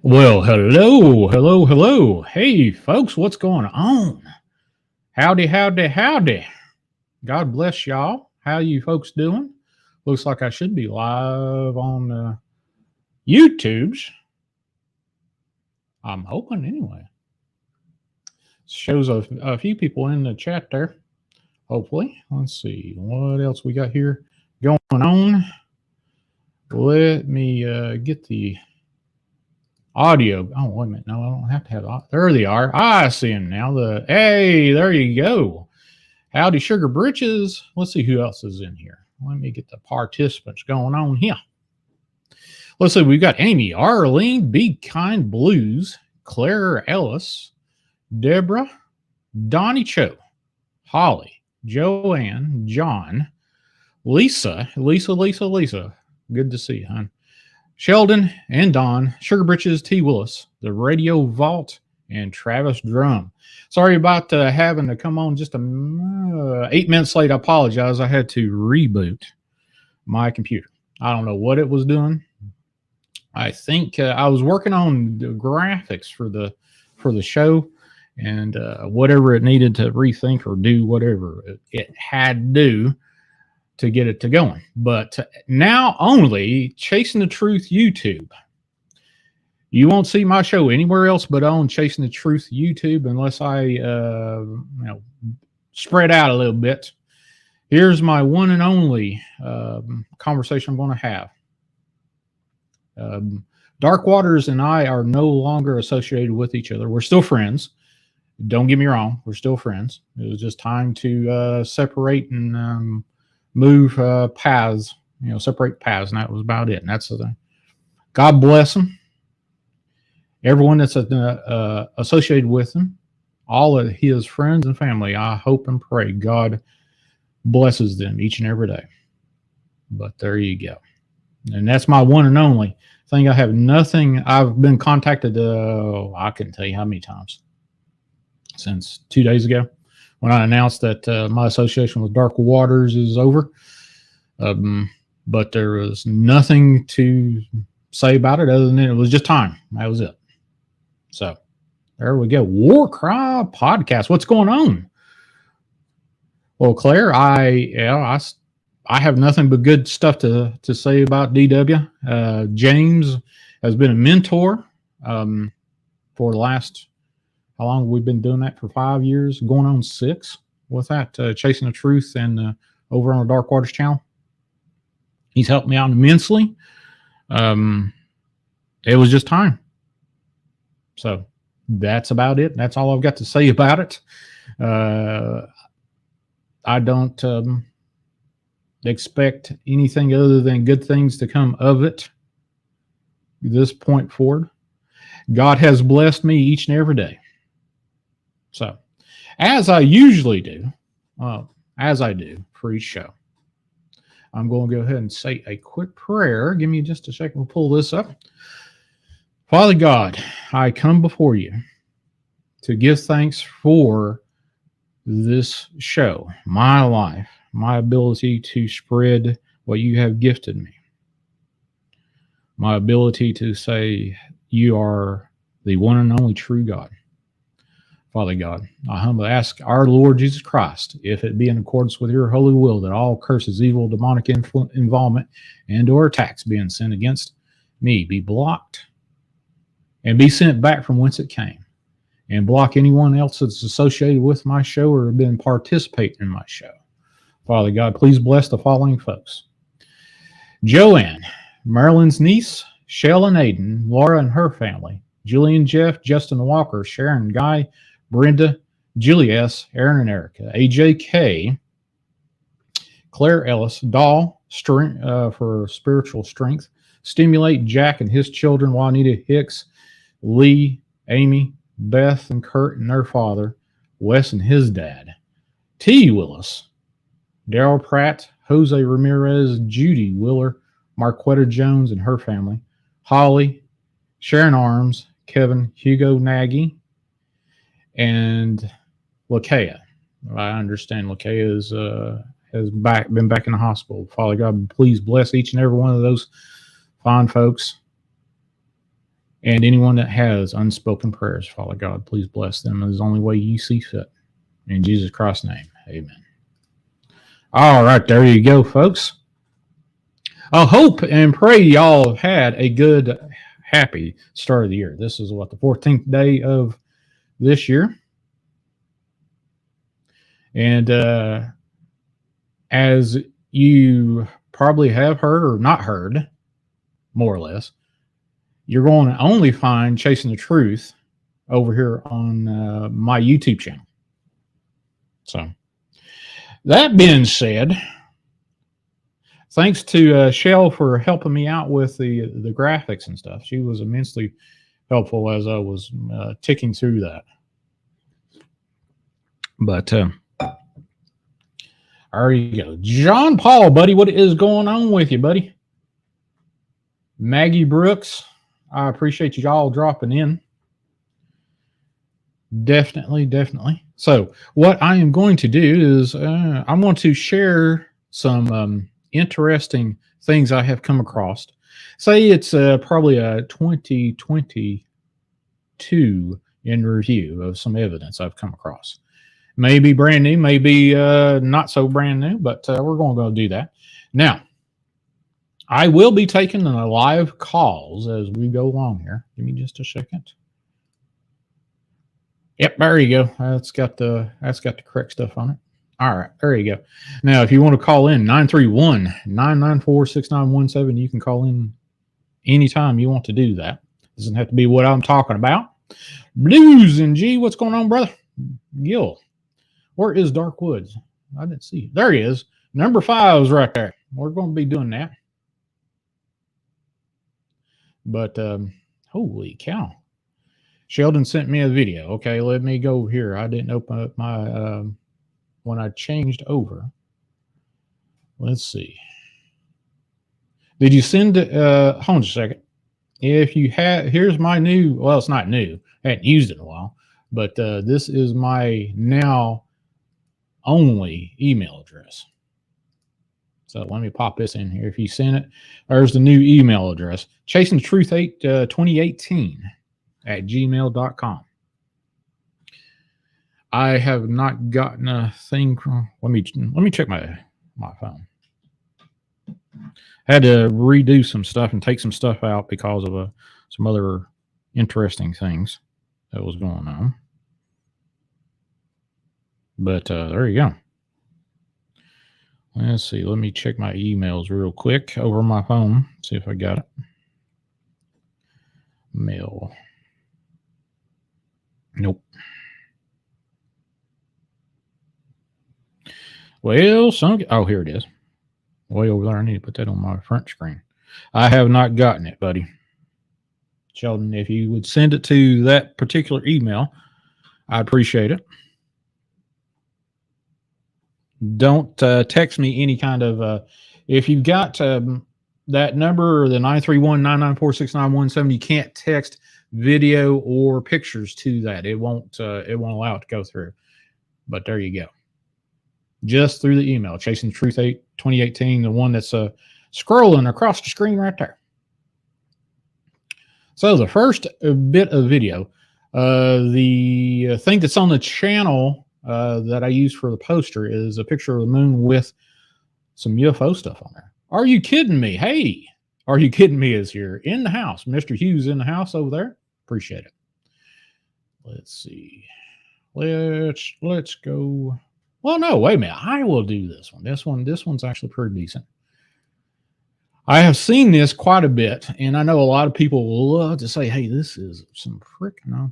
Well, hello, hello, hello. Hey, folks, what's going on? Howdy, howdy, howdy. God bless y'all. How you folks doing? Looks like I should be live on YouTube's. I'm hoping anyway. Shows a few people in the chat there. Hopefully. Let's see what else we got here going on. Let me get the audio. Oh, wait a minute. No, I don't have to have it. There they are. I see them now. Hey, there you go. Howdy, Sugar Britches. Let's see who else is in here. Let me get the participants going on here. Let's see. We've got Amy, Arlene, Be Kind Blues, Claire Ellis, Deborah, Donnie Cho, Holly, Joanne, John, Lisa. Good to see you, hon. Sheldon and Don, Sugar Britches, T. Willis, the Radio Vault, and Travis Drum. Sorry about having to come on just 8 minutes late. I apologize. I had to reboot my computer. I don't know what it was doing. I think I was working on the graphics for the show, and whatever it needed to rethink or do, whatever it had to do to get it to going. But now only Chasing the Truth YouTube. You won't see my show anywhere else but on Chasing the Truth YouTube unless I spread out a little bit. Here's my one and only conversation I'm going to have. Dark Waters and I are no longer associated with each other. We're still friends. Don't get me wrong. We're still friends. It was just time to separate and move paths, separate paths. And that was about it. And that's the thing. God bless them. Everyone that's associated with him, all of his friends and family, I hope and pray God blesses them each and every day. But there you go. And that's my one and only thing. I have nothing. I've been contacted, I couldn't tell you how many times, since 2 days ago when I announced that my association with Dark Waters is over. But there was nothing to say about it other than it was just time. That was it. So there we go. War Cry Podcast. What's going on? Well, Claire, I have nothing but good stuff to say about DW. James has been a mentor for the last, how long have we been doing that? For 5 years, going on 6 with that, Chasing the Truth and over on the Dark Waters channel. He's helped me out immensely. It was just time. So that's about it. That's all I've got to say about it. I don't expect anything other than good things to come of it this point forward. God has blessed me each and every day. So, as I usually do, as I do for each show, I'm going to go ahead and say a quick prayer. Give me just a second. We'll pull this up. Father God, I come before you to give thanks for this show, my life, my ability to spread what you have gifted me, my ability to say you are the one and only true God. Father God, I humbly ask our Lord Jesus Christ, if it be in accordance with your holy will, that all curses, evil, demonic involvement, and or attacks being sent against me be blocked and be sent back from whence it came, and block anyone else that's associated with my show or been participating in my show. Father God, please bless the following folks: Joanne, Marilyn's niece, Shell and Aiden, Laura and her family, Julian, Jeff, Justin Walker, Sharon, Guy, Brenda, Julie S., Aaron and Erica, AJK, Claire Ellis, Doll, for spiritual strength, Stimulate, Jack and his children, Juanita Hicks, Lee, Amy, Beth and Kurt and their father, Wes and his dad, T. Willis, Daryl Pratt, Jose Ramirez, Judy Willer, Marquetta Jones and her family, Holly, Sharon Arms, Kevin, Hugo Nagy, and Lakea. I understand Lakea has been back in the hospital. Father God, please bless each and every one of those fine folks. And anyone that has unspoken prayers, Father God, please bless them in the only way you see fit. In Jesus Christ's name, amen. All right, there you go, folks. I hope and pray y'all have had a good, happy start of the year. This is what, the 14th day of this year. And as you probably have heard or not heard, more or less, you're going to only find Chasing the Truth over here on my YouTube channel. So, that being said, thanks to Shell for helping me out with the graphics and stuff. She was immensely helpful as I was ticking through that. But there you go. John Paul, buddy, what is going on with you, buddy? Maggie Brooks, I appreciate you all dropping in. Definitely. So what I am going to do is I'm going to share some interesting things I have come across. Say it's probably a 2022 in review of some evidence I've come across. Maybe brand new, maybe not so brand new, but we're going to go do that. Now, I will be taking the live calls as we go along here. Give me just a second. Yep, there you go. That's got the correct stuff on it. All right, there you go. Now, if you want to call in, 931-994-6917, you can call in anytime you want to do that. Doesn't have to be what I'm talking about. Blues and G, what's going on, brother? Gil, where is Dark Woods? I didn't see it. There he is. Number 5 is right there. We're going to be doing that. But holy cow. Sheldon sent me a video. Okay, let me go here. I didn't open up my when I changed over. Let's see. Did you send it? Hold on a second. If you have, here's my new, well, it's not new. I hadn't used it in a while, but this is my now only email address. So let me pop this in here. If you send it, there's the new email address, chasingtruth8 2018 at gmail.com. I have not gotten a thing from, let me check my phone. I had to redo some stuff and take some stuff out because of some other interesting things that was going on. But there you go. Let's see. Let me check my emails real quick over my phone. See if I got it. Mail. Nope. Well, oh, here it is. Way over there. I need to put that on my front screen. I have not gotten it, buddy. Sheldon, if you would send it to that particular email, I'd appreciate it. Don't text me any kind of, if you've got that number, the 931-994-6917, you can't text video or pictures to that. It won't allow it to go through. But there you go. Just through the email, Chasing Truth 8 2018, the one that's scrolling across the screen right there. So the first bit of video, the thing that's on the channel that I use for the poster is a picture of the moon with some UFO stuff on there. Are you kidding me? Hey, are you kidding me? Is here in the house. Mr. Hughes in the house over there. Appreciate it. Let's see. Let's go. Well, no, wait a minute. I will do this one. This one's actually pretty decent. I have seen this quite a bit, and I know a lot of people will love to say, hey, this is some no.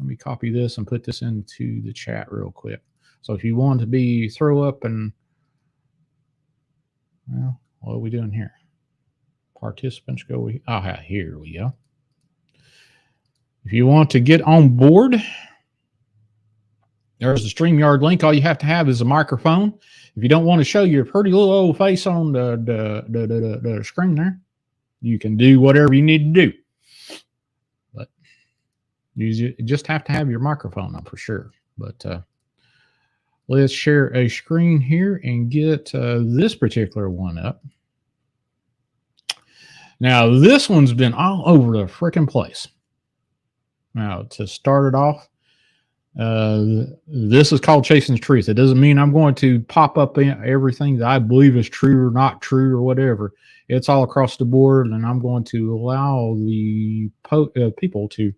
Let me copy this and put this into the chat real quick. So if you want to throw up and, well, what are we doing here? Participants go, here we go. If you want to get on board, there's the StreamYard link. All you have to have is a microphone. If you don't want to show your pretty little old face on the screen there, you can do whatever you need to do. But you just have to have your microphone on for sure. But let's share a screen here and get this particular one up. Now, this one's been all over the freaking place. Now, to start it off, this is called Chasing the Truth. It doesn't mean I'm going to pop up in everything that I believe is true or not true or whatever. It's all across the board, and I'm going to allow the people to,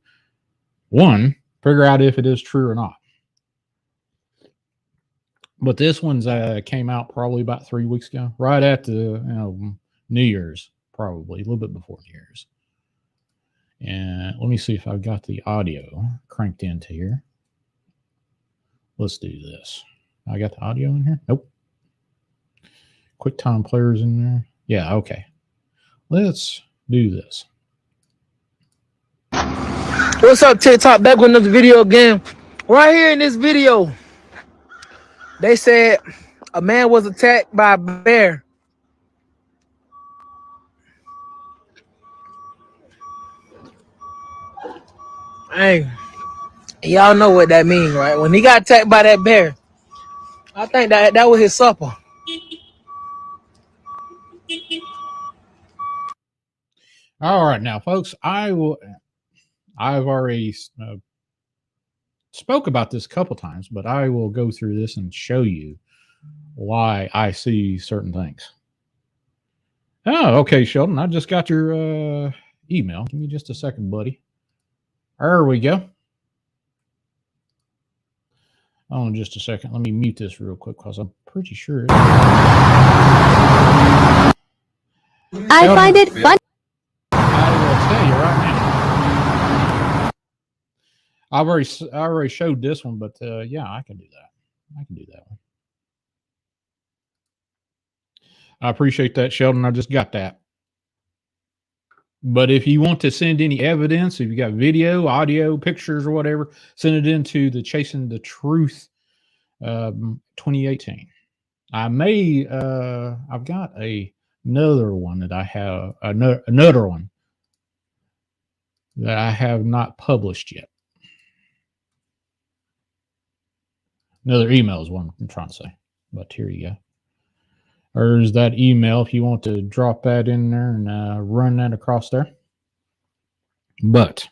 one, figure out if it is true or not. But this one's came out probably about 3 weeks ago, right at the New Year's, probably a little bit before New Year's. And let me see if I've got the audio cranked into here. Let's do this. I got the audio in here? Nope. QuickTime players in there. Yeah, okay. Let's do this. What's up, TikTok? Back with another video again. Right here in this video, they said a man was attacked by a bear. Hey, y'all know what that means, right? When he got attacked by that bear, I think that was his supper. All right, now, folks, I've already spoke about this a couple times, but I will go through this and show you why I see certain things. Oh, okay, Sheldon, I just got your email. Give me just a second, buddy. There we go. Oh, just a second. Let me mute this real quick because I'm pretty sure. I find it fun. I will tell you right now. I already showed this one, but yeah, I can do that. I can do that one. I appreciate that, Sheldon. I just got that. But if you want to send any evidence, if you got video, audio, pictures, or whatever, send it into the Chasing the Truth 2018. I may, I've got another one that I have, another one that I have not published yet. Another email is what I'm trying to say. But here you go. There's that email if you want to drop that in there and run that across there. But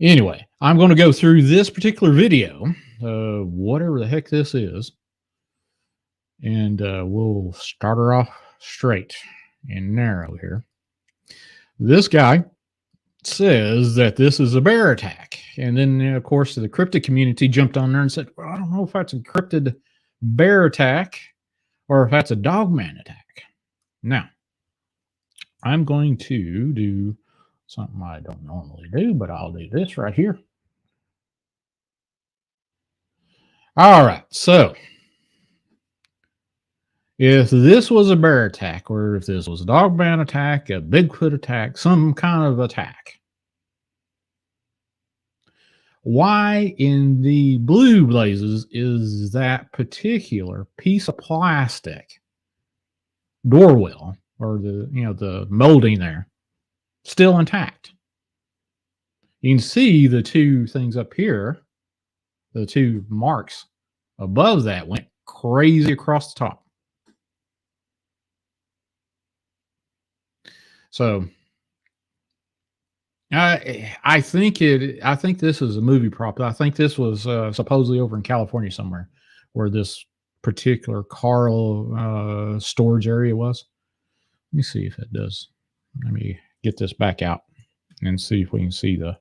anyway, I'm going to go through this particular video, whatever the heck this is, and we'll start her off straight and narrow here. This guy says that this is a bear attack. And then, of course, the cryptid community jumped on there and said, well, I don't know if that's a cryptid bear attack or if that's a dogman attack. Now, I'm going to do something I don't normally do, but I'll do this right here. All right, so if this was a bear attack, or if this was a dogman attack, a Bigfoot attack, some kind of attack, why in the blue blazes is that particular piece of plastic door well, or the molding there, still intact? You can see the two things up here, the two marks above that went crazy across the top. So I think this is a movie prop. I think this was supposedly over in California somewhere, where this particular car storage area was. Let me see if it does. Let me get this back out and see if we can see the.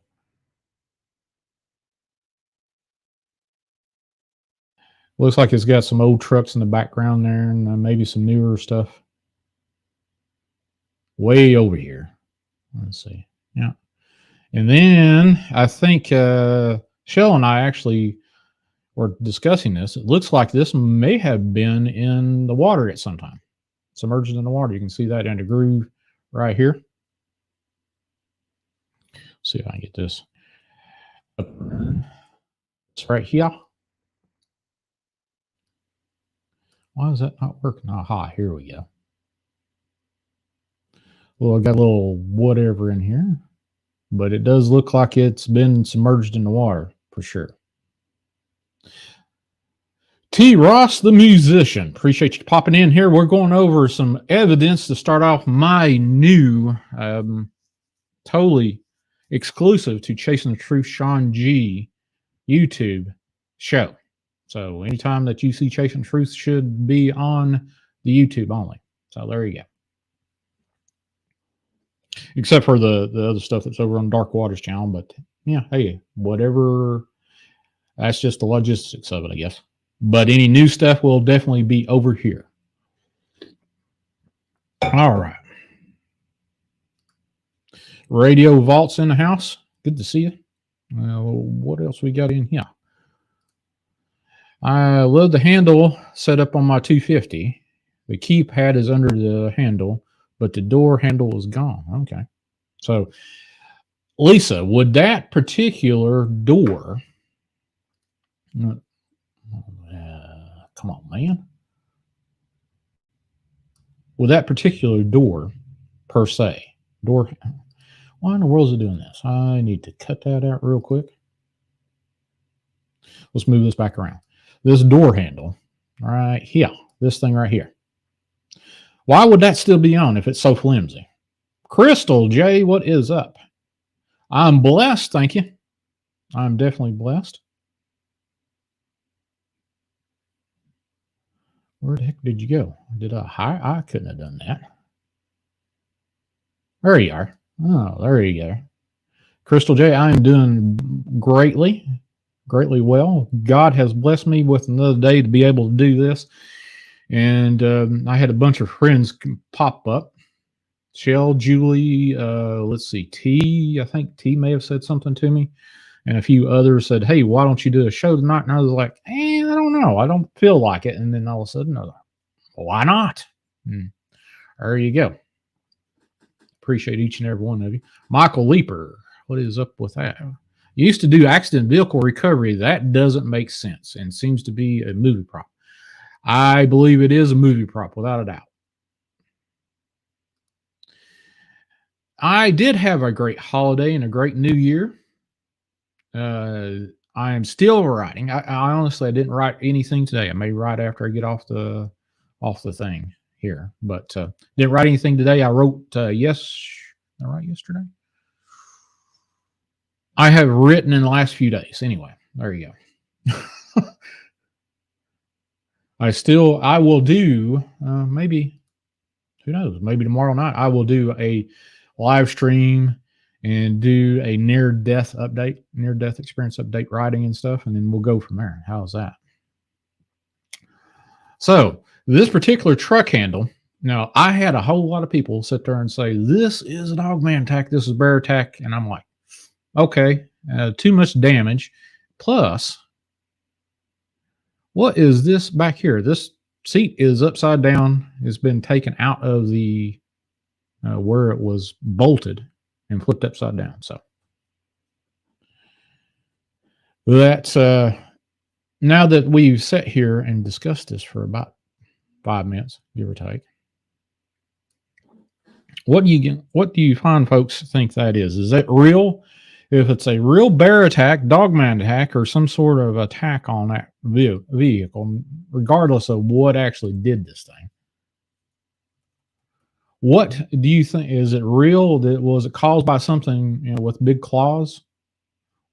Looks like it's got some old trucks in the background there, and maybe some newer stuff. Way over here. Let's see. Yeah. And then I think Shell and I actually were discussing this. It looks like this may have been in the water at some time. Submerged in the water. You can see that in the groove right here. Let's see if I can get this. It's right here. Why is that not working? Aha, here we go. Well, I got a little whatever in here, but it does look like it's been submerged in the water for sure. T. Ross, the musician. Appreciate you popping in here. We're going over some evidence to start off my new, totally exclusive to Chasing the Truth Sean G YouTube show. So anytime that you see Chasing the Truth should be on the YouTube only. So there you go. Except for the other stuff that's over on Dark Waters channel. But yeah, hey, whatever. That's just the logistics of it, I guess. But any new stuff will definitely be over here. All right. Radio Vault's in the house. Good to see you. What else we got in here? I love the handle set up on my 250. The keypad is under the handle, but the door handle is gone. Okay. So, Lisa, would that particular door... come on, man. With that particular door, per se, door... Why in the world is it doing this? I need to cut that out real quick. Let's move this back around. This door handle, right here, this thing right here. Why would that still be on if it's so flimsy? Crystal J, what is up? I'm blessed, thank you. I'm definitely blessed. Where the heck did you go? Did I couldn't have done that. There you are. Oh, there you go. Crystal J, I am doing greatly well. God has blessed me with another day to be able to do this. And I had a bunch of friends pop up. Shell, Julie, let's see, T. I think T may have said something to me. And a few others said, hey, why don't you do a show tonight? And I was like, I don't know. I don't feel like it. And then all of a sudden, I was like, well, why not? There you go. Appreciate each and every one of you. Michael Leeper, what is up with that? You used to do accident vehicle recovery. That doesn't make sense and seems to be a movie prop. I believe it is a movie prop, without a doubt. I did have a great holiday and a great new year. I am still writing. I honestly, I didn't write anything today. I may write after I get off the thing here, but didn't write anything today. I wrote yesterday. I have written in the last few days. Anyway, there you go. I will do maybe, who knows, maybe tomorrow night I will do a live stream and do a near-death experience update writing and stuff, and then we'll go from there. How's that? So this particular truck handle, now I had a whole lot of people sit there and say, this is a dogman attack, this is bear attack, and I'm like, okay, too much damage. Plus, what is this back here? This seat is upside down. It's been taken out of the where it was bolted and flipped upside down. So that's now that we've sat here and discussed this for about 5 minutes, give or take. What do you find folks think that is? Is that real? If it's a real bear attack, dogman attack, or some sort of attack on that vehicle, regardless of what actually did this thing. What do you think? Is it real? Was it caused by something, with big claws?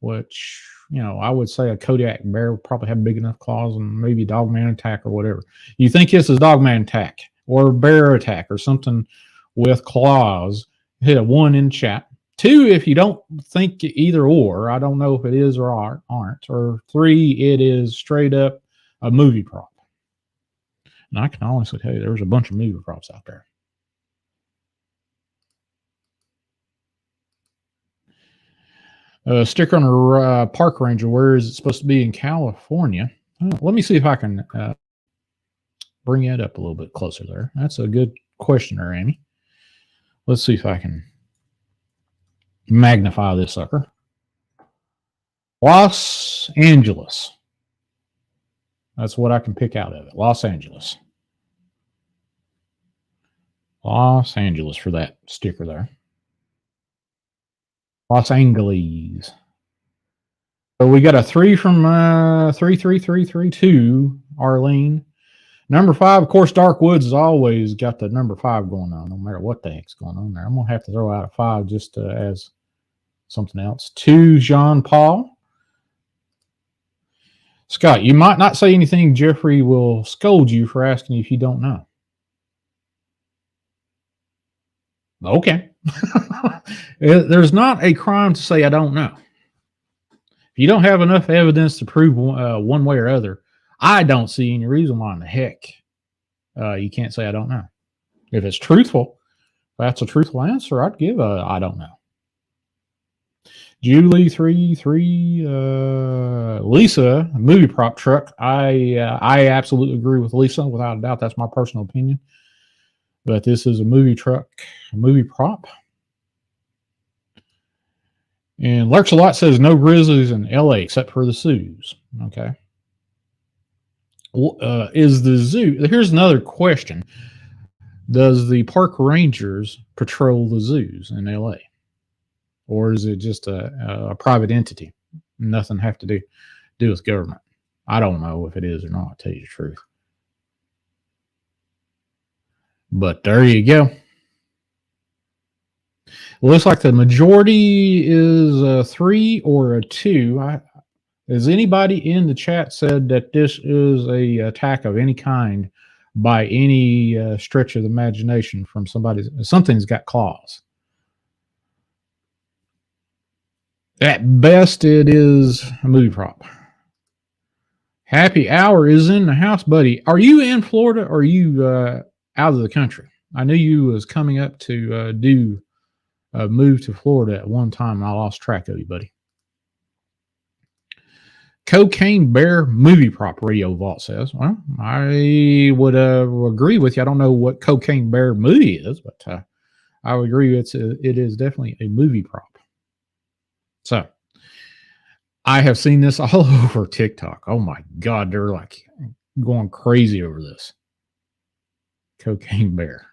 Which, I would say a Kodiak bear would probably have big enough claws, and maybe dogman attack or whatever. You think this is dogman attack or bear attack or something with claws? Hit a 1 in chat. 2, if you don't think either or, I don't know if it is or aren't. Or 3, it is straight up a movie prop. And I can honestly tell you, there's a bunch of movie props out there. Sticker on a park ranger. Where is it supposed to be? In California. Let me see if I can bring it up a little bit closer there. That's a good question there, Amy. Let's see if I can magnify this sucker. Los Angeles. That's what I can pick out of it. Los Angeles. Los Angeles for that sticker there. Los Angeles. So we got a 3 from 33332, Arlene. Number 5, of course, Dark Woods has always got the number 5 going on, no matter what the heck's going on there. I'm going to have to throw out a 5 just as something else. 2, Jean Paul. Scott, you might not say anything. Jeffrey will scold you for asking if you don't know. Okay. There's not a crime to say I don't know. If you don't have enough evidence to prove one way or other, I don't see any reason why in the heck you can't say I don't know. If it's truthful, if that's a truthful answer, I'd give a I don't know. Julie 3 Lisa, movie prop truck. I absolutely agree with Lisa, without a doubt. That's my personal opinion. But this is a movie truck, a movie prop. And Lurks a Lot says no grizzlies in LA except for the zoos. Okay. Is the zoo, here's another question. Does the park rangers patrol the zoos in LA? Or is it just a private entity? Nothing have to do with government. I don't know if it is or not, I'll tell you the truth. But there you go. It looks like the majority is a 3 or a 2. Has anybody in the chat said that this is a attack of any kind by any stretch of the imagination from something's got claws? At best, it is a movie prop. Happy Hour is in the house, buddy. Are you in Florida or are you out of the country? I knew you was coming up to do a move to Florida at one time, and I lost track of you, buddy. Cocaine Bear movie prop, Radio Vault says. Well, I would agree with you. I don't know what Cocaine Bear movie is, but I would agree it is definitely a movie prop. So, I have seen this all over TikTok. Oh my God, they're like going crazy over this. Cocaine Bear.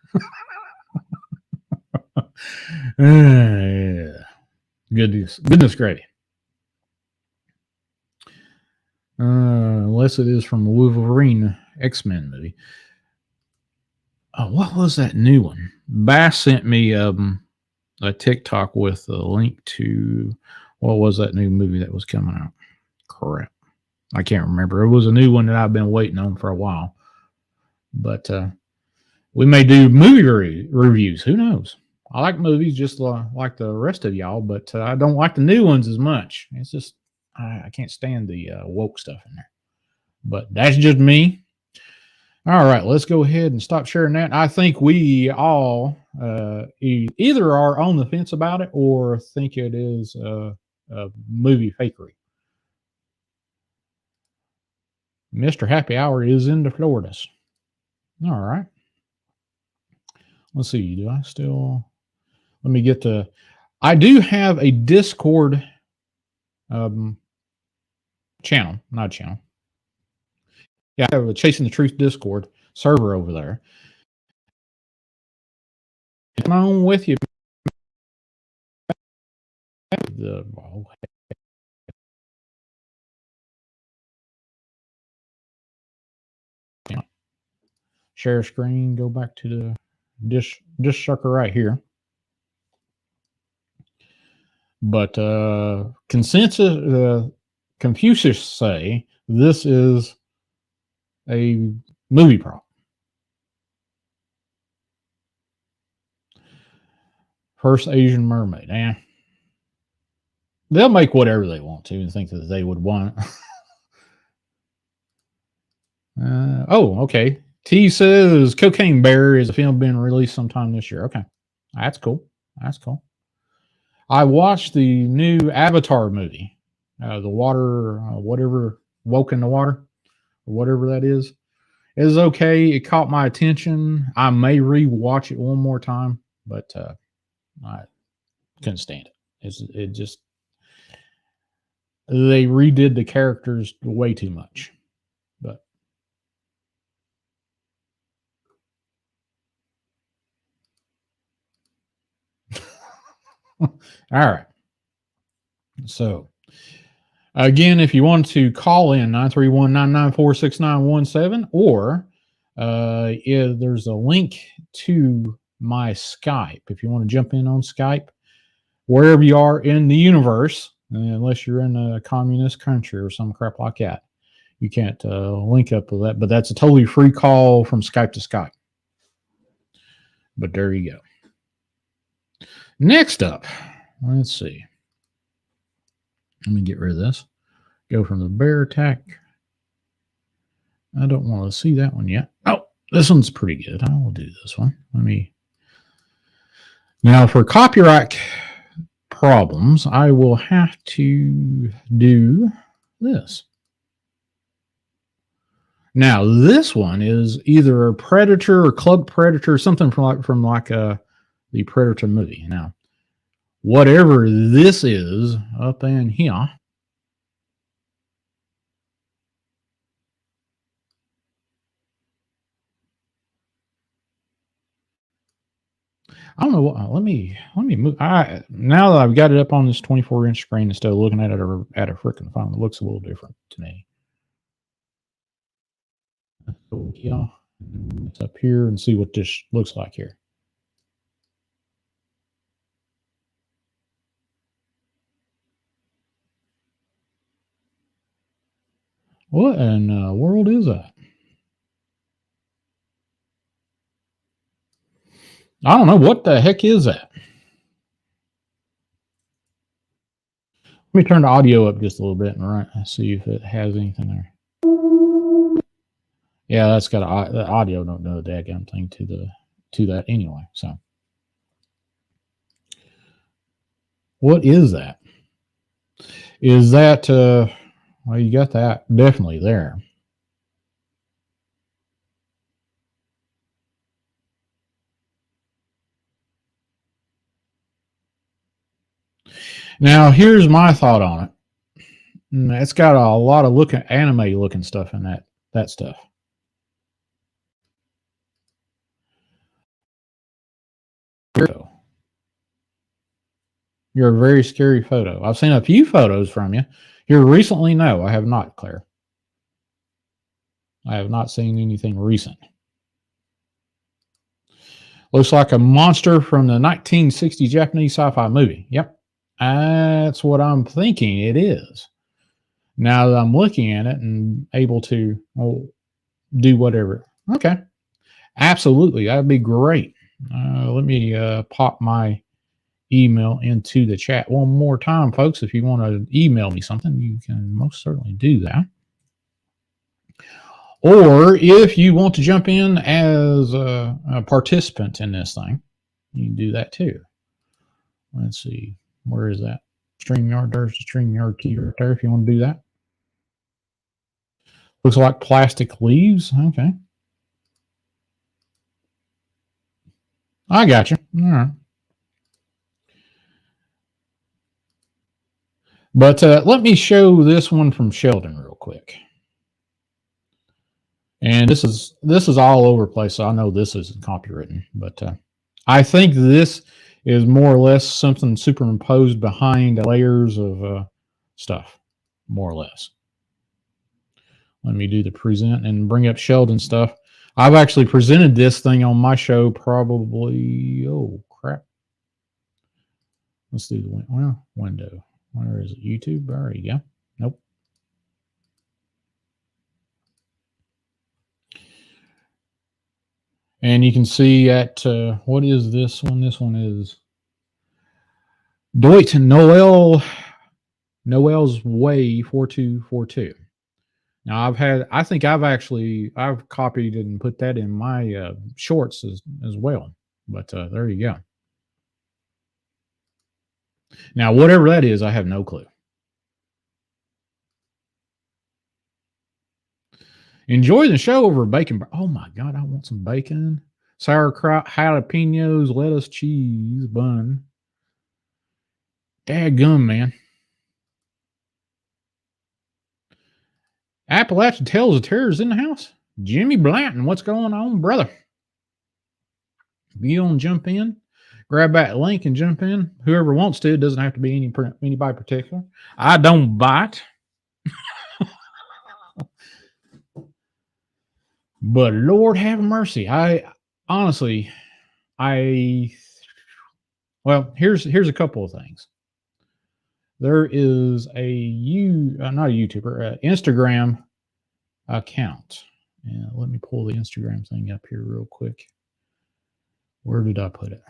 Goodness gravy. Unless it is from the Wolverine X-Men movie. Oh, what was that new one? Bass sent me a TikTok with a link to, what was that new movie that was coming out? Crap. I can't remember. It was a new one that I've been waiting on for a while. But we may do movie reviews. Who knows? I like movies just like the rest of y'all, but I don't like the new ones as much. It's just, I can't stand the woke stuff in there. But that's just me. All right, let's go ahead and stop sharing that. I think we all either are on the fence about it or think it is a movie fakery. Mr. Happy Hour is in the Floridas. All right. Let's see. Do I still... Let me get to... I do have a Discord channel. Not channel. Yeah, I have a Chasing the Truth Discord server over there. Come on with you. Share screen, go back to the dish sucker right here. But Confucius say this is a movie prop. First Asian mermaid. They'll make whatever they want to and think that they would want it. Okay. T says Cocaine Bear is a film being released sometime this year. Okay. That's cool. That's cool. I watched the new Avatar movie. The water, whatever, woke in the water, or whatever that is. It was okay. It caught my attention. I may re-watch it one more time, but I couldn't stand it. It just, they redid the characters way too much. But all right. So again, if you want to call in 931-994-6917, or there's a link to my Skype. If you want to jump in on Skype, wherever you are in the universe, unless you're in a communist country or some crap like that. You can't link up with that, but that's a totally free call from Skype to Skype. But there you go. Next up, let's see. Let me get rid of this. Go from the bear attack. I don't want to see that one yet. Oh, this one's pretty good. I will do this one. Now for copyright problems, I will have to do this. Now this one is either a Predator or Club Predator, something from the Predator movie. Now, whatever this is up in here, I don't know what. Let me move. Now that I've got it up on this 24-inch screen instead of looking at it at a freaking phone, it looks a little different to me. So yeah, it's up here and see what this looks like here. What in the world is that? I don't know. What the heck is that? Let me turn the audio up just a little bit and see if it has anything there. Yeah, that's got the audio don't know the daggone thing to that anyway. So, what is that? Is that well, you got that definitely there. Now, here's my thought on it. It's got a lot of anime looking stuff in that stuff. You're a very scary photo. I've seen a few photos from you here recently. No, I have not, Claire. I have not seen anything recent. Looks like a monster from the 1960 Japanese sci-fi movie. Yep. That's what I'm thinking it is. Now that I'm looking at it and able to do whatever. Okay. Absolutely. That'd be great. Let me pop my email into the chat one more time, folks. If you want to email me something, you can most certainly do that. Or if you want to jump in as a participant in this thing, you can do that too. Let's see. Where is that? StreamYard. There's the StreamYard key right there if you want to do that. Looks like plastic leaves. Okay. I got you. All right. But let me show this one from Sheldon real quick. And this is all over the place, so I know this isn't copywritten. But I think this is more or less something superimposed behind layers of stuff, more or less. Let me do the present and bring up Sheldon stuff. I've actually presented this thing on my show probably, oh, crap. Let's do the window. Where is it? YouTube? There you go. Nope. And you can see at, what is this one? This one is Deutsch Noel's Way 4242. Now I think I've copied and put that in my shorts as well. But there you go. Now, whatever that is, I have no clue. Enjoy the show over bacon. Oh my God, I want some bacon, sauerkraut, jalapenos, lettuce, cheese, bun. Dadgum, man. Appalachian Tales of Terrors in the house. Jimmy Blanton, what's going on, brother? If you don't jump in, grab that link and jump in. Whoever wants to. It doesn't have to be anybody particular. I don't bite. But Lord have mercy. I honestly, Well, here's a couple of things. There is not a YouTuber, Instagram account. Yeah, let me pull the Instagram thing up here real quick. Where did I put it?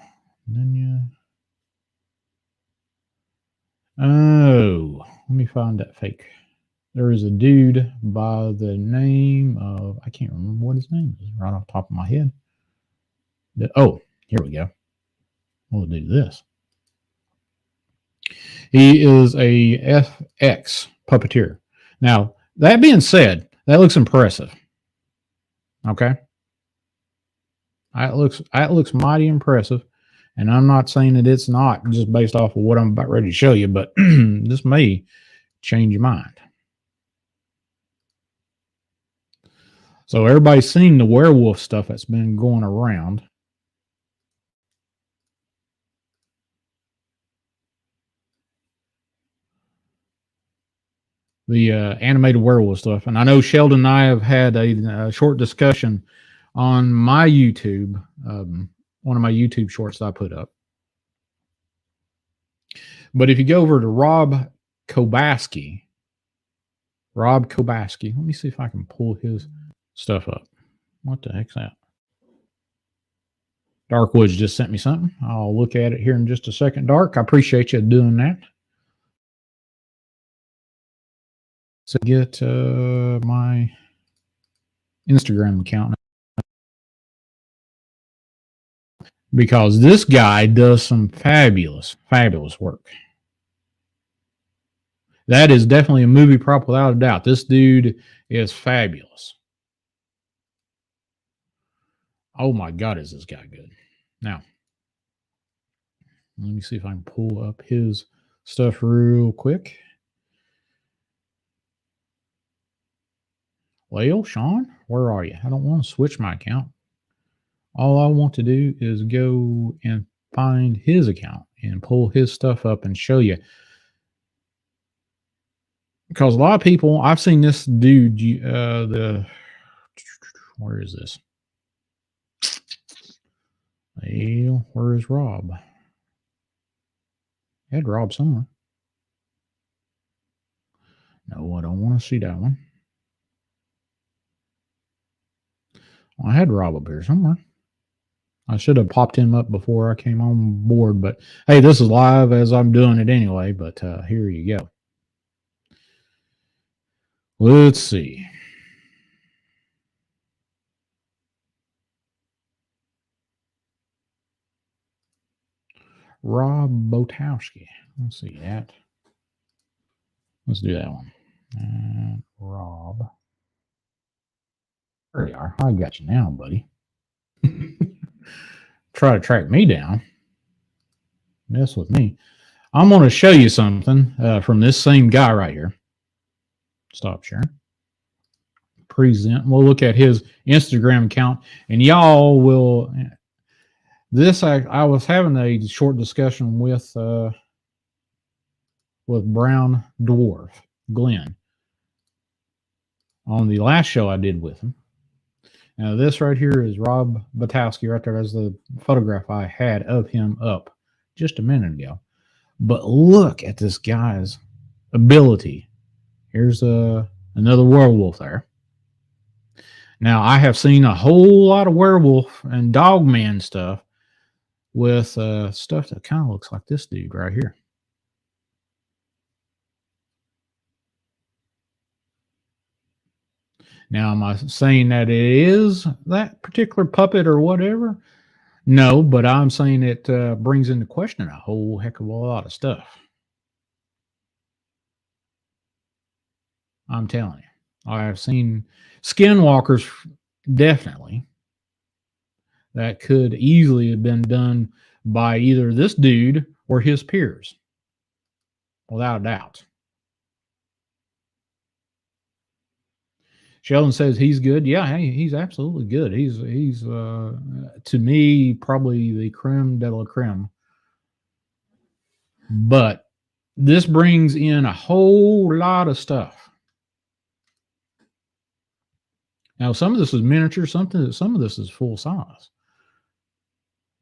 Oh, let me find that fake. There is a dude by the name of, I can't remember what his name is right off the top of my head. Oh, here we go. We'll do this. He is a FX puppeteer. Now, that being said, that looks impressive. Okay. That looks mighty impressive. And I'm not saying that it's not just based off of what I'm about ready to show you, but this may change your mind. So everybody's seen the werewolf stuff that's been going around. The animated werewolf stuff. And I know Sheldon and I have had a short discussion on my YouTube, one of my YouTube shorts that I put up. But if you go over to Rob Kobaski, let me see if I can pull his stuff up. What the heck's that? Darkwoods just sent me something. I'll look at it here in just a second. Dark, I appreciate you doing that. So get my Instagram account, because this guy does some fabulous work. That is definitely a movie prop without a doubt. This dude is fabulous. Oh my God, is this guy good? Now, let me see if I can pull up his stuff real quick. Well, Shawn, where are you? I don't want to switch my account. All I want to do is go and find his account and pull his stuff up and show you. Because a lot of people, I've seen this dude, where is this? Well, where is Rob? I had Rob somewhere. No, I don't want to see that one. Well, I had Rob up here somewhere. I should have popped him up before I came on board, but hey, this is live as I'm doing it anyway, but here you go. Let's see. Rob Botowski. Let's see that. Let's do that one. Rob. There you are. I got you now, buddy. Try to track me down. Mess with me. I'm going to show you something from this same guy right here. Stop sharing. Present. We'll look at his Instagram account, and y'all will. This I was having a short discussion with Brown Dwarf Glenn on the last show I did with him. Now this right here is Rob Botowski right there. That's the photograph I had of him up just a minute ago. But look at this guy's ability. Here's another werewolf there. Now I have seen a whole lot of werewolf and dogman stuff with stuff that kind of looks like this dude right here. Now, am I saying that it is that particular puppet or whatever? No, but I'm saying it brings into question a whole heck of a lot of stuff. I'm telling you. I have seen skinwalkers, definitely, that could easily have been done by either this dude or his peers, without a doubt. Sheldon says he's good. Yeah, hey, he's absolutely good. He's to me probably the creme de la creme. But this brings in a whole lot of stuff. Now, some of this is miniature, some of this is full size.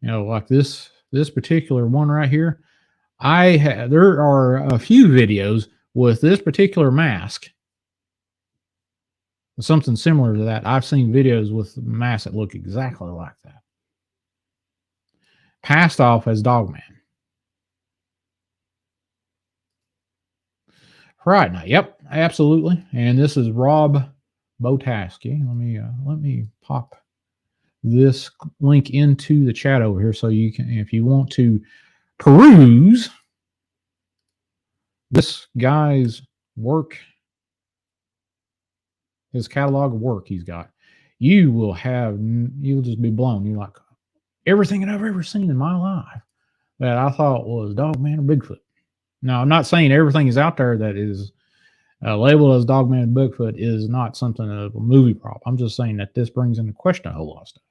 You know, like this this particular one right here, there are a few videos with this particular mask. Something similar to that. I've seen videos with masks that look exactly like that. Passed off as Dogman. Right now, yep, absolutely. And this is Rob Botaski. Let me pop this link into the chat over here so you can, if you want to peruse this guy's work, his catalog of work he's got, you'll just be blown. You're like, everything that I've ever seen in my life that I thought was Dogman or Bigfoot. Now, I'm not saying everything is out there that is labeled as Dogman and Bigfoot is not something of a movie prop. I'm just saying that this brings into question a whole lot of stuff.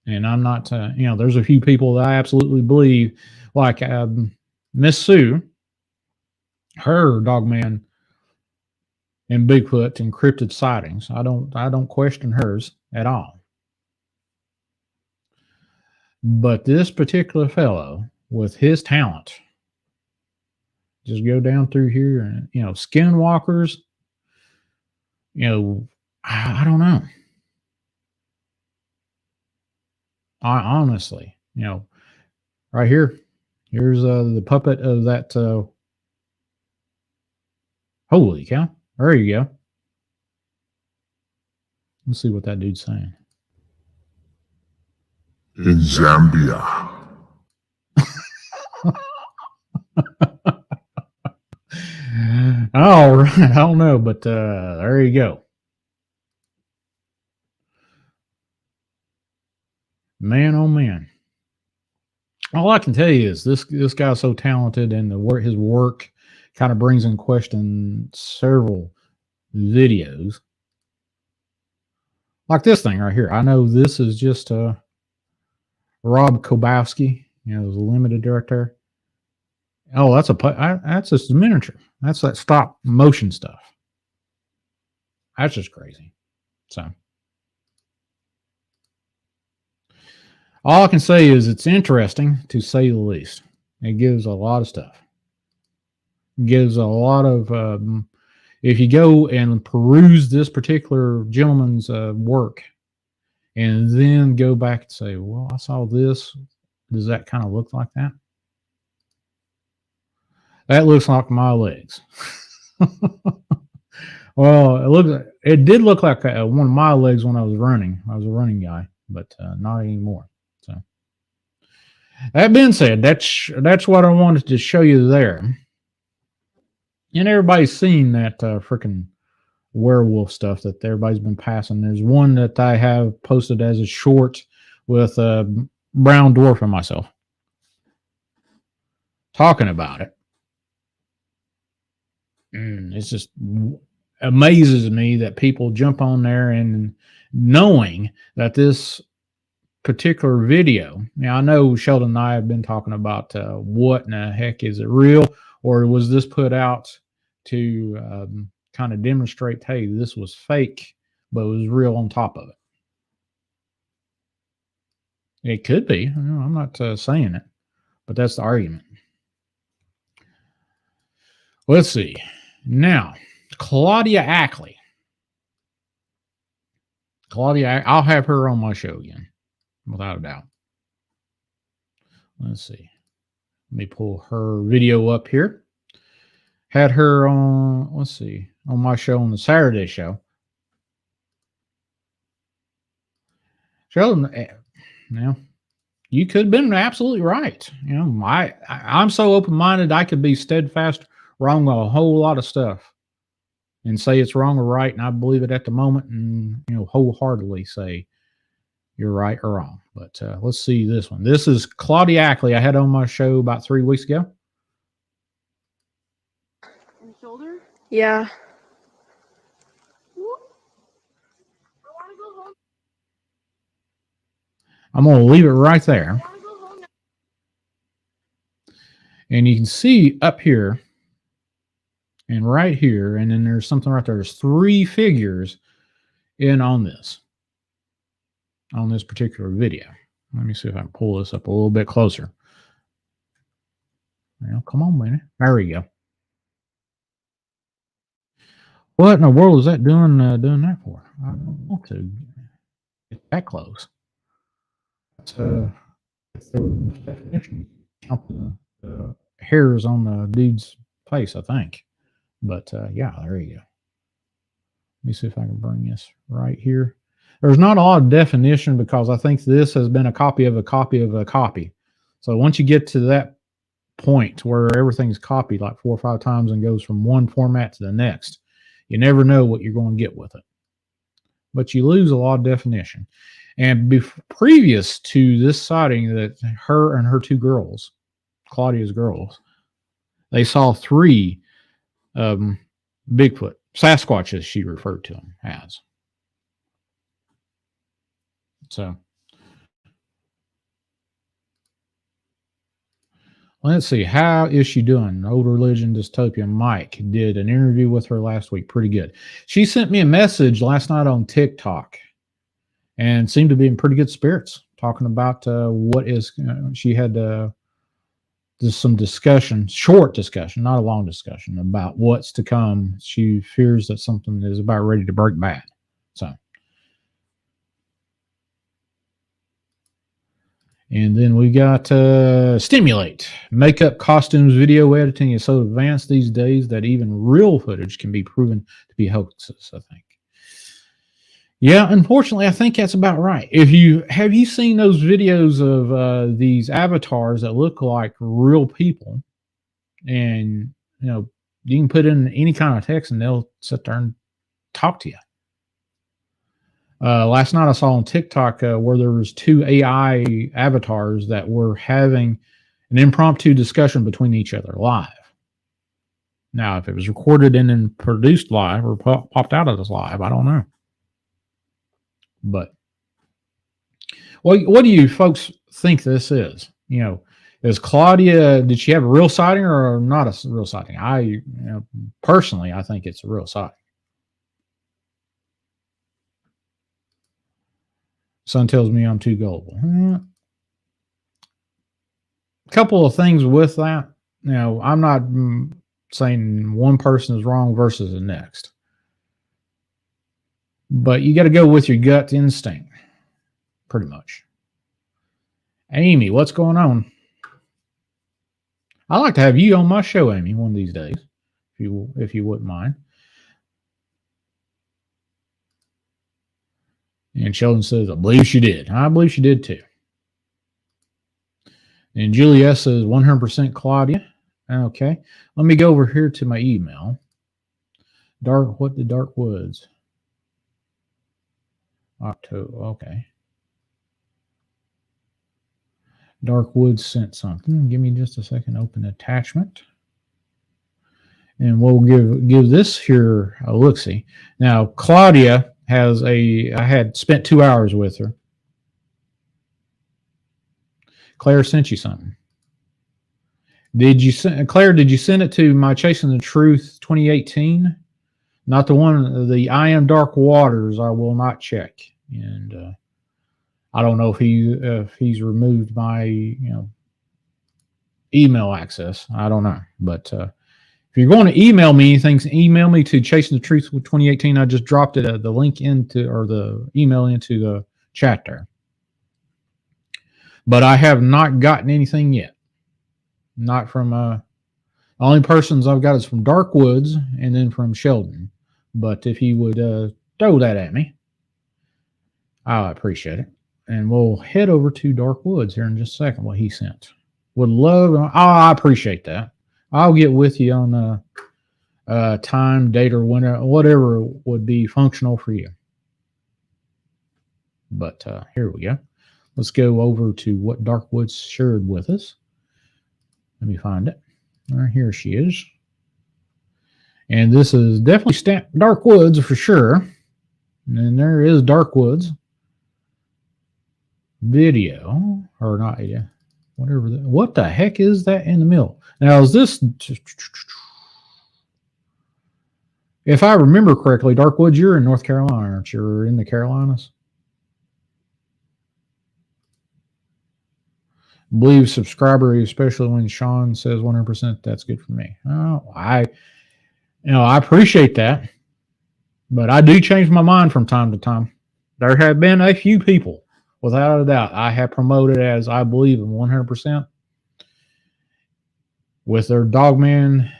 And I'm not, there's a few people that I absolutely believe, like Miss Sue, her Dogman and Bigfoot encrypted sightings. I don't question hers at all. But this particular fellow, with his talent, just go down through here and, skinwalkers, I don't know. I honestly, right here, here's the puppet of that. Holy cow. There you go. Let's see what that dude's saying. In Zambia. All right. I don't know, but there you go. Man, oh man. All I can tell you is this guy's so talented, and his work kind of brings in question several videos. Like this thing right here. I know this is just Rob Kobowski, the limited director. Oh, that's just miniature. That's that stop motion stuff. That's just crazy. So all I can say is it's interesting, to say the least. It gives a lot of stuff. It gives a lot of, if you go and peruse this particular gentleman's work and then go back and say, well, I saw this. Does that kind of look like that? That looks like my legs. Well, it did look like one of my legs when I was running. I was a running guy, but not anymore. So that being said, that's what I wanted to show you there. And everybody's seen that freaking werewolf stuff that everybody's been passing. There's one that I have posted as a short with Brown Dwarf and myself talking about it. It's just amazes me that people jump on there and knowing that this particular video. Now, I know Sheldon and I have been talking about what in the heck, is it real, or was this put out to kind of demonstrate, hey, this was fake, but it was real on top of it. It could be. I'm not saying it, but that's the argument. Let's see. Now, Claudia Ackley. I'll have her on my show again, without a doubt. Let's see. Let me pull her video up here. Had her on, let's see, on my show, on the Saturday show. Sheldon, now, you could have been absolutely right. I'm so open-minded, I could be steadfast wrong on a whole lot of stuff and say it's wrong or right, and I believe it at the moment, and wholeheartedly say you're right or wrong. But let's see this one. This is Claudia Ackley. I had on my show about 3 weeks ago. And shoulder? Yeah. I'm going to leave it right there. And you can see up here and right here, and then there's something right there. There's 3 figures in on this. on this particular video. Let me see if I can pull this up a little bit closer. Well, come on, man. There we go. What in the world is that doing that for? I don't want to get that close. It's the definition. Count the hairs on the dude's face, I think. But yeah, there you go. Let me see if I can bring this right here. There's not a lot of definition because I think this has been a copy of a copy of a copy. So once you get to that point where everything's copied like 4 or 5 times and goes from one format to the next, you never know what you're going to get with it. But you lose a lot of definition. And previous to this sighting, that her and her 2 girls, Claudia's girls, they saw 3 Bigfoot, Sasquatch, as she referred to them as. So let's see. How is she doing? Old Religion Dystopia Mike did an interview with her last week. Pretty good. She sent me a message last night on TikTok and seemed to be in pretty good spirits, talking about what is, she had just some discussion, short discussion, not a long discussion, about what's to come. She fears that something is about ready to break bad. So, and then we got Stimulate. Makeup, costumes, video editing is so advanced these days that even real footage can be proven to be hoaxes, I think. Yeah, unfortunately, I think that's about right. Have you seen those videos of these avatars that look like real people? And, you can put in any kind of text and they'll sit there and talk to you. Last night I saw on TikTok where there was 2 AI avatars that were having an impromptu discussion between each other live. Now, if it was recorded and then produced live or popped out of this live, I don't know. But what do you folks think this is? Is Claudia, did she have a real sighting or not a real sighting? Personally, I think it's a real sighting. Son tells me I'm too gullible. A couple of things with that. I'm not saying one person is wrong versus the next. But you got to go with your gut instinct, pretty much. Amy, what's going on? I'd like to have you on my show, Amy, one of these days, if you wouldn't mind. And Sheldon says, I believe she did. I believe she did too. And Juliet says 100% Claudia. Okay. Let me go over here to my email. What the Dark Woods? October. Okay. Dark Woods sent something. Give me just a second. Open attachment. And we'll give this here a look-see. Now, Claudia I had spent 2 hours with her. Claire sent you something. Claire, did you send it to my Chasing the Truth 2018? Not the one, the I Am Dark Waters, I will not check. And I don't know if he's removed my email access. I don't know. But if you're going to email me anything, email me to Chasing the Truth with 2018. I just dropped it the link into, or the email into the chat there. But I have not gotten anything yet. Not from the only persons I've got is from Dark Woods and then from Sheldon. But if you would throw that at me, I appreciate it. And we'll head over to Dark Woods here in just a second, what he sent. Would love, I appreciate that. I'll get with you on time, date, or whatever would be functional for you. But here we go. Let's go over to what Dark Woods shared with us. Let me find it. Here she is. And this is definitely stamped Dark Woods for sure. And there is Dark Woods video, or not, whatever. What the heck is that in the middle? Now, is this, if I remember correctly, Dark Woods, you're in North Carolina, aren't you? Or in the Carolinas? Believe subscriber, especially when Shawn says 100%. That's good for me. Oh, I appreciate that, but I do change my mind from time to time. There have been a few people, without a doubt, I have promoted as I believe in 100% with their Dogman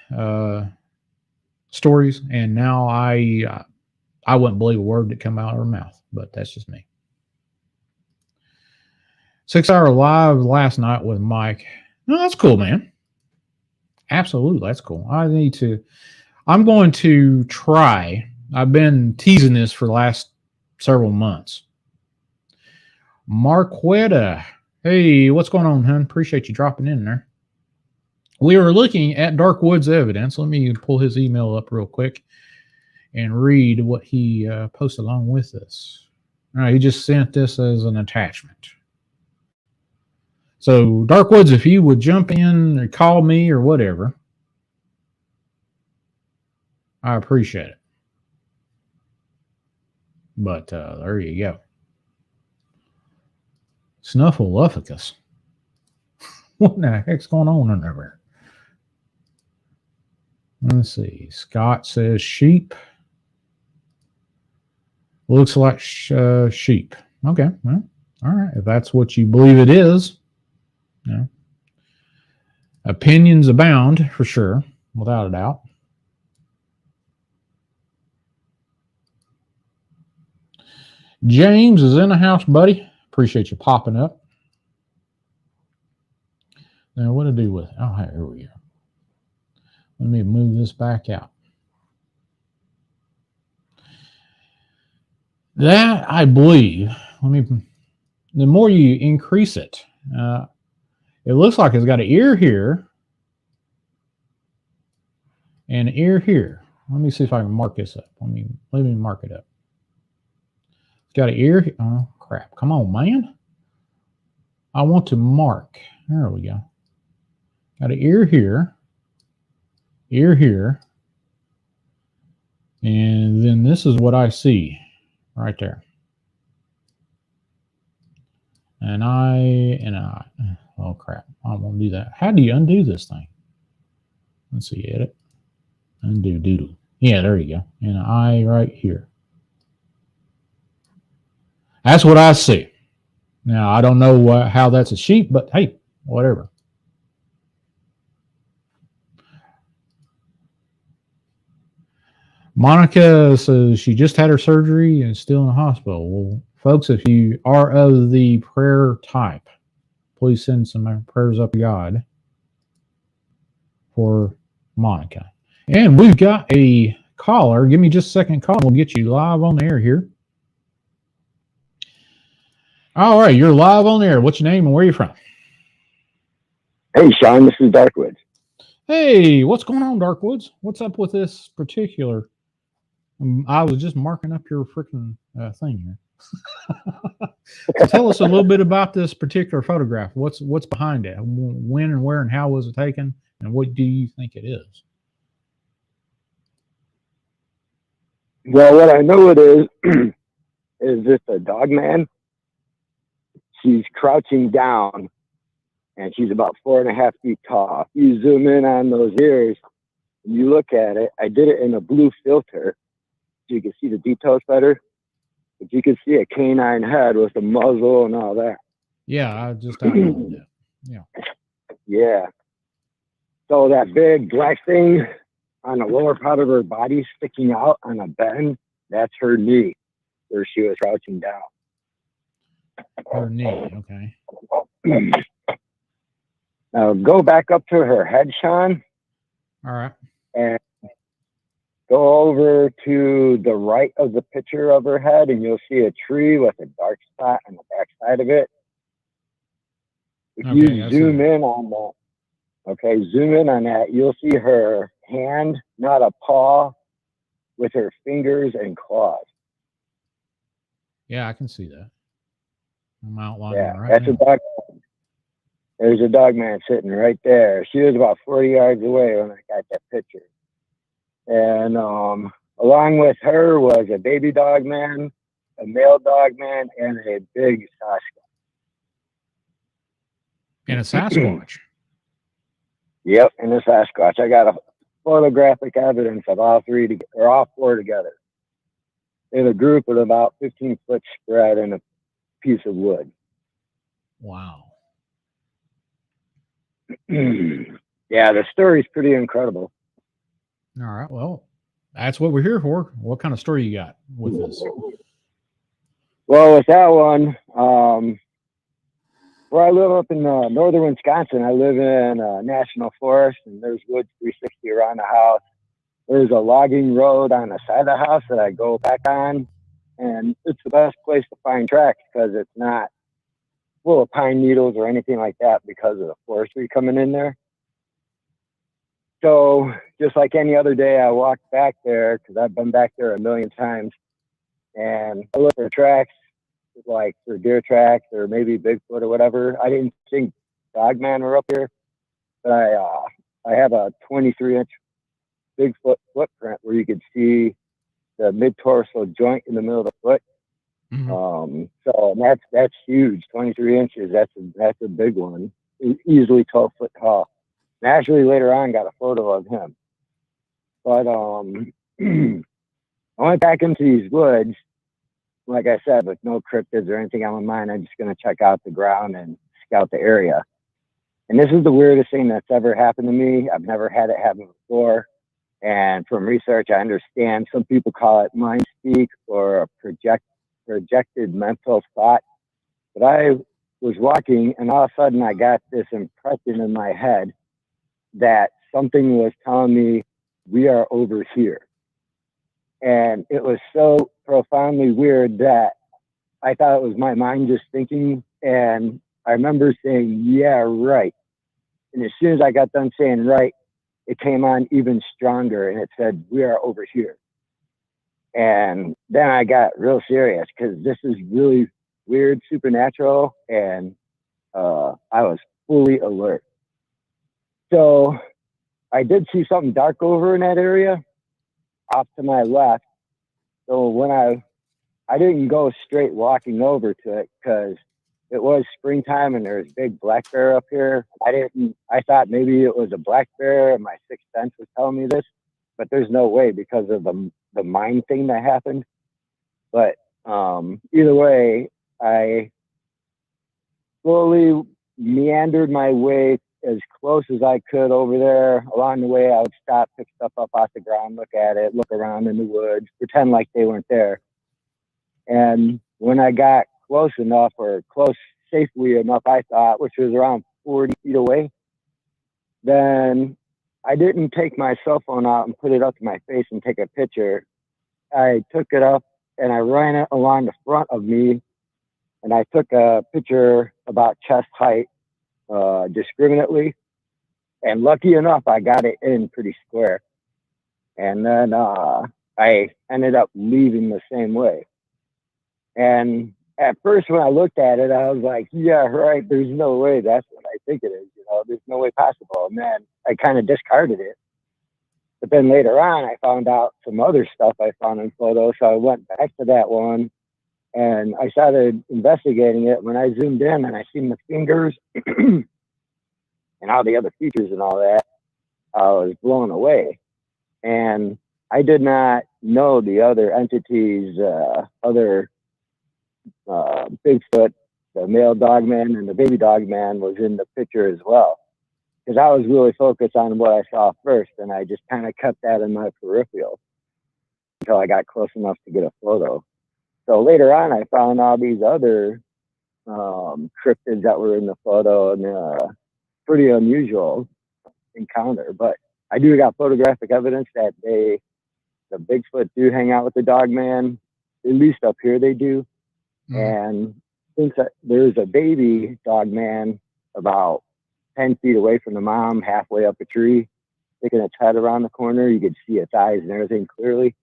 stories, and now I wouldn't believe a word that come out of her mouth, but that's just me. 6-hour live last night with Mike. No, that's cool, man. Absolutely, that's cool. I'm going to try. I've been teasing this for the last several months. Marquetta. Hey, what's going on, hun? Appreciate you dropping in there. We were looking at Darkwood's evidence. Let me pull his email up real quick and read what he posted along with this. All right, he just sent this as an attachment. So, Darkwoods, if you would jump in or call me or whatever, I appreciate it. But there you go. Snuffleupagus. What the heck's going on in there? Let's see. Scott says sheep. Looks like sheep. Okay. Well, all right. If that's what you believe it is. Yeah. Opinions abound, for sure, without a doubt. James is in the house, buddy. Appreciate you popping up. Now, what to do with it? Oh, here we go. Let me move this back out. That, I believe, the more you increase it, it looks like it's got an ear here and an ear here. Let me see if I can mark this up. Let me mark it up. It's got an ear. Oh, crap. Come on, man. I want to mark. There we go. Got an ear here. Ear here. And then this is what I see right there. And I. Oh, crap. I don't want to do that. How do you undo this thing? Let's see. Edit. Undo doodle. Yeah, there you go. And an eye right here. That's what I see. Now, I don't know how that's a sheep, but hey, whatever. Monica says she just had her surgery and is still in the hospital. Well, folks, if you are of the prayer type, please send some prayers up to God for Monica. And we've got a caller. Give me just a second call. We'll get you live on the air here. All right, you're live on the air. What's your name and where are you from? Hey, Shawn, this is Darkwoods. Hey, what's going on, Darkwoods? What's up with this particular? I was just marking up your freaking thing here. So tell us a little bit about this particular photograph. What's behind it? When and where and how was it taken? And what do you think it is? Well, what I know it is this a dog man. She's crouching down, and she's about 4.5 feet tall. If you zoom in on those ears, and you look at it, I did it in a blue filter, so you can see the details better. But you can see a canine head with a muzzle and all that. Yeah, I just downloaded that. Yeah. Yeah. So that big black thing on the lower part of her body sticking out on a bend, that's her knee, where she was crouching down. Her knee, okay. Now go back up to her head, Shawn. All right. And go over to the right of the picture of her head, and you'll see a tree with a dark spot on the back side of it. If you zoom in on that, zoom in on that, you'll see her hand, not a paw, with her fingers and claws. Yeah, I can see that. I'm outlining right that's now. a dog. There's a dog man sitting right there. She was about 40 yards away when I got that picture. And along with her was a baby dog man, a male dog man, and a big Sasquatch. And a Sasquatch. Yep, and a Sasquatch. I got a photographic evidence of all three or all four together in a group of about 15 foot spread in a piece of wood. Wow. Yeah, the story's pretty incredible. All right. Well, that's what we're here for. What kind of story you got with this? Well, with that one, where I live up in northern Wisconsin, I live in a national forest, and there's woods 360 around the house. There's a logging road on the side of the house that I go back on, and it's the best place to find tracks because it's not full of pine needles or anything like that because of the forestry coming in there. So just like any other day, I walked back there because I've been back there a million times, and I look for tracks, like for deer tracks or maybe Bigfoot or whatever. I didn't think Dogman were up here, but I have a 23-inch Bigfoot footprint where you could see the mid-torso joint in the middle of the foot. Mm-hmm. So that's huge. 23 inches. That's a big one. Easily 12 foot tall. And actually, later on, got a photo of him. But I went back into these woods, like I said, with no cryptids or anything on my mind. I'm just going to check out the ground and scout the area. And this is the weirdest thing that's ever happened to me. I've never had it happen before. And from research, I understand some people call it mind speak or a projected mental thought. But I was walking, and all of a sudden I got this impression in my head that something was telling me, we are over here. And it was so profoundly weird that I thought it was my mind just thinking. And I remember saying, yeah, right. And as soon as I got done saying right, it came on even stronger, and it said, we are over here. And then I got real serious because this is really weird, supernatural, and I was fully alert. So I did see something dark over in that area off to my left. So when I didn't go straight walking over to it because it was springtime and there's big black bear up here. I thought maybe it was a black bear and my sixth sense was telling me this, but there's no way because of the mind thing that happened. But either way, I slowly meandered my way as close as I could over there. Along the way, I would stop, pick stuff up off the ground, look at it, look around in the woods, pretend like they weren't there. And when I got close enough, or close safely enough, I thought, which was around 40 feet away, then I didn't take my cell phone out and put it up to my face and take a picture. I took it up and I ran it along the front of me, and I took a picture about chest height discriminately. And lucky enough, I got it in pretty square. And then I ended up leaving the same way. And at first, when I looked at it, I was like, yeah, right, there's no way that's what I think it is. There's no way possible. And then I kind of discarded it. But then later on, I found out some other stuff I found in photos. So I went back to that one and I started investigating it. When I zoomed in and I seen the fingers and all the other features and all that, I was blown away. And I did not know the other entities, other Bigfoot, the male dogman and the baby dogman was in the picture as well. Because I was really focused on what I saw first, and I just kind of kept that in my peripheral until I got close enough to get a photo. So later on, I found all these other cryptids that were in the photo, and pretty unusual encounter. But I do got photographic evidence that the Bigfoot do hang out with the dogman. At least up here they do. Mm-hmm. And since there's a baby dogman about 10 feet away from the mom, halfway up a tree, sticking its head around the corner, you could see its eyes and everything clearly.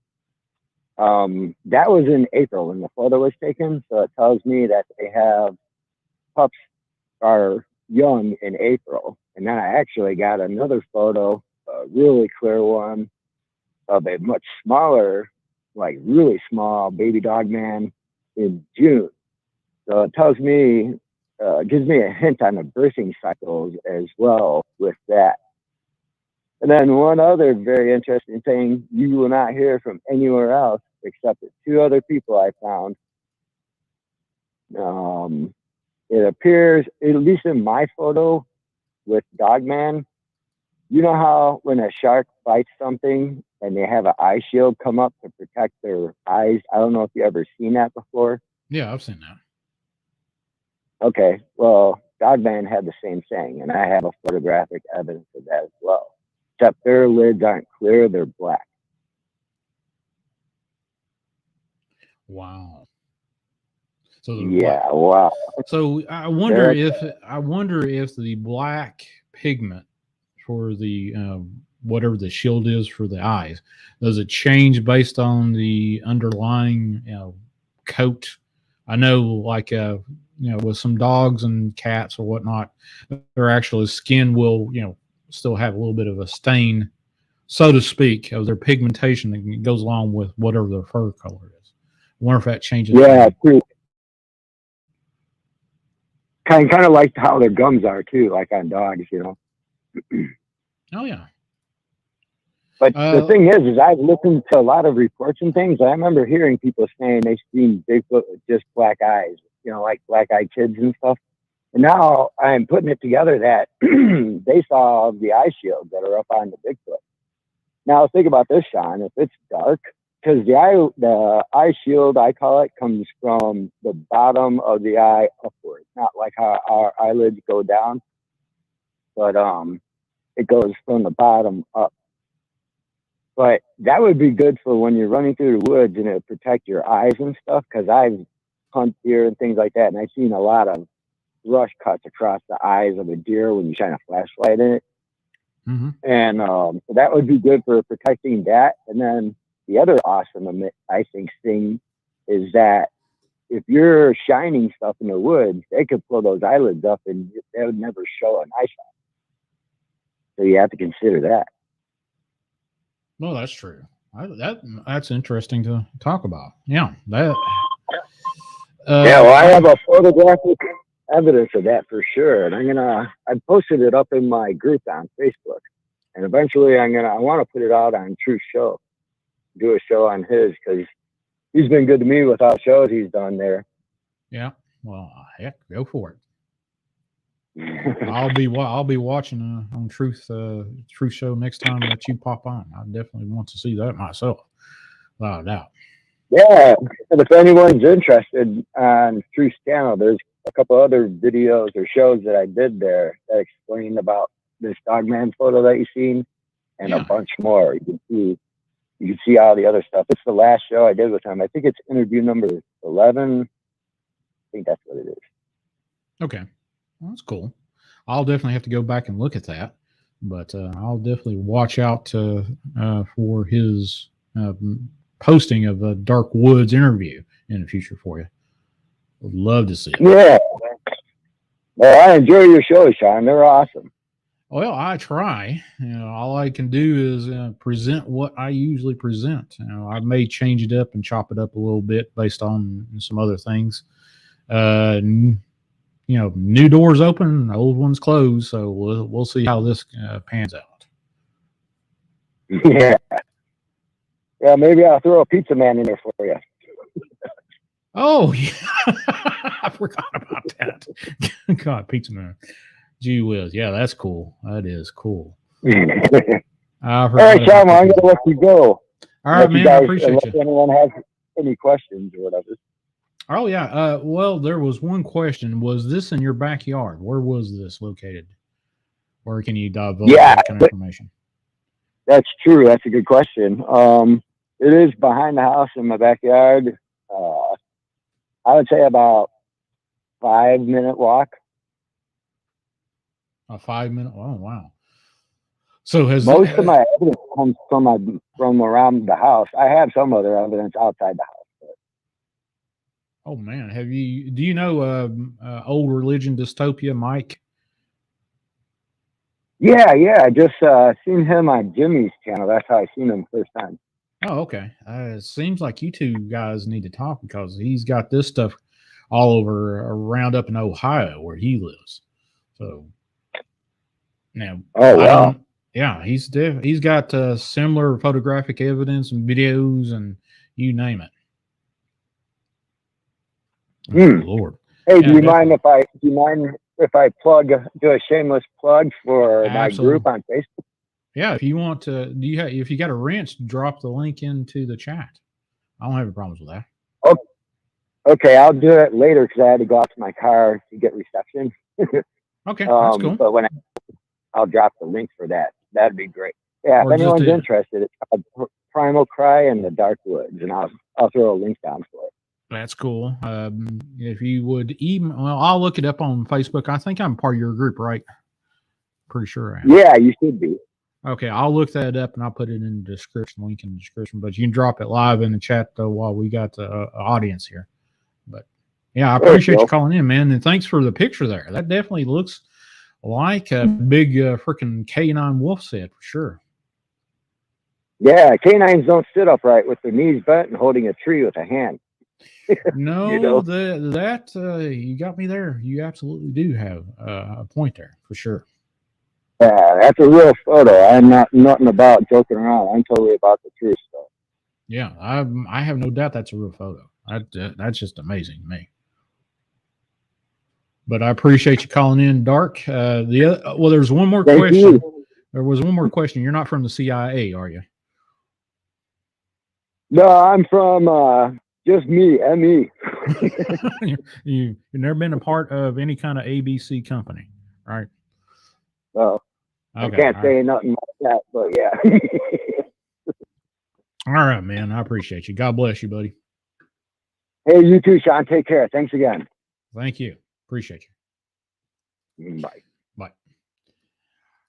That was in April when the photo was taken. So it tells me that they have pups are young in April. And then I actually got another photo, a really clear one, of a much smaller, like really small baby dogman in June. So it tells me gives me a hint on the birthing cycles as well with that. And then one other very interesting thing you will not hear from anywhere else except two other people I found. It appears, at least in my photo with Dogman, you know how when a shark bites something and they have an eye shield come up to protect their eyes? I don't know if you ever seen that before. Yeah, I've seen that. Okay, well, Dogman had the same thing, and I have a photographic evidence of that as well. Except their lids aren't clear, they're black. Wow. So yeah, wow. So I wonder if the black pigment for the whatever the shield is for the eyes, does it change based on the underlying coat? I know, like with some dogs and cats or whatnot, their actual skin will still have a little bit of a stain, so to speak, of their pigmentation that goes along with whatever their fur color is. I wonder if that changes. Yeah, too. Kind of like how their gums are too, like on dogs, Oh yeah. But the thing is I've listened to a lot of reports and things. I remember hearing people saying they've seen Bigfoot with just black eyes, like black-eyed kids and stuff. And now I'm putting it together that they saw the eye shields that are up on the Bigfoot. Now think about this, Shawn. If it's dark, because the eye shield, I call it, comes from the bottom of the eye upward, not like how our eyelids go down, but it goes from the bottom up. But that would be good for when you're running through the woods and it protect your eyes and stuff, because I've hunted deer and things like that, and I've seen a lot of brush cuts across the eyes of a deer when you shine a flashlight in it. Mm-hmm. And so that would be good for protecting that. And then the other awesome, I think, thing is that if you're shining stuff in the woods, they could pull those eyelids up and they would never show an eye shot. So you have to consider that. Well, that's true. That's interesting to talk about. Yeah, that. Well, I have a photographic evidence of that for sure, and I posted it up in my group on Facebook, and eventually I want to put it out on Truth Show, do a show on his, because he's been good to me with all shows he's done there. Yeah, well, heck, go for it. I'll be watching on Truth Show next time that you pop on. I definitely want to see that myself, without a doubt. Yeah, and if anyone's interested on Truth channel, there's a couple other videos or shows that I did there that explain about this Dogman photo that you've seen, and a bunch more. You can see all the other stuff. It's the last show I did with him. I think it's interview number 11. I think that's what it is. Okay. Well, that's cool. I'll definitely have to go back and look at that, but I'll definitely watch out for his posting of a Dark Woods interview in the future for you. Would love to see it. Yeah. Well, I enjoy your shows, Shawn. They're awesome. Well, I try. All I can do is present what I usually present. I may change it up and chop it up a little bit based on some other things. New doors open, old ones closed. So we'll see how this pans out. Yeah. Yeah, maybe I'll throw a pizza man in there for you. Oh, yeah. I forgot about that. God, pizza man. Gee whiz. Yeah, that's cool. That is cool. All right, Shawn, I'm going to let you go. All right, man. I appreciate you. If anyone has any questions or whatever. Oh, yeah. Well, there was one question. Was this in your backyard? Where was this located? Where can you divulge that kind of information? That's true. That's a good question. It is behind the house in my backyard. I would say about 5-minute walk. A 5-minute? Oh, wow. So most of my evidence comes from around the house. I have some other evidence outside the house. But. Oh man, do you know Old Religion Dystopia, Mike? Yeah. I just seen him on Jimmy's channel. That's how I seen him first time. Oh, okay. It seems like you two guys need to talk because he's got this stuff all over around up in Ohio where he lives. So now, Oh, I wow. don't. Yeah, he's got similar photographic evidence and videos and you name it. Oh, Lord. Hey, Yeah, do you mind if I do a shameless plug for my group on Facebook? Yeah, if you want to, if you got a wrench, drop the link into the chat. I don't have any problems with that. Oh, okay, I'll do it later because I had to go out to my car to get reception. Okay, that's cool. But I'll drop the link for that. That'd be great. Yeah, if anyone's interested, it's called Primal Cry in the Dark Woods, and I'll throw a link down for it. That's cool. If you would I'll look it up on Facebook. I think I'm part of your group, right? Pretty sure I am. Yeah, you should be. Okay, I'll look that up and I'll put it in the description, link in the description. But you can drop it live in the chat while we got the audience here. But yeah, I appreciate you calling in, man, and thanks for the picture there. That definitely looks like a big freaking canine wolf set for sure. Yeah, canines don't sit upright with their knees bent and holding a tree with a hand. No, you know? You got me there. You absolutely do have a point there for sure. Yeah, that's a real photo. I'm nothing about joking around. I'm totally about the true stuff. Yeah, I have no doubt that's a real photo. That's just amazing to me. But I appreciate you calling in, Dark. There's one more question. There was one more question. You're not from the CIA, are you? No, I'm from just me, ME. You've never been a part of any kind of ABC company, right? Oh, okay, I can't say nothing like that, but yeah. All right, man. I appreciate you. God bless you, buddy. Hey, you too, Shawn. Take care. Thanks again. Thank you. Appreciate you. Bye. Bye.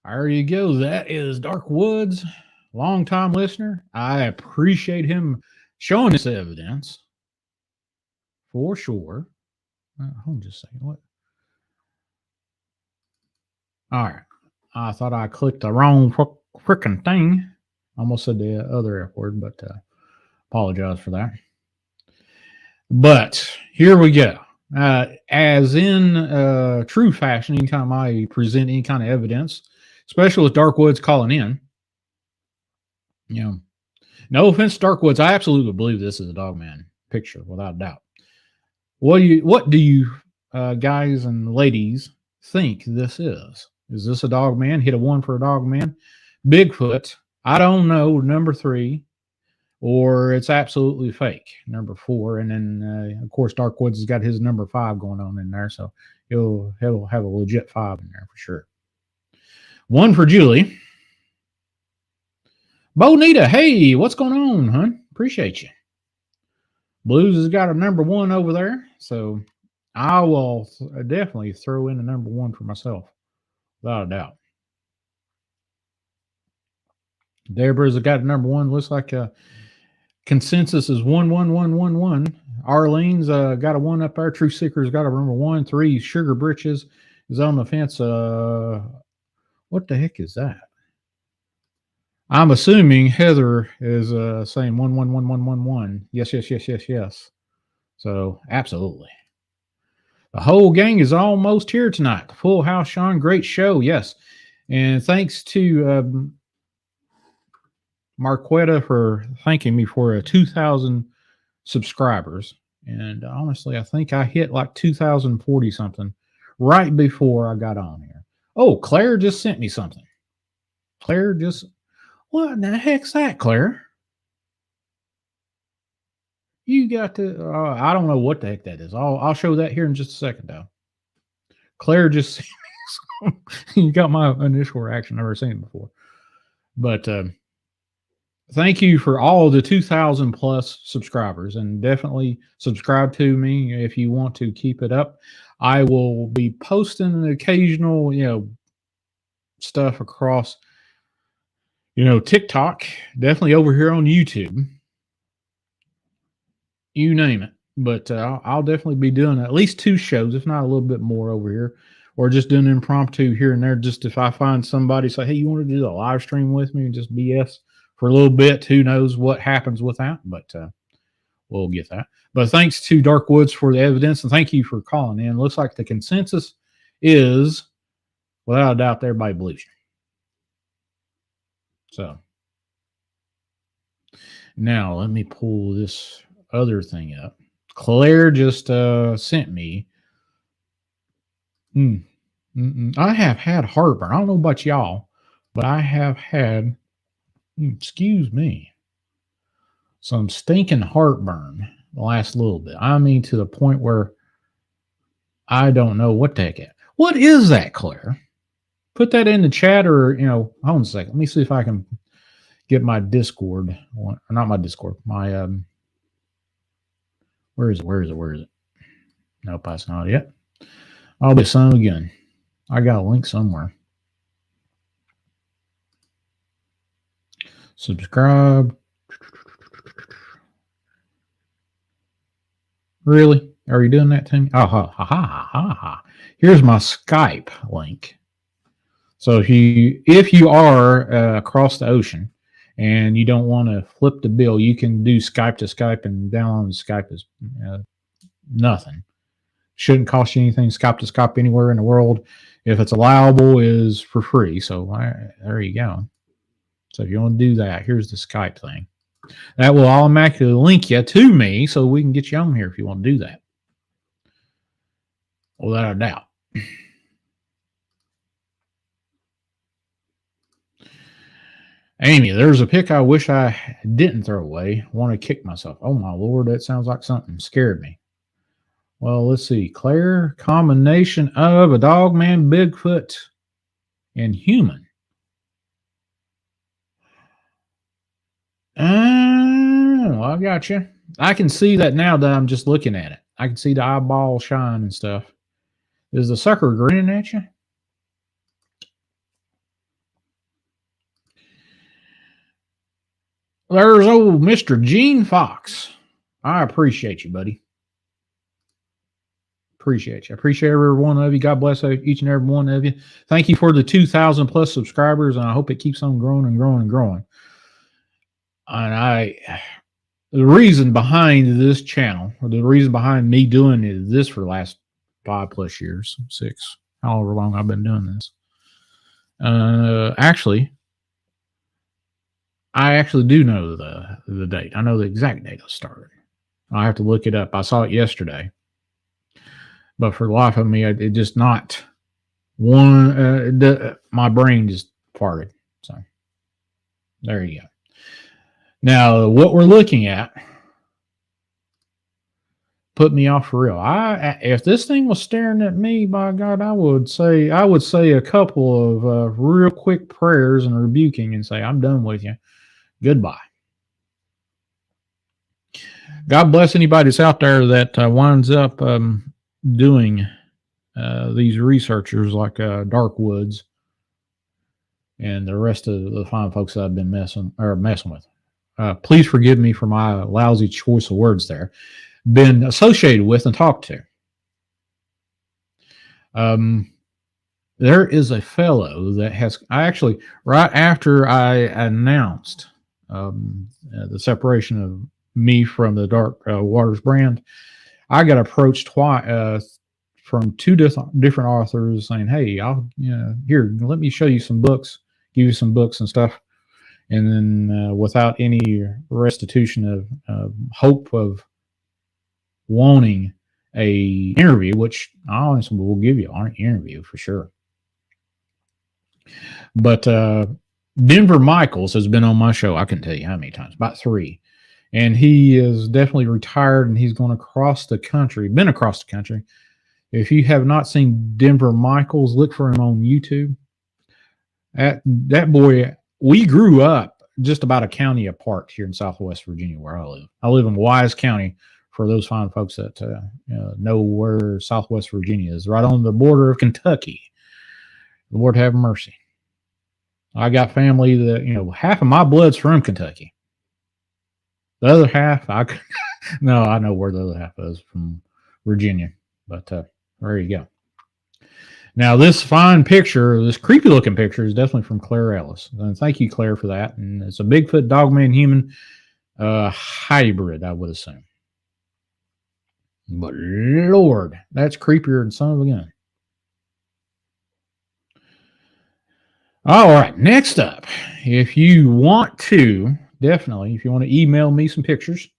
There you go. That is Dark Woods, long-time listener. I appreciate him showing this evidence for sure. Hold on just a second. What? All right. I thought I clicked the wrong freaking thing. Almost said the other F word, but apologize for that. But here we go. As in true fashion, anytime I present any kind of evidence, especially with Dark Woods calling in, no offense, Dark Woods, I absolutely believe this is a Dogman picture, without a doubt. What do you guys and ladies think this is? Is this a Dogman? Hit a 1 for a Dogman. Bigfoot, I don't know, number 3, or it's absolutely fake, number 4. And then, of course, Dark Woods has got his number 5 going on in there, so he'll have a legit 5 in there for sure. 1 for Julie. Bonita, hey, what's going on, hon? Appreciate you. Blues has got a number 1 over there, so I will definitely throw in a number 1 for myself, without a doubt. Deborah's got a number 1. Looks like a consensus is 11111. Arlene's got a 1 up there. True Seeker's got a number 1. 3 Sugar Britches is on the fence. What the heck is that? I'm assuming Heather is saying 111111. Yes. So absolutely. The whole gang is almost here tonight. Full house, Shawn. Great show. Yes. And thanks to Marquetta for thanking me for 2,000 subscribers. And honestly, I think I hit like 2,040 something right before I got on here. Oh, Claire just sent me something. What in the heck's that, Claire? You got to, I don't know what the heck that is. I'll show that here in just a second, though. Claire just sent me something. You got my initial reaction. I've never seen it before. But thank you for all the 2,000 plus subscribers, and definitely subscribe to me if you want to keep it up. I will be posting occasional, stuff across, TikTok, definitely over here on YouTube, you name it. But I'll definitely be doing at least 2 shows, if not a little bit more over here, or just doing impromptu here and there. Just if I find somebody say, hey, you want to do a live stream with me and just BS for a little bit, who knows what happens with that, but we'll get that. But thanks to Dark Woods for the evidence, and thank you for calling in. Looks like the consensus is, without a doubt, everybody believes you. So now let me pull this other thing up. Claire just sent me. I have had heartburn. I don't know about y'all, but I have had, excuse me, some stinking heartburn the last little bit. I mean, to the point where I don't know what the heck it. What is that, Claire? Put that in the chat, or, hold on a second. Let me see if I can get my Discord. Or not my Discord. My, where is it? Nope, that's not it. I'll be son again. I got a link somewhere. Subscribe. Really? Are you doing that to me? Oh, ha. Here's my Skype link. So if you are across the ocean and you don't want to flip the bill, you can do Skype to Skype, and downloading Skype is nothing. Shouldn't cost you anything. Skype to Skype anywhere in the world, if it's allowable, is for free. So there you go. So if you want to do that, here's the Skype thing. That will automatically link you to me, so we can get you on here if you want to do that. Without a doubt. Amy, there's a pic I wish I didn't throw away. I want to kick myself. Oh my Lord, that sounds like something scared me. Well, let's see. Claire, combination of a dog man, Bigfoot, and human. Oh, I got you. I can see that now that I'm just looking at it. I can see the eyeball shine and stuff. Is the sucker grinning at you? There's old Mr. Gene Fox. I appreciate you, buddy. Appreciate you. I appreciate every one of you. God bless each and every one of you. Thank you for the 2,000 plus subscribers, and I hope it keeps on growing and growing and growing. And the reason behind this channel, or the reason behind me doing this for the last 5+ years, 6, however long I've been doing this. I actually do know the date. I know the exact date I started. I have to look it up. I saw it yesterday. But for the life of me, it just not one. My brain just farted. So there you go. Now, what we're looking at put me off for real. If this thing was staring at me, by God, I would say a couple of real quick prayers and rebuking and say, I'm done with you. Goodbye. God bless anybody that's out there that winds up doing these researchers like Dark Woods and the rest of the fine folks that I've been messing with. Please forgive me for my lousy choice of words there. Been associated with and talked to. There is a fellow that has, right after I announced the separation of me from the Dark Waters brand, I got approached twice from 2 different authors saying, hey, here, let me show you some books, give you some books and stuff. And then without any restitution of hope of wanting a interview, which I honestly will give you an interview for sure. But Denver Michaels has been on my show. I can tell you how many times, about 3. And he is definitely retired, and he's going to cross the country, been across the country. If you have not seen Denver Michaels, look for him on YouTube. That boy, we grew up just about a county apart here in Southwest Virginia where I live. I live in Wise County, for those fine folks that know where Southwest Virginia is, right on the border of Kentucky. Lord have mercy. I got family that, half of my blood's from Kentucky. The other half, I know where the other half is, from Virginia. But there you go. Now, this fine picture, this creepy looking picture, is definitely from Claire Ellis. And thank you, Claire, for that. And it's a Bigfoot, Dogman, human hybrid, I would assume. But Lord, that's creepier than son of a gun. All right, next up, if you want to, definitely, if you want to email me some pictures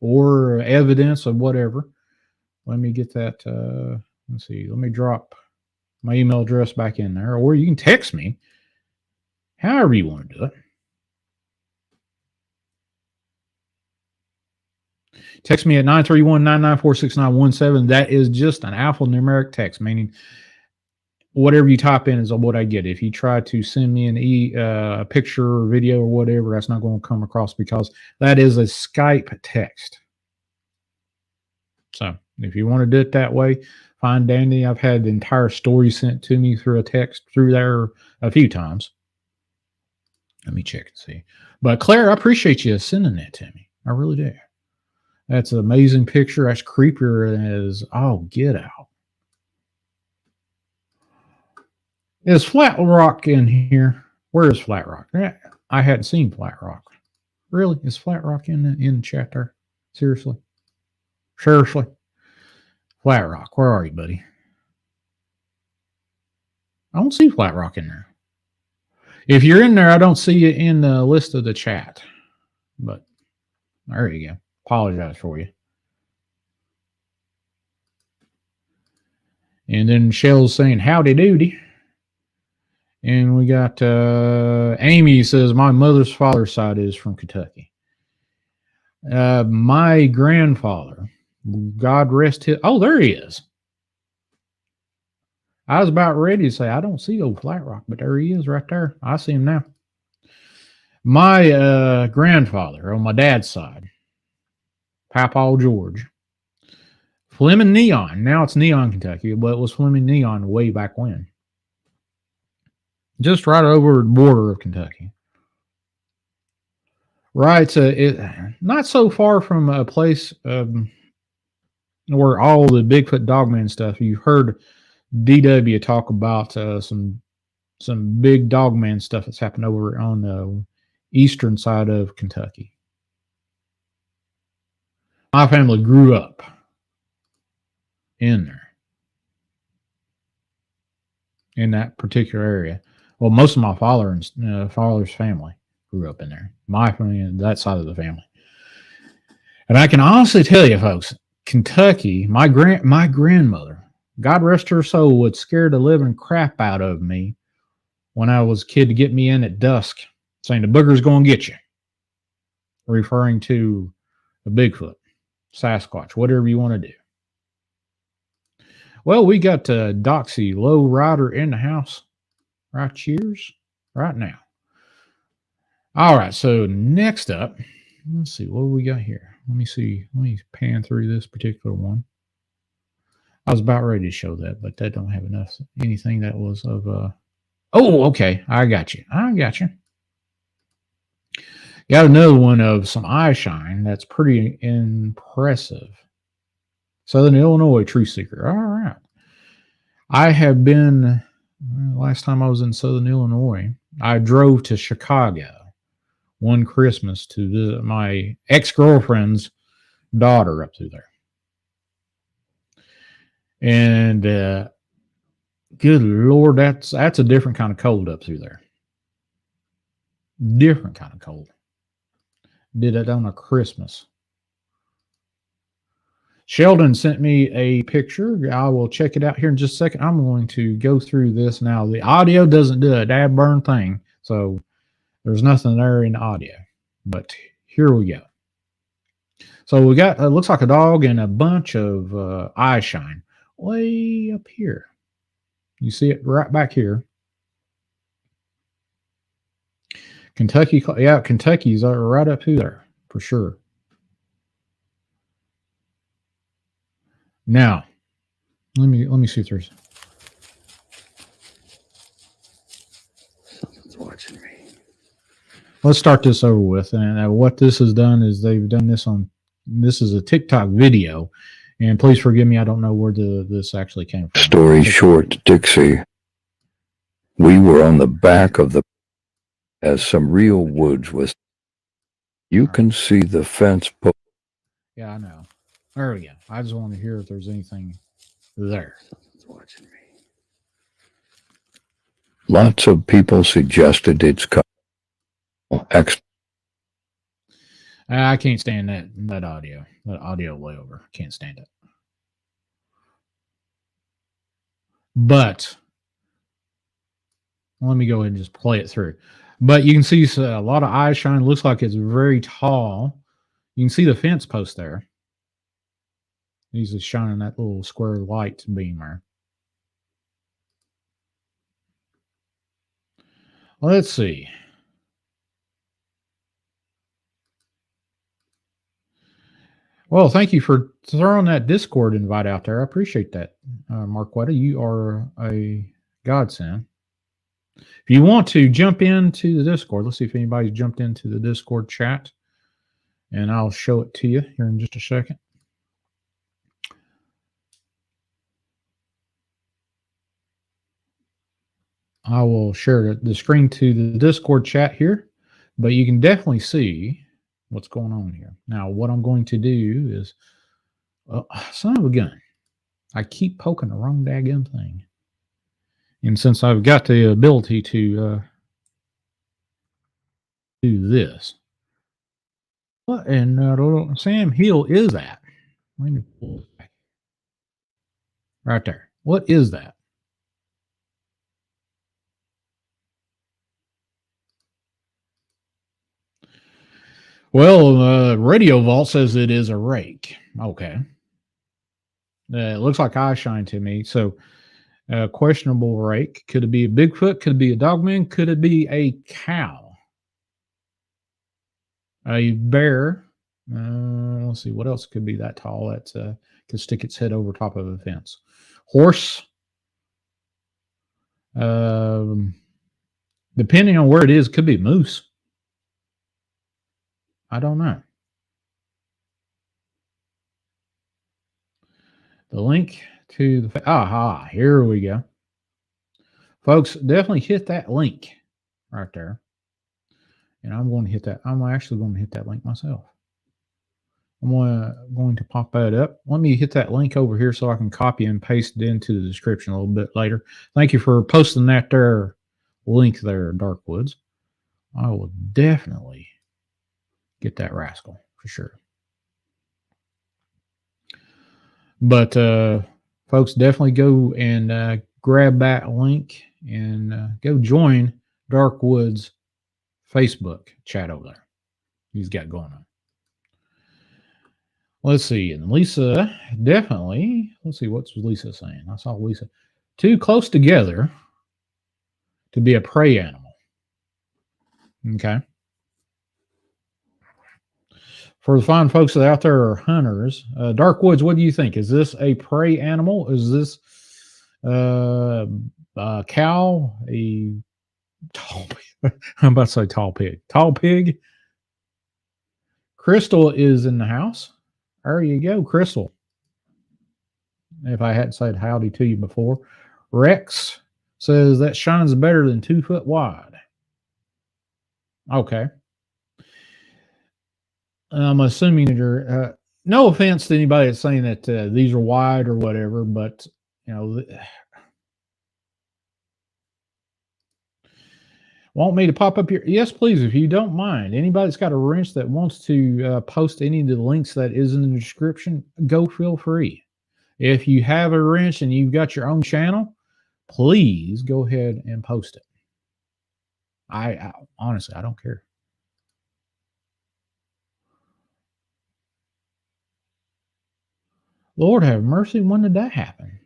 or evidence of whatever, let me get that. Let's see, let me drop my email address back in there, or you can text me, however you want to do it. Text me at 931-994-6917. That is just an alphanumeric text, meaning whatever you type in is what I get. If you try to send me a picture or video or whatever, that's not going to come across because that is a Skype text. So if you want to do it that way, fine, dandy. I've had the entire story sent to me through a text through there a few times. Let me check and see. But Claire, I appreciate you sending that to me. I really do. That's an amazing picture. That's creepier as get out. Is Flat Rock in here? Where is Flat Rock? I hadn't seen Flat Rock. Really? Is Flat Rock in the chat there? Seriously? Seriously? Flat Rock, where are you, buddy? I don't see Flat Rock in there. If you're in there, I don't see you in the list of the chat. But there you go. Apologize for you. And then Michelle's saying, howdy doody. And we got Amy says, my mother's father's side is from Kentucky. My grandfather, God rest his... Oh, there he is. I was about ready to say, I don't see old Flat Rock, but there he is right there. I see him now. My grandfather on my dad's side, Papaw George, Fleming Neon. Now it's Neon, Kentucky, but it was Fleming Neon way back when. Just right over the border of Kentucky. Right, not so far from a place where all the Bigfoot Dogman stuff. You've heard DW talk about some big Dogman stuff that's happened over on the eastern side of Kentucky. My family grew up in there, in that particular area. Well, most of my father's family grew up in there. My family, that side of the family. And I can honestly tell you, folks, Kentucky, my grandmother, God rest her soul, would scare the living crap out of me when I was a kid to get me in at dusk, saying the booger's going to get you, referring to a Bigfoot, Sasquatch, whatever you want to do. Well, we got Doxy Low Rider in the house. Right, cheers, right now. All right, so next up, let's see, what do we got here? Let me see. Let me pan through this particular one. I was about ready to show that, but that don't have anything that was of... Oh, okay, I got you. Got another one of some eye shine that's pretty impressive. Southern Illinois True Seeker. All right. I have been... Last time I was in Southern Illinois, I drove to Chicago one Christmas to visit my ex-girlfriend's daughter up through there. And good Lord, that's a different kind of cold up through there. Different kind of cold. Did it on a Christmas. Sheldon sent me a picture. I will check it out here in just a second. I'm going to go through this now. The audio doesn't do a dab burn thing, so there's nothing there in the audio. But here we go. So we got, it looks like a dog and a bunch of eye shine way up here. You see it right back here. Kentucky, yeah, Kentucky's right up through there for sure. Now, let me see if there's something's watching me. Let's start this over with. And what this has done is they've done this on. This is a TikTok video, and please forgive me. I don't know where this actually came from. Story short, Dixie. We were on the back of the as some real woods was. You can see the fence post. Yeah, I know. There we go. I just want to hear if there's anything there. Lots of people suggested it's I can't stand that audio. That audio layover. Can't stand it. But let me go ahead and just play it through. But you can see a lot of eye shine. Looks like it's very tall. You can see the fence post there. He's just shining that little square light beam there. Let's see. Well, thank you for throwing that Discord invite out there. I appreciate that, Marquetta. You are a godsend. If you want to jump into the Discord, let's see if anybody's jumped into the Discord chat, and I'll show it to you here in just a second. I will share the screen to the Discord chat here, but you can definitely see what's going on here. Now, what I'm going to do is, son of a gun, I keep poking the wrong daggone thing. And since I've got the ability to do this, what in Sam Hill is that? Let me pull it back. Right there. What is that? Well, Radio Vault says it is a rake. Okay. It looks like eye shine to me. So, questionable rake. Could it be a Bigfoot? Could it be a dogman? Could it be a cow? A bear. Let's see. What else could be that tall that could stick its head over top of a fence? Horse. Depending on where it is, could be a moose. I don't know. The link to the... Aha, here we go. Folks, definitely hit that link right there. And I'm going to hit that. I'm actually going to hit that link myself. I'm going to pop that up. Let me hit that link over here so I can copy and paste it into the description a little bit later. Thank you for posting that there link there, Darkwoods. I will definitely get that rascal for sure. But folks, definitely go and grab that link and go join Darkwoods Facebook chat over there. He's got going on. Let's see. And Lisa definitely, let's see, what's Lisa saying? I saw Lisa. Too close together to be a prey animal. Okay. For the fine folks that out there are hunters, Darkwoods, what do you think? Is this a prey animal? Is this a cow? A tall pig? I'm about to say tall pig. Tall pig. Crystal is in the house. There you go, Crystal. If I hadn't said howdy to you before. Rex says that shines better than 2 foot wide. Okay. I'm assuming that you're, no offense to anybody that's saying that these are wide or whatever, but, you know, want me to pop up here? Yes, please, if you don't mind. Anybody that's got a wrench that wants to post any of the links that is in the description, go feel free. If you have a wrench and you've got your own channel, please go ahead and post it. I honestly, I don't care. Lord have mercy, when did that happen?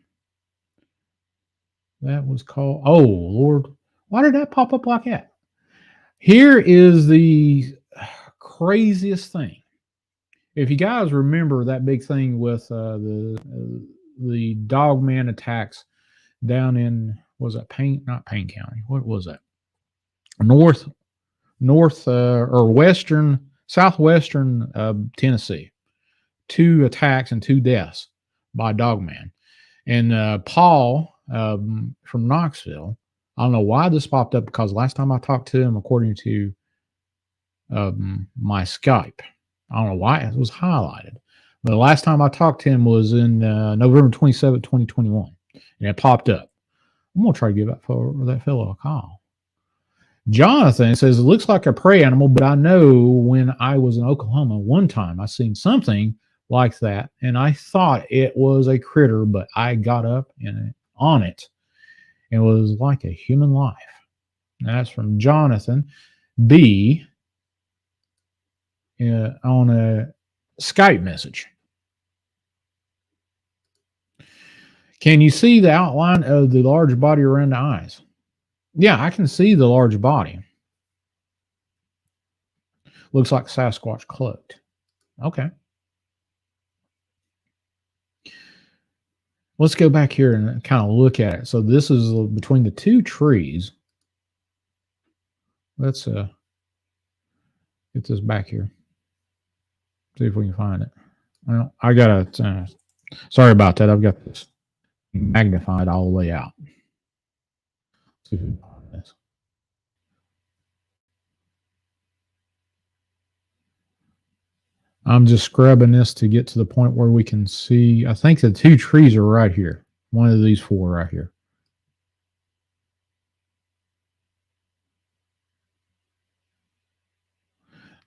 That was called, oh, Lord, why did that pop up like that? Here is the craziest thing. If you guys remember that big thing with the dogman attacks down in, was that not Payne County? What was that? North or western, southwestern Tennessee. 2 attacks and 2 deaths by dogman. And Paul from Knoxville, I don't know why this popped up, because last time I talked to him, according to my Skype, I don't know why it was highlighted, But the last time I talked to him was in November 27th, 2021. And it popped up. I'm going to try to give that fellow a call. Jonathan says, it looks like a prey animal, but I know when I was in Oklahoma one time, I seen something like that, and I thought it was a critter, but I got up on it. It was like a human life. And that's from Jonathan B. On a Skype message. Can you see the outline of the large body around the eyes? Yeah, I can see the large body. Looks like Sasquatch cloaked. Okay. Let's go back here and kind of look at it. So this is between the two trees. Let's get this back here. See if we can find it. Well, I got to, sorry about that. I've got this magnified all the way out. Let's see if we can find this. I'm just scrubbing this to get to the point where we can see. I think the two trees are right here. One of these four right here.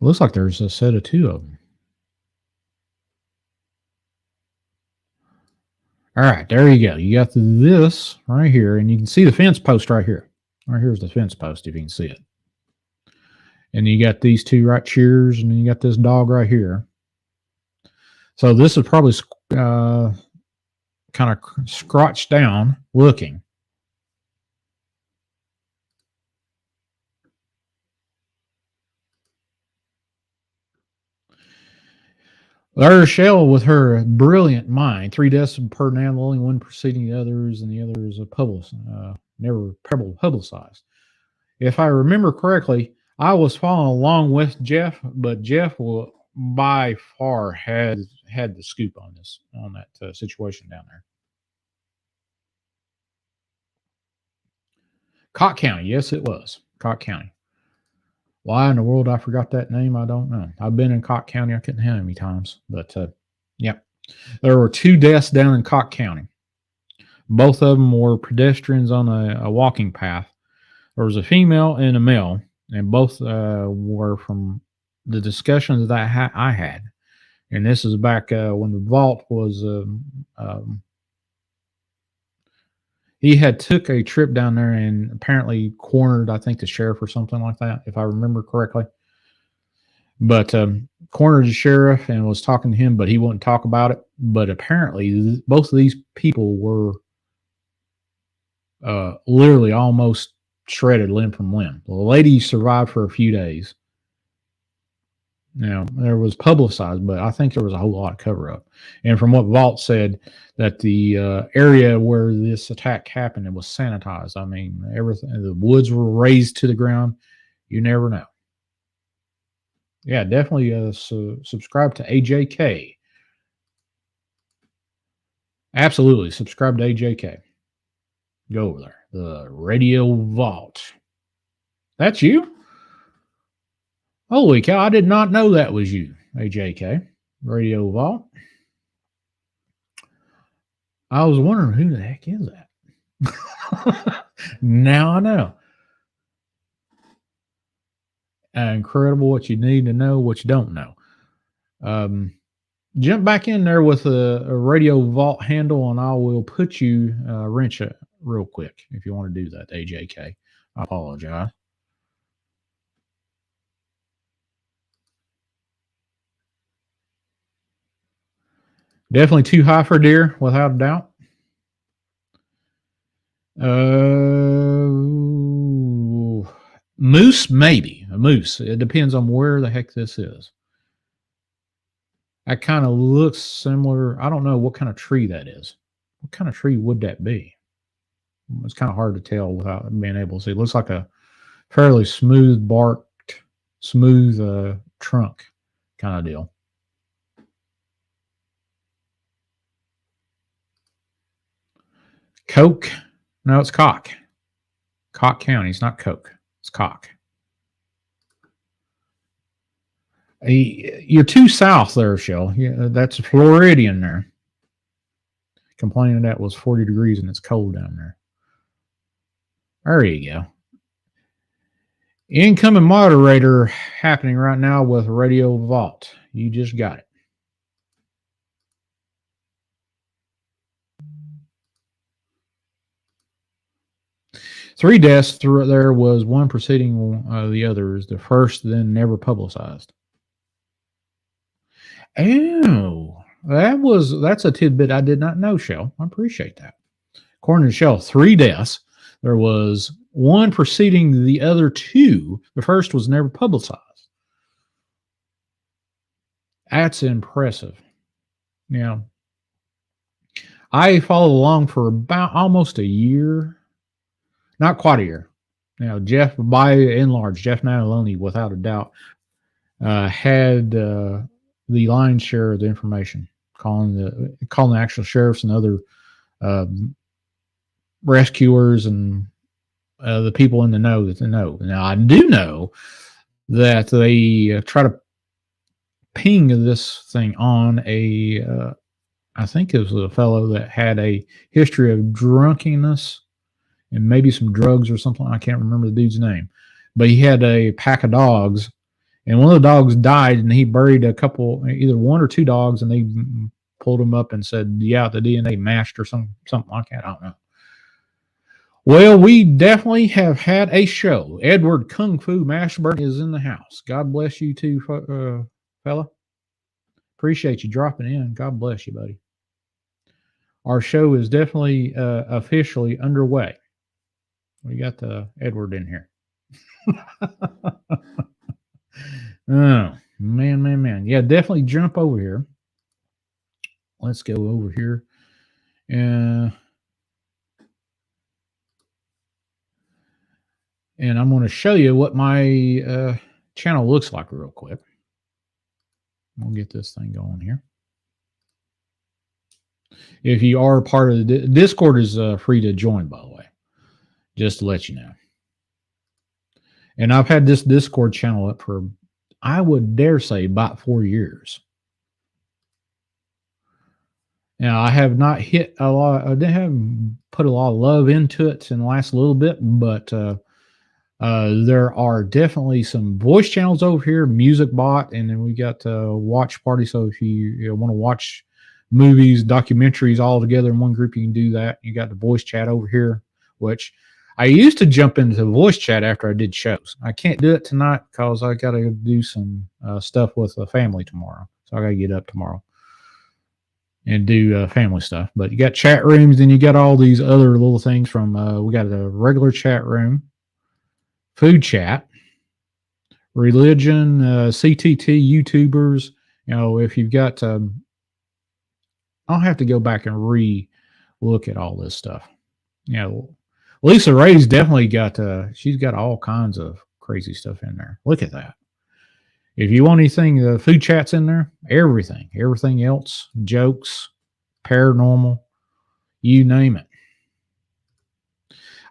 Looks like there's a set of two of them. All right, there you go. You got this right here, and you can see the fence post right here. Right here's the fence post, if you can see it. And you got these two right cheers, and then you got this dog right here. So this is probably kind of scratched down looking. There's Shell with her brilliant mind. 3 deaths per animal, only one preceding the others, and the other is never publicized. If I remember correctly, I was following along with Jeff, but Jeff will by far had the scoop on this, on that situation down there. Cott County, yes, it was Cott County. Why in the world I forgot that name, I don't know. I've been in Cott County, I couldn't tell how many times, but yeah, there were 2 deaths down in Cott County. Both of them were pedestrians on a walking path. There was a female and a male, and both were from the discussions that I had. And this is back when the vault was, he had took a trip down there and apparently cornered, I think, the sheriff or something like that, if I remember correctly. But cornered the sheriff and was talking to him, but he wouldn't talk about it. But apparently both of these people were literally almost shredded limb from limb. The lady survived for a few days. Now, there was publicized, but I think there was a whole lot of cover-up. And from what Vault said, that the area where this attack happened, it was sanitized. I mean, everything, the woods were raised to the ground. You never know. Yeah, definitely subscribe to AJK. Absolutely, subscribe to AJK. Go over there. The Radio Vault. That's you? Holy cow, I did not know that was you, AJK. Radio Vault. I was wondering who the heck is that? Now I know. Incredible what you need to know, what you don't know. Jump back in there with a Radio Vault handle, and I will put you wrench it real quick if you want to do that, AJK. I apologize. Definitely too high for deer, without a doubt. Moose, maybe. A moose. It depends on where the heck this is. That kind of looks similar. I don't know what kind of tree that is. What kind of tree would that be? It's kind of hard to tell without being able to see. It looks like a fairly smooth barked, smooth trunk kind of deal. Coke? No, it's Cock. Cock County. It's not Coke. It's Cock. You're too south there, Shell. Yeah, that's Floridian there. Complaining that was 40 degrees and it's cold down there. There you go. Incoming moderator happening right now with Radio Vault. You just got it. Three deaths through there was one preceding the others. The first then never publicized. Oh, that's a tidbit I did not know, Shell. I appreciate that. According to Shell, 3 deaths. There was one preceding the other 2. The first was never publicized. That's impressive. Now, I followed along for about almost a year. Not quite a year. Now, Jeff, by and large, Jeff Nataloni, without a doubt, had the lion's share of the information, calling the actual sheriffs and other rescuers and the people in the know that they know. Now, I do know that they try to ping this thing on I think it was a fellow that had a history of drunkenness and maybe some drugs or something. I can't remember the dude's name, but he had a pack of dogs, and one of the dogs died, and he buried a couple, either 1 or 2 dogs, and they pulled them up and said, yeah, the DNA matched or something like that. I don't know. Well, we definitely have had a show. Edward Kung Fu Mashburn is in the house. God bless you too, fella. Appreciate you dropping in. God bless you, buddy. Our show is definitely officially underway. We got Edward in here. Oh, man. Yeah, definitely jump over here. Let's go over here. And I'm going to show you what my channel looks like real quick. We'll get this thing going here. If you are part of the Discord, is free to join, by the way, just to let you know. And I've had this Discord channel up for, I would dare say, about 4 years. Now, I have not hit a lot. I haven't put a lot of love into it in the last little bit, but there are definitely some voice channels over here, Music Bot, and then we got Watch Party. So if you want to watch movies, documentaries all together in one group, you can do that. You got the voice chat over here, which I used to jump into the voice chat after I did shows. I can't do it tonight because I got to do some stuff with the family tomorrow. So I got to get up tomorrow and do family stuff. But you got chat rooms, then you got all these other little things from, we got a regular chat room, food chat, religion, CTT, YouTubers. You know, if you've got, I'll have to go back and re-look at all this stuff. You know, Lisa Ray's definitely got, she's got all kinds of crazy stuff in there. Look at that. If you want anything, the food chat's in there, everything else, jokes, paranormal, you name it.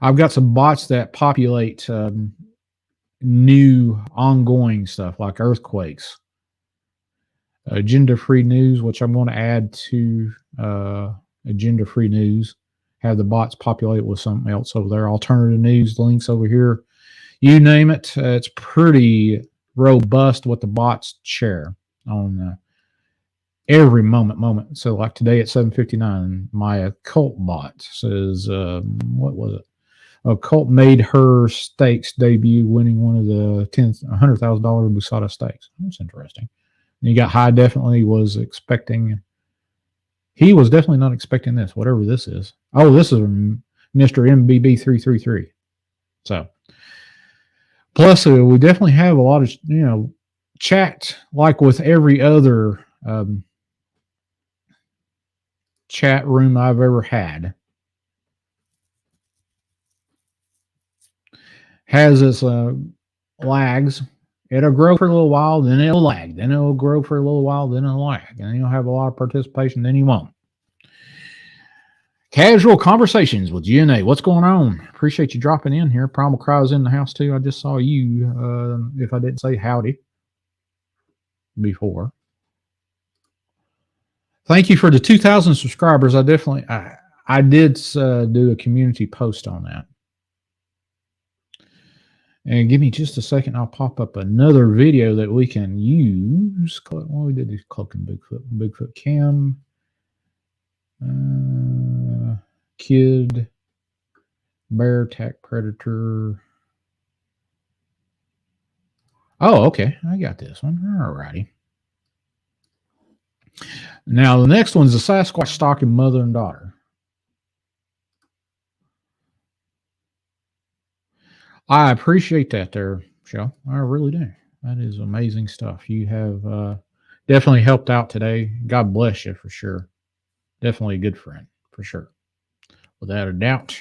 I've got some bots that populate new ongoing stuff like earthquakes, agenda-free news, which I'm going to add to agenda-free news, have the bots populate with something else over there, alternative news links over here, you name it. It's pretty robust what the bots share on every moment. So like today at 7:59, my occult bot says, what was it? Occult made her stakes debut, winning one of the $100,000 Busada stakes. That's interesting. And you got High definitely was expecting. He was definitely not expecting this, whatever this is. Oh, this is Mr. MBB333. So. Plus, we definitely have a lot of, chat, like with every other chat room I've ever had. Has its lags. It'll grow for a little while, then it'll lag. Then it'll grow for a little while, then it'll lag. And you'll have a lot of participation, then you won't. Casual conversations with GNA. What's going on? Appreciate you dropping in here. Primal Cry's in the house too. I just saw you. If I didn't say howdy. before. Thank you for the 2,000 subscribers. I did do a community post on that. And give me just a second. I'll pop up another video that we can use. Well, we did this cloaking Bigfoot cam. Kid. Bear attack predator. Oh, okay. I got this one. All righty. Now, the next one's the Sasquatch stalking mother and daughter. I appreciate that there, Shell. I really do. That is amazing stuff. You have definitely helped out today. God bless you for sure. Definitely a good friend for sure. Without a doubt.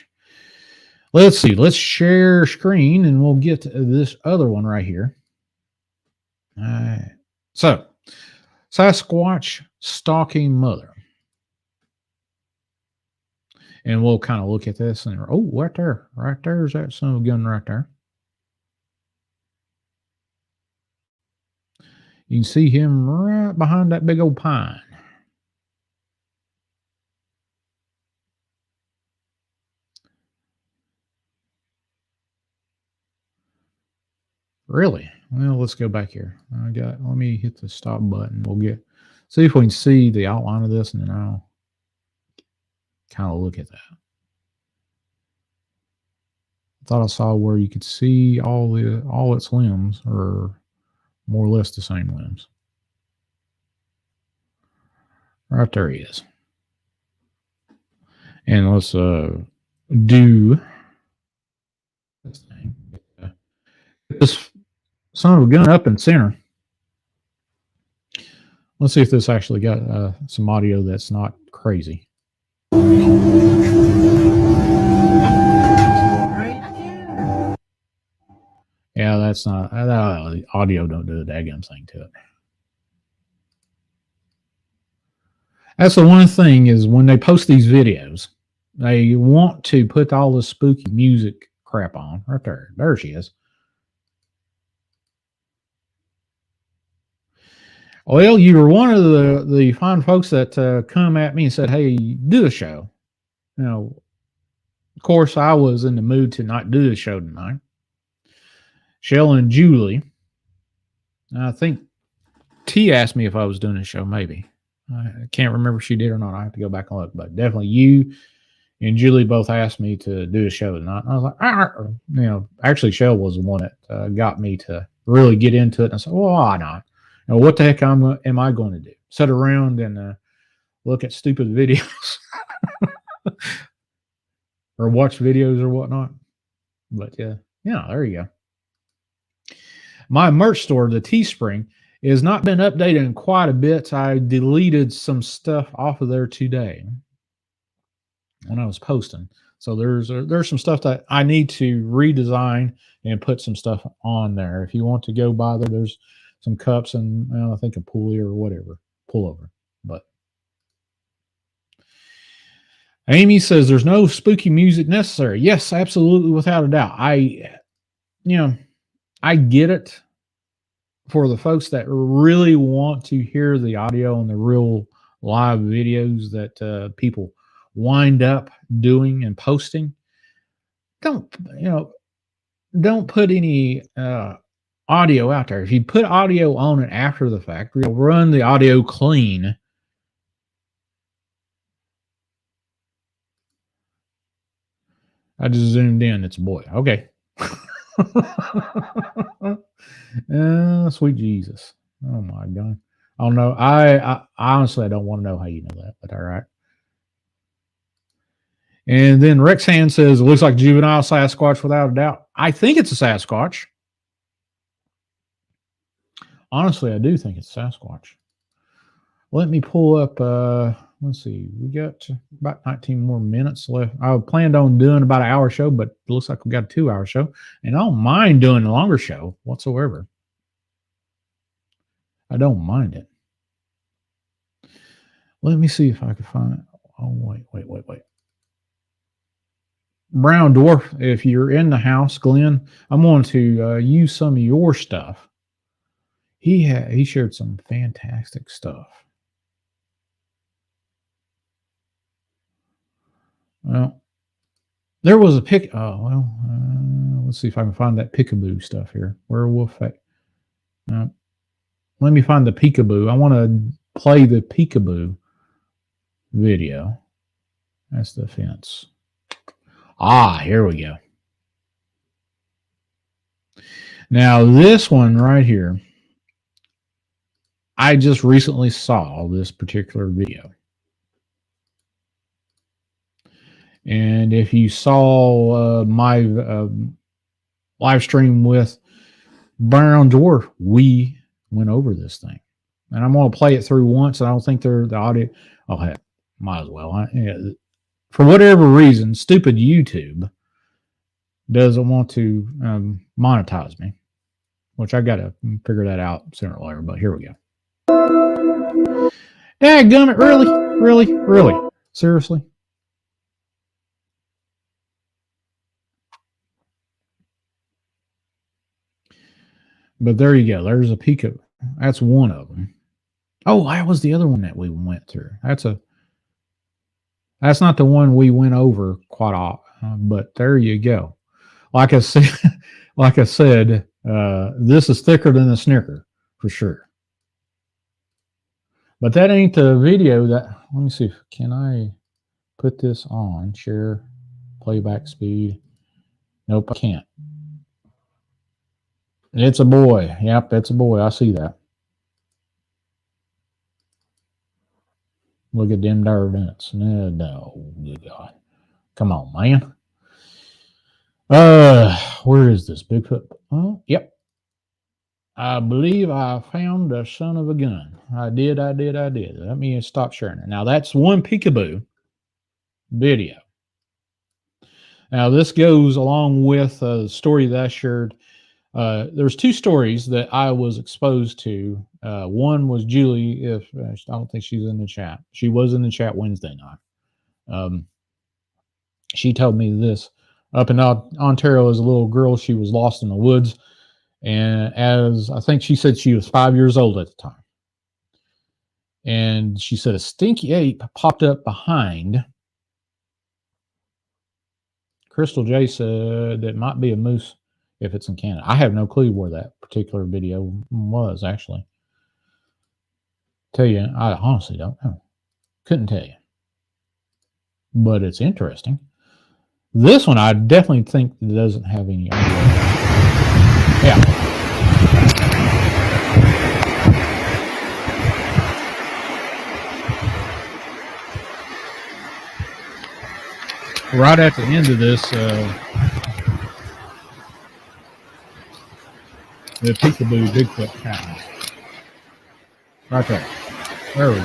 Let's see. Let's share screen and we'll get to this other one right here. So, Sasquatch stalking mother. And we'll kind of look at this and, oh, right there. Right there's that son of a gun right there. You can see him right behind that big old pine. Really? Well, let's go back here. Let me hit the stop button. We'll see if we can see the outline of this, and then I'll kind of look at that. I thought I saw where you could see all its limbs, or more or less the same limbs. Right there he is. And let's do this thing. Get this son of a gun up in center. Let's see if this actually got some audio that's not crazy. Yeah, that's not the audio. Don't do a daggum thing to it. That's the one thing is when they post these videos, they want to put all the spooky music crap on. Right there. There she is. Well, you were one of the fine folks that come at me and said, hey, do a show. You know, of course, I was in the mood to not do the show tonight. Sheldon and Julie. I think T asked me if I was doing a show, maybe. I can't remember if she did or not. I have to go back and look. But definitely you and Julie both asked me to do a show tonight. And I was like, actually, Sheldon was the one that got me to really get into it. And I said, well, why not? What the heck am I going to do? Sit around and look at stupid videos or watch videos or whatnot. But yeah, there you go. My merch store, the Teespring, has not been updated in quite a bit. I deleted some stuff off of there today when I was posting. So there's some stuff that I need to redesign and put some stuff on there. If you want to go by there, there's some cups and I think a pulley or whatever, pullover. But Amy says there's no spooky music necessary. Yes, absolutely, without a doubt. I get it for the folks that really want to hear the audio and the real live videos that people wind up doing and posting. Don't put any audio out there. If you put audio on it after the fact, you'll run the audio clean. I just zoomed in. It's a boy. Okay. Sweet Jesus. Oh my God. I don't know. I honestly, I don't want to know how you know that, but all right. And then Rex Hand says, it looks like juvenile Sasquatch without a doubt. I think it's a Sasquatch. Honestly, I do think it's Sasquatch. Let me pull up, let's see, we got about 19 more minutes left. I planned on doing about an hour show, but it looks like we got a 2-hour show. And I don't mind doing a longer show whatsoever. I don't mind it. Let me see if I can find, oh, wait. Brown Dwarf, if you're in the house, Glenn, I'm going to use some of your stuff he shared some fantastic stuff. Well, there was a pick. Oh well, let's see if I can find that peekaboo stuff here. Werewolf. Let me find the peekaboo. I want to play the peekaboo video. That's the fence. Ah, here we go. Now this one right here, I just recently saw this particular video. And if you saw my live stream with Brown Dwarf, we went over this thing. And I'm going to play it through once. I don't think the audio. Oh, heck, might as well. For whatever reason, stupid YouTube doesn't want to monetize me, which I got to figure that out sooner or later. But here we go. Dadgummit, really? Seriously? But there you go. There's a peekaboo. That's one of them. Oh, that was the other one that we went through. That's not the one we went over quite often, but there you go. Like I said, this is thicker than a Snicker for sure. But that ain't the video that. Let me see. Can I put this on? Share playback speed. Nope, I can't. It's a boy. Yep, it's a boy. I see that. Look at them there nuts. No, good God. Come on, man. Where is this Bigfoot? Oh, yep. I believe I found the son of a gun. I did. Let me stop sharing it. Now, that's one peekaboo video. Now, this goes along with the story that I shared. There's two stories that I was exposed to. One was Julie. I don't think she's in the chat. She was in the chat Wednesday night. She told me this. Up in Ontario, as a little girl, she was lost in the woods. And as I think she said she was 5 years old at the time. And she said a stinky ape popped up behind. Crystal J said that might be a moose if it's in Canada. I have no clue where that particular video was, actually. Tell you, I honestly don't know. Couldn't tell you. But it's interesting. This one, I definitely think doesn't have any audio. Yeah. Right at the end of this, the peekaboo Bigfoot happens. Right there. There we go.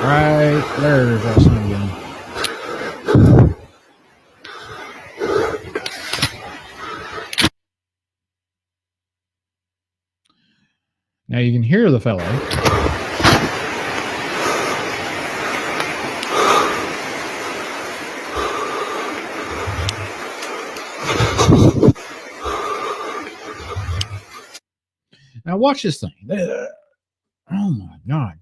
Right there's that son again. Now you can hear the fellow. Now watch this thing. Oh my God.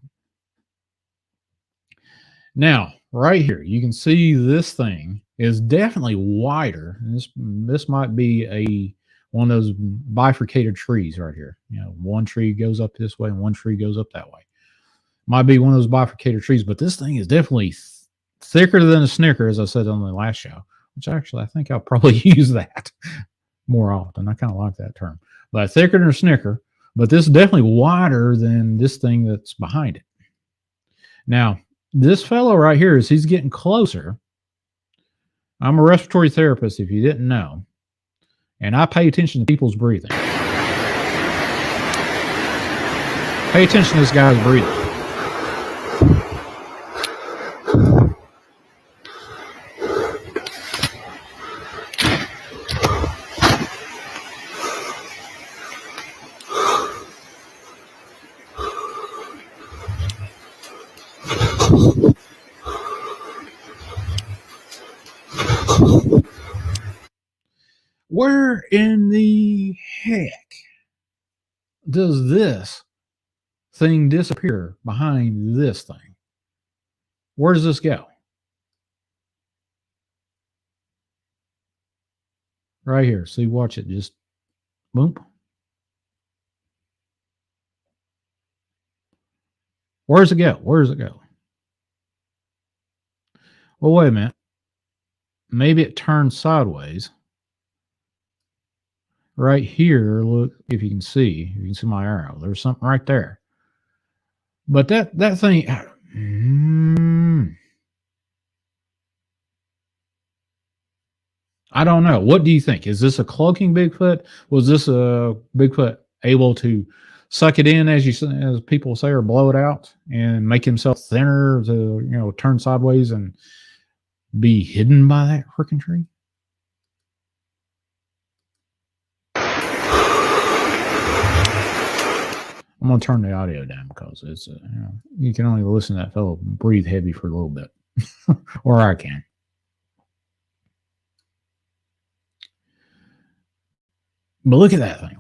Now, right here, you can see this thing is definitely wider. This might be one of those bifurcated trees right here. You know, one tree goes up this way and one tree goes up that way. Might be one of those bifurcated trees, but this thing is definitely thicker than a Snicker, as I said on the last show, which actually I think I'll probably use that more often. I kind of like that term. But thicker than a Snicker, but this is definitely wider than this thing that's behind it. Now, this fellow right here, as he's getting closer, I'm a respiratory therapist, if you didn't know, and I pay attention to people's breathing. Pay attention to this guy's breathing. Where in the heck does this thing disappear behind this thing? Where does this go? Right here. See, watch it. Just boom. Where does it go? Where does it go? Well, wait a minute. Maybe it turns sideways. Right here, look, if you can see my arrow. There's something right there. But that thing, I don't know. What do you think? Is this a cloaking Bigfoot? Was this a Bigfoot able to suck it in, as people say, or blow it out and make himself thinner to, turn sideways and be hidden by that freaking tree? I'm going to turn the audio down because it's, you can only listen to that fellow breathe heavy for a little bit. Or I can. But look at that thing.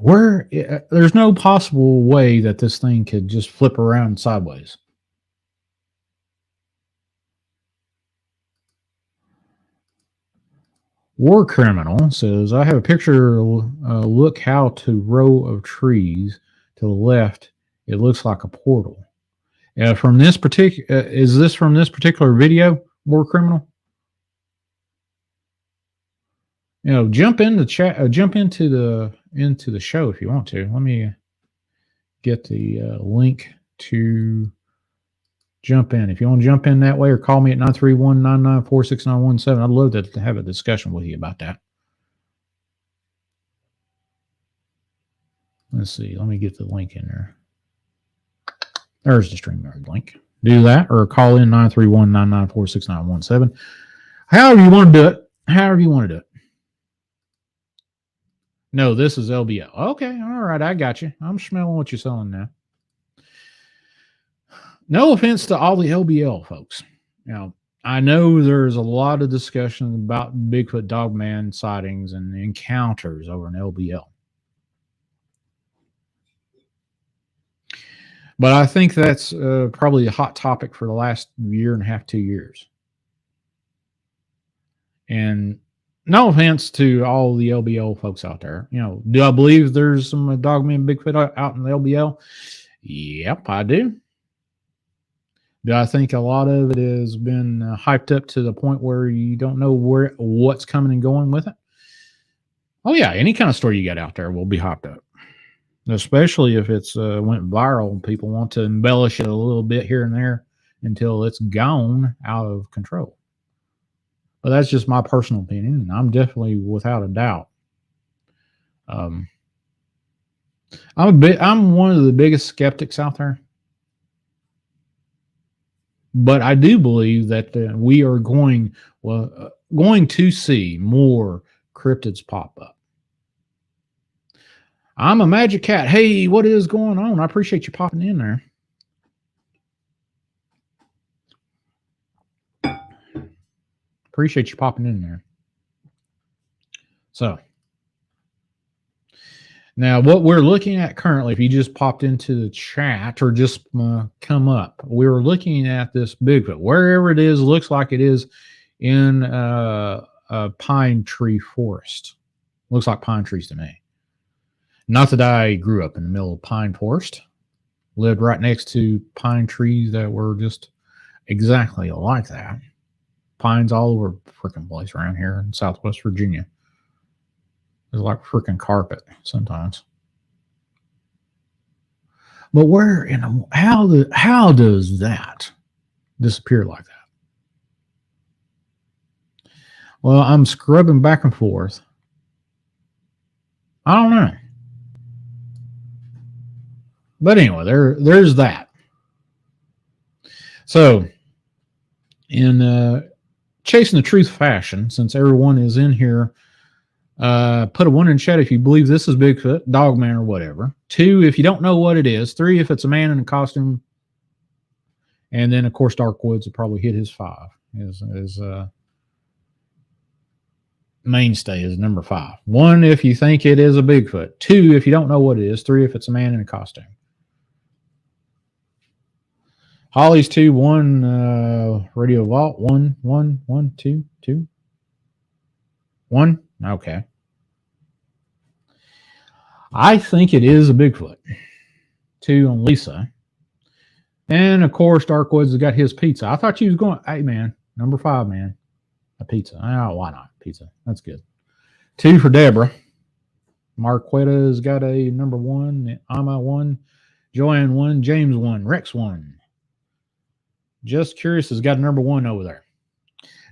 There's no possible way that this thing could just flip around sideways. War Criminal says, I have a picture. Look how to row of trees to the left. It looks like a portal. From this particular, is this from this particular video, War Criminal? Jump in the chat. Jump into the show if you want to. Let me get the link to jump in. If you want to jump in that way, or call me at 931-994-6917. I'd love to have a discussion with you about that. Let's see. Let me get the link in there. There's the StreamYard link. Do that, or call in 931-994-6917. However you want to do it. However you want to do it. No, this is LBL. Okay, all right, I got you. I'm smelling what you're selling now. No offense to all the LBL folks. I know there's a lot of discussion about Bigfoot Dogman sightings and encounters over in LBL. But I think that's probably a hot topic for the last year and a half, 2 years. And no offense to all the LBL folks out there. Do I believe there's some Dogman Bigfoot out in the LBL? Yep, I do. Do I think a lot of it has been hyped up to the point where you don't know what's coming and going with it? Oh, yeah. Any kind of story you got out there will be hyped up. Especially if it's went viral and people want to embellish it a little bit here and there until it's gone out of control. But that's just my personal opinion, and I'm definitely, without a doubt, I'm one of the biggest skeptics out there. But I do believe that we are going to see more cryptids pop up. I'm a Magic Cat. Hey, what is going on? I appreciate you popping in there. Appreciate you popping in there. So, now what we're looking at currently, if you just popped into the chat or just come up, we're looking at this Bigfoot. Wherever it is, looks like it is in a pine tree forest. Looks like pine trees to me. Not that I grew up in the middle of pine forest. Lived right next to pine trees that were just exactly like that. Pines all over freaking place around here in Southwest Virginia. It's like freaking carpet sometimes. But how does that disappear like that? Well, I'm scrubbing back and forth. I don't know. But anyway, there's that. So, in Chasing the Truth fashion, since everyone is in here, put a 1 in chat if you believe this is Bigfoot, Dogman, or whatever. 2, if you don't know what it is. 3, if it's a man in a costume. And then, of course, Dark Woods will probably hit his 5. mainstay is number 5. 1, if you think it is a Bigfoot. 2, if you don't know what it is. 3, if it's a man in a costume. Holly's 2, 1, Radio Vault, 1, 1, 1, 2, 2. 1? Okay. I think it is a Bigfoot. 2 on Lisa. And of course, Darkwoods has got his pizza. I thought you was going, hey man, number 5, man. A pizza. Oh, why not? Pizza. That's good. 2 for Deborah. Marquetta's got a number 1. Ama 1. Joanne 1. James 1. Rex 1. Just Curious has got a number 1 over there.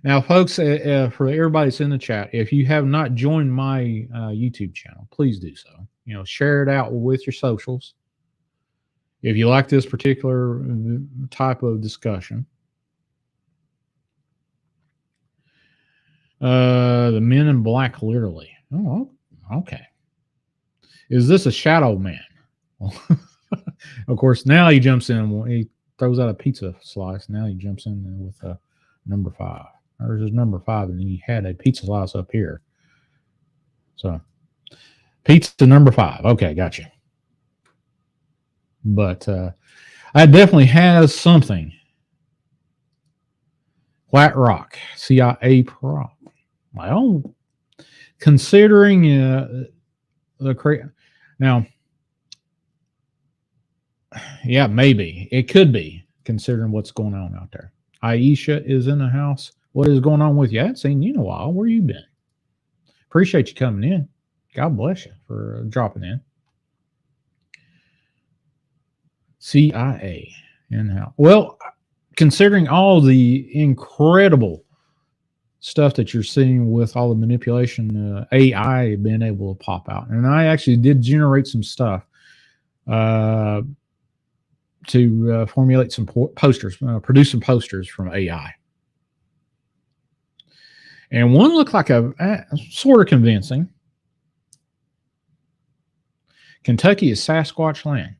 Now, folks, for everybody that's in the chat, if you have not joined my YouTube channel, please do so. You know, share it out with your socials. If you like this particular type of discussion. The Men in Black, literally. Oh, okay. Is this a shadow man? Of course, now he jumps in. He throws out a pizza slice. Now he jumps in with number 5. Or is number 5, and he had a pizza slice up here. So, pizza number 5. Okay, gotcha. But that definitely has something. Flat Rock, CIA prop. Well, considering now, yeah, maybe it could be considering what's going on out there. Aisha is in the house. What is going on with you? I haven't seen you in a while. Where you been? Appreciate you coming in. God bless you for dropping in. CIA in house. Well, considering all the incredible stuff that you're seeing with all the manipulation, AI being able to pop out, and I actually did generate some stuff to formulate some posters, produce some posters from AI. And one looked like a sort of convincing. Kentucky is Sasquatch land.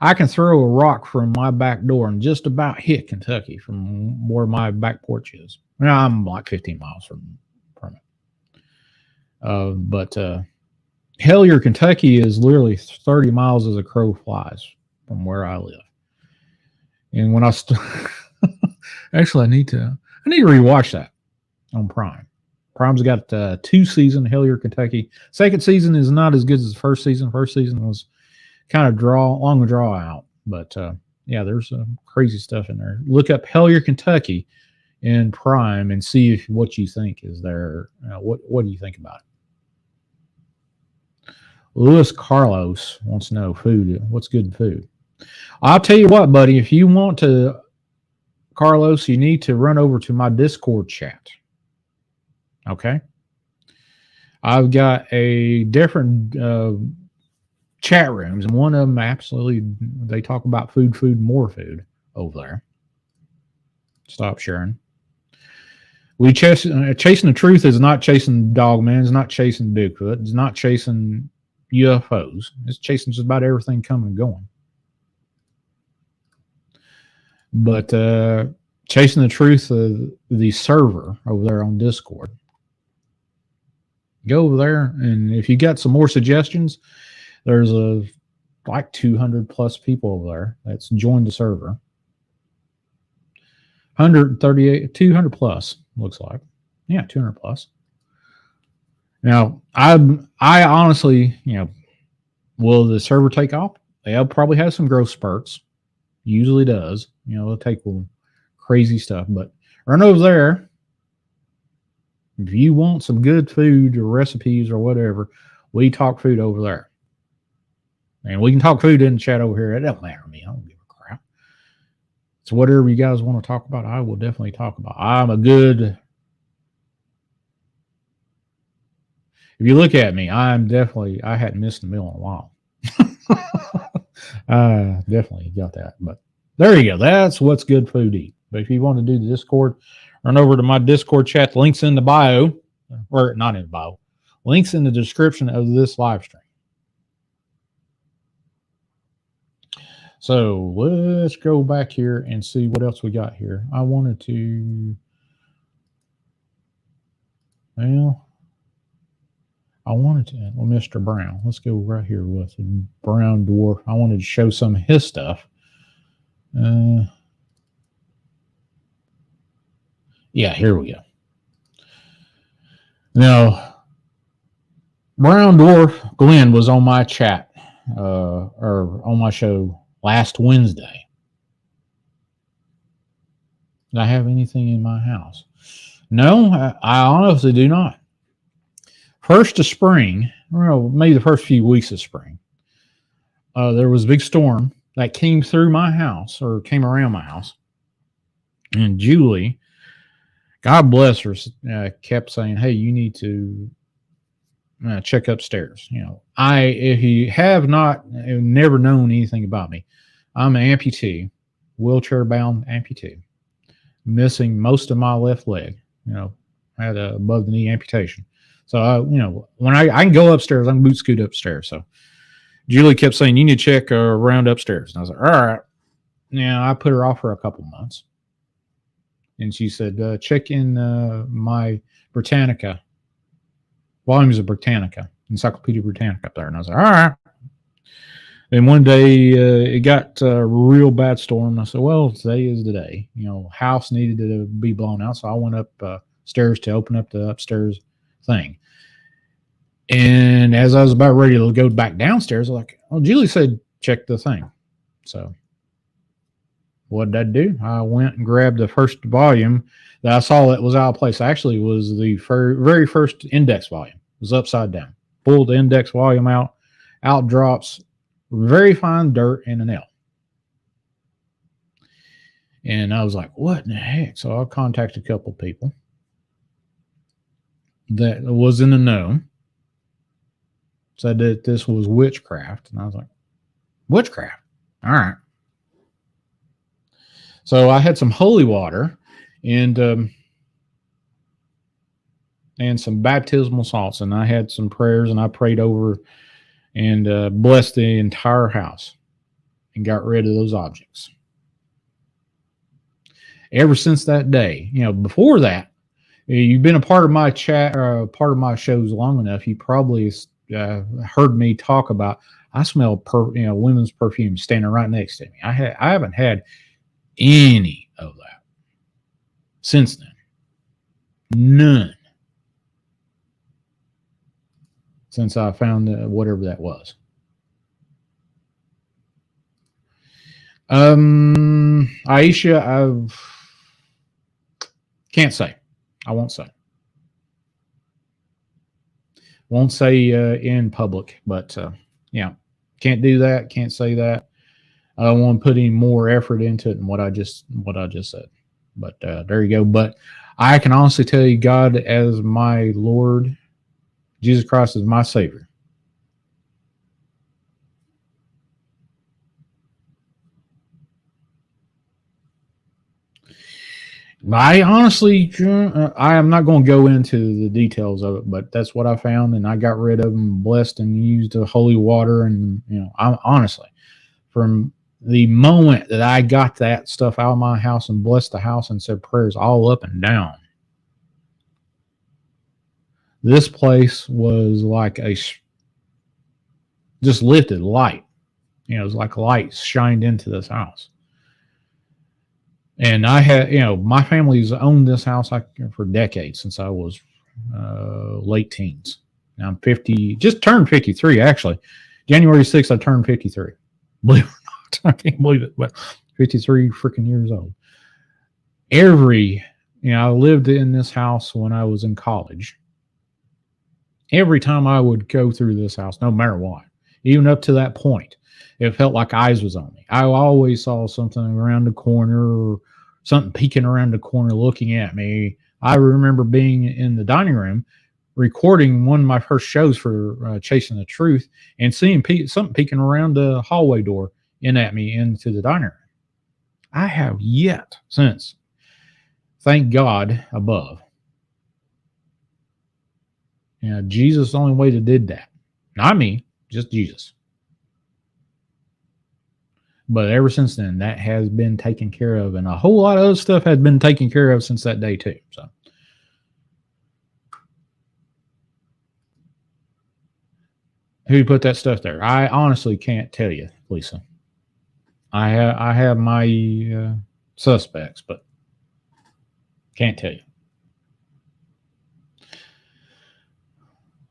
I can throw a rock from my back door and just about hit Kentucky from where my back porch is. Now, I'm like 15 miles from it. But Hellier, Kentucky is literally 30 miles as a crow flies from where I live. And when I actually, I need to rewatch that on Prime. Prime's got 2 seasons, Hellier, Kentucky. Second season is not as good as the first season. First season was kind of long draw out. But yeah, there's some crazy stuff in there. Look up Hellier, Kentucky in Prime and see what you think is there. What do you think about it? Louis Carlos wants to know food. What's good food? I'll tell you what, buddy. If you want to, Carlos, you need to run over to my Discord chat. Okay? I've got a different chat rooms, and one of them absolutely, they talk about food, more food over there. Stop sharing. We chasing the truth is not chasing Dogman, it's not chasing Bigfoot, it's not chasing UFOs. It's chasing just about everything coming and going. But chasing the truth of the server over there on Discord. Go over there, and if you got some more suggestions, there's like 200 plus people over there that's joined the server. 138, 200 plus looks like. Yeah, 200 plus. Now, I honestly, will the server take off? They'll probably have some growth spurts. Usually does. They'll take crazy stuff. But run over there. If you want some good food or recipes or whatever, we talk food over there. And we can talk food in the chat over here. It don't matter to me. I don't give a crap. So whatever you guys want to talk about, I will definitely talk about. If you look at me, I hadn't missed a meal in a while. Definitely got that. But there you go. That's what's good food to eat. But if you want to do the Discord, run over to my Discord chat. The link's in the bio. Or not in the bio. Link's in the description of this live stream. So let's go back here and see what else we got here. I wanted to, well, wanted to, well, Mr. Brown. Let's go right here with Brown Dwarf. I wanted to show some of his stuff. Yeah, here we go. Now, Brown Dwarf Glenn was on my chat or on my show last Wednesday. Do I have anything in my house? No, I honestly do not. First of spring, well, maybe the first few weeks of spring, there was a big storm that came through my house or came around my house. And Julie, God bless her, kept saying, hey, you need to check upstairs. You know, if you have never known anything about me, I'm an amputee, wheelchair bound amputee, missing most of my left leg. You know, I had a above the knee amputation. So, when I can go upstairs, I can boot scoot upstairs. So Julie kept saying, you need to check around upstairs. And I was like, all right. Yeah, I put her off for a couple months. And she said, check in my Britannica, volumes of Britannica, Encyclopedia Britannica up there. And I was like, all right. Then one day it got a real bad storm. I said, well, today is the day. House needed to be blown out. So I went up stairs to open up the upstairs thing. And as I was about ready to go back downstairs, I was like, oh, Julie said, check the thing. So what did I do? I went and grabbed the first volume that I saw that was out of place. Actually, it was the very first index volume. It was upside down. Pulled the index volume out drops very fine dirt and an L. And I was like, what in the heck? So I contacted a couple people that was in the know, said that this was witchcraft. And I was like, witchcraft? All right. So I had some holy water and some baptismal salts, and I had some prayers, and I prayed over and blessed the entire house and got rid of those objects. Ever since that day, before that, you've been a part of my chat, part of my shows long enough. You probably heard me talk about. I smell women's perfume standing right next to me. I haven't had any of that since then. None. Since I found whatever that was. Aisha, I can't say. I won't say. Won't say in public, but can't do that. Can't say that. I don't want to put any more effort into it than what I just said. But there you go. But I can honestly tell you, God as my Lord, Jesus Christ is my Savior. I honestly, I am not going to go into the details of it, but that's what I found, and I got rid of them, blessed, and used the holy water. And I'm honestly, from the moment that I got that stuff out of my house and blessed the house and said prayers all up and down, this place was like just lifted light. It was like light shined into this house. And I had, my family's owned this house for decades, since I was late teens. Now I'm 50, just turned 53, actually. January 6th, I turned 53. Believe it or not. I can't believe it, but 53 freaking years old. I lived in this house when I was in college. Every time I would go through this house, no matter what, even up to that point, it felt like eyes was on me. I always saw something around the corner or something peeking around the corner looking at me. I remember being in the dining room recording one of my first shows for Chasing the Truth and seeing something peeking around the hallway door in at me into the dining room. I have yet since, thank God above. Jesus is the only way that did that. Not me, just Jesus. But ever since then, that has been taken care of. And a whole lot of other stuff has been taken care of since that day, too. So, who put that stuff there. I honestly can't tell you, Lisa. I have my suspects, but can't tell you.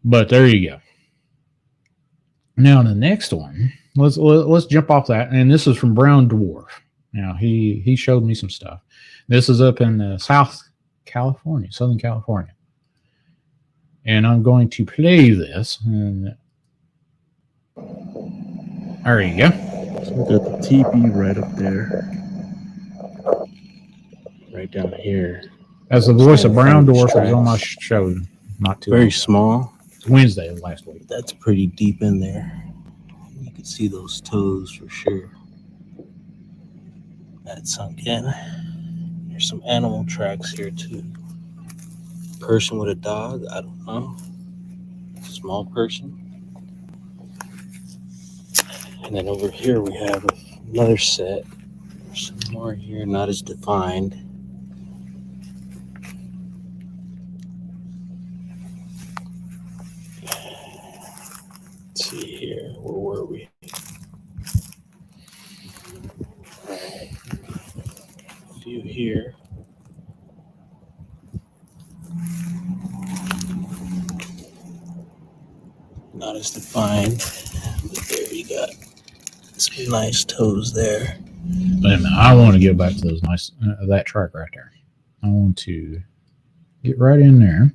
But there you go. Now the next one, let's jump off that, and this is from Brown Dwarf. Now he showed me some stuff. This is up in Southern California, and I'm going to play this. And there you go. So we got the teepee right up there, right down here. As the voice of Brown Dwarf was on my show, not too very long. small. Wednesday of last week. That's pretty deep in there. You can see those toes for sure. That's sunk in. There's some animal tracks here too. Person with a dog, I don't know. Small person. And then over here we have another set. There's some more here, not as defined. Let's see here. Where were we? Alright. A few here. Not as defined. But there you got some nice toes there. Wait a minute, I want to get back to those nice that track right there. I want to get right in there.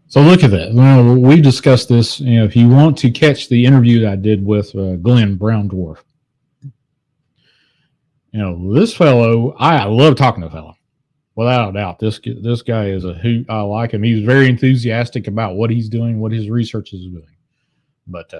So look at that. Well, we discussed this. You know, if you want to catch the interview that I did with Glenn Brown Dwarf, you know, this fellow, I love talking to the fellow. Without a doubt, this guy is a hoot. I like him. He's very enthusiastic about what he's doing, what his research is doing. But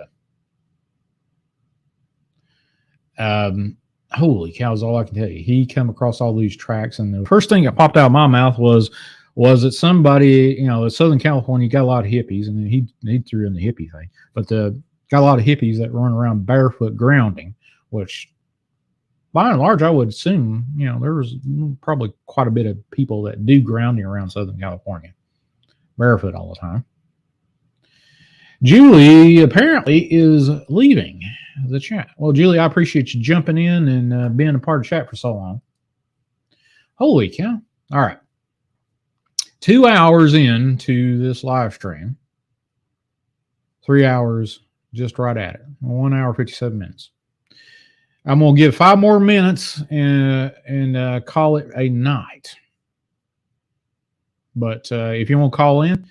holy cow is all I can tell you. He come across all these tracks, and the first thing that popped out of my mouth was that somebody, you know, in Southern California, you got a lot of hippies, and he threw in the hippie thing, but got a lot of hippies that run around barefoot grounding, which by and large, I would assume, you know, there's probably quite a bit of people that do grounding around Southern California, barefoot all the time. Julie apparently is leaving the chat. Well, Julie, I appreciate you jumping in and being a part of the chat for so long. Holy cow. All right. 2 hours into this live stream. 3 hours just right at it. 1 hour, 57 minutes. I'm going to give 5 more minutes and call it a night. But if you want to call in,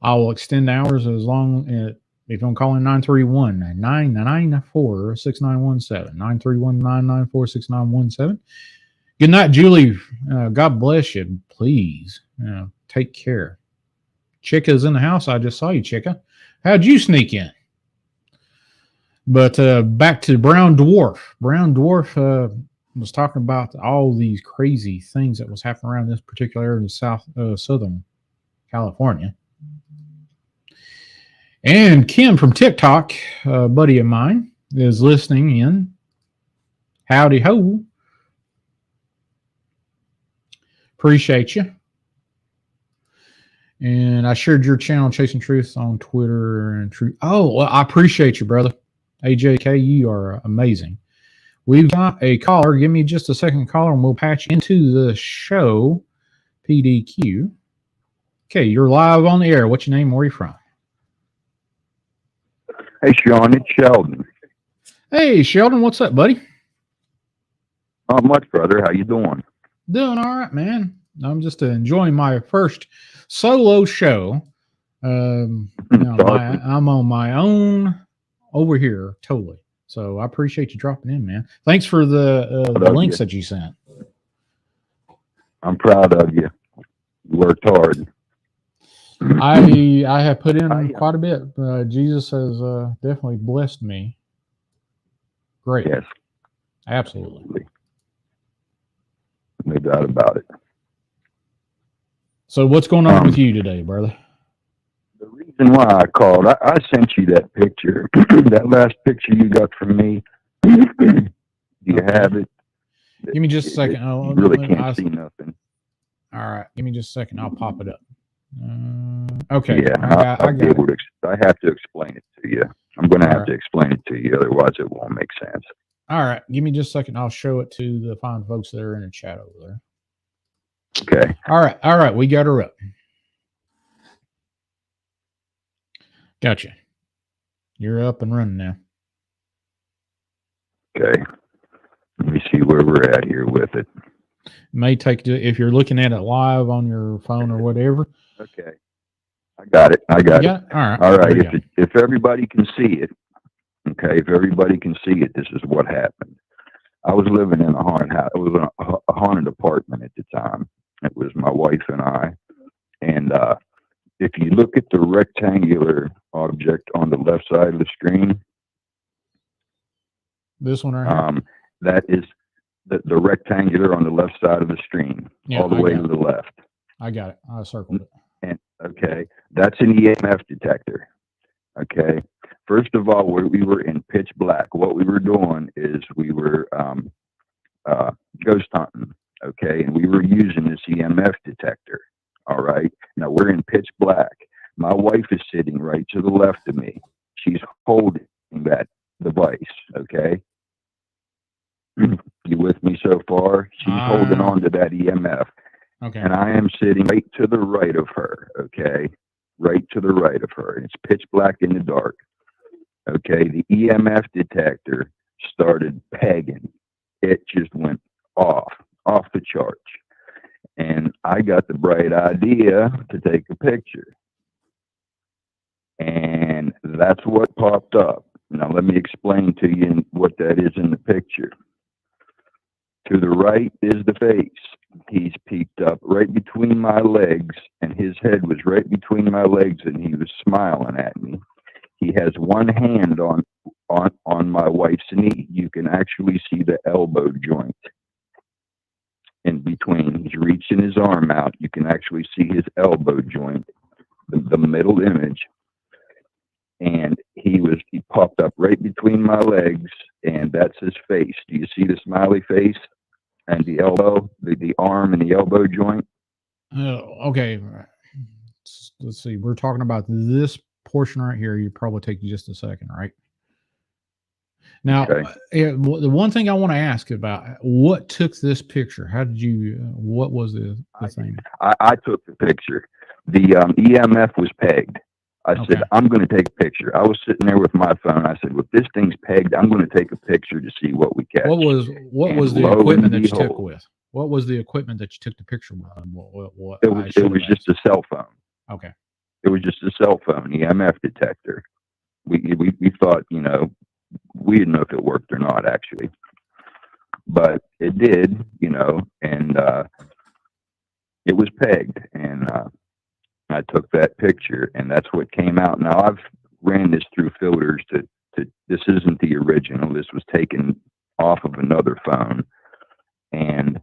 I will extend hours as long as, if you want to call in 931-994-6917. 931-994-6917. Good night, Julie. God bless you. Please take care. Chica's in the house. I just saw you, Chica. How'd you sneak in? But back to Brown Dwarf. Brown Dwarf was talking about all these crazy things that was happening around this particular area in Southern California. And Kim from TikTok, a buddy of mine, is listening in. Howdy ho. Appreciate you. And I shared your channel, Chasing Truth, on Twitter and Truth. Oh, well, I appreciate you, brother. AJK, you are amazing. We've got a caller. Give me just a second, caller, and we'll patch into the show. PDQ. Okay, you're live on the air. What's your name? Where are you from? Hey, Shawn, it's Sheldon. Hey, Sheldon, what's up, buddy? Not much, brother. How you doing? Doing all right, man. I'm just enjoying my first solo show. I'm on my own over here, totally. So I appreciate you dropping in, man. Thanks for the links that you sent. I'm proud of you. You worked hard. I have put in quite a bit. Jesus has definitely blessed me. Great. Yes. Absolutely. No doubt about it. So what's going on with you today, brother? The reason why I called, I sent you that picture, that last picture you got from me. Do you have it? Give me just a second. You really can't see nothing. All right. Give me just a second. I'll pop it up. Okay. Yeah, I I'll be got able it. to. I have to explain it to you. I'm going to All have right. to explain it to you, otherwise it won't make sense. All right. Give me just a second. I'll show it to the fine folks that are in the chat over there. Okay. All right. All right. We got her up. Gotcha. You're up and running now. Okay. Let me see where we're at here with it. May take, if you're looking at it live on your phone or whatever. Okay. I got it. I got it. All right. All right. If everybody can see it, okay, if everybody can see it, this is what happened. I was living in a haunted house. It was a haunted apartment at the time. It was my wife and I. And if you look at the rectangular object on the left side of the screen, this one right here. That is the rectangular on the left side of the screen, all the way to the left. I got it. I circled it. And okay, that's an EMF detector. Okay. First of all, we were in pitch black. What we were doing is we were ghost hunting. Okay, and we were using this EMF detector. All right. Now we're in pitch black. My wife is sitting right to the left of me. She's holding that device. Okay. You with me so far? She's holding on to that EMF. Okay. And I am sitting right to the right of her. Okay. Right to the right of her. And it's pitch black in the dark. Okay. The EMF detector started pegging. It just went off the charts. And I got the bright idea to take a picture. And that's what popped up. Now, let me explain to you what that is in the picture. To the right is the face. He's peeked up right between my legs, and his head was right between my legs, and he was smiling at me. He has one hand on my wife's knee. You can actually see the elbow joint in between. He's reaching his arm out. You can actually see his elbow joint, the middle image. And he popped up right between my legs, and that's his face. Do you see the smiley face and the elbow, the arm and the elbow joint? Okay. Let's see. We're talking about this portion right here. You probably take just a second, right? Now, the one thing I want to ask about, what took this picture? How did you, what was the thing? I took the picture. The EMF was pegged. I said, I'm going to take a picture. I was sitting there with my phone. I said, well, if this thing's pegged, I'm going to take a picture to see what we catch. What was the equipment that you took with? What was the equipment that you took the picture with? It was just a cell phone. Okay. It was just a cell phone EMF detector. We thought, you know, we didn't know if it worked or not, actually. But it did, you know, and it was pegged. And I took that picture, and that's what came out. Now, I've ran this through filters to this isn't the original. This was taken off of another phone. And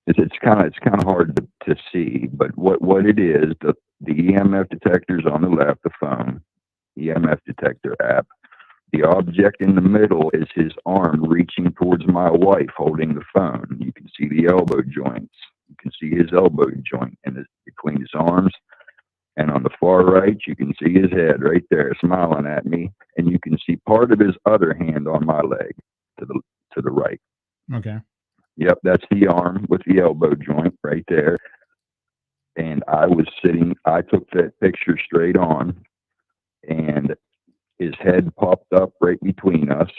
it's kind of hard to see, but what it is, the EMF detector's on the left, the phone, EMF detector app. The object in the middle is his arm reaching towards my wife holding the phone. You can see the elbow joints. You can see his elbow joint between his arms. And on the far right, you can see his head right there smiling at me. And you can see part of his other hand on my leg to the right. Okay. Yep, that's the arm with the elbow joint right there. And I took that picture straight on, and his head popped up right between us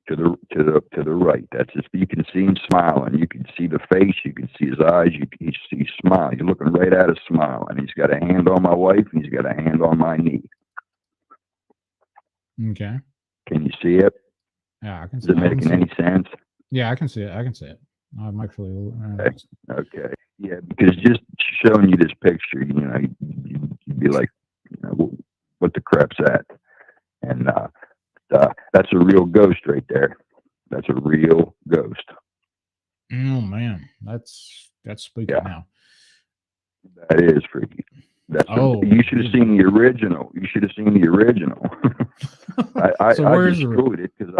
to the right. That's just, you can see him smiling. You can see the face. You can see his eyes. He's smiling. You're looking right at us smiling. He's got a hand on my wife, and he's got a hand on my knee. Okay. Can you see it? Yeah, I can see it. Is it making any sense? Yeah, I can see it. I'm actually. Okay. Yeah, because just showing you this picture, you know, you'd be like, you know, what the crap's that? And that's a real ghost right there. That's a real ghost. Oh man, that's spooky now. That is freaky. You should have seen the original. You should have seen the original. I destroyed it because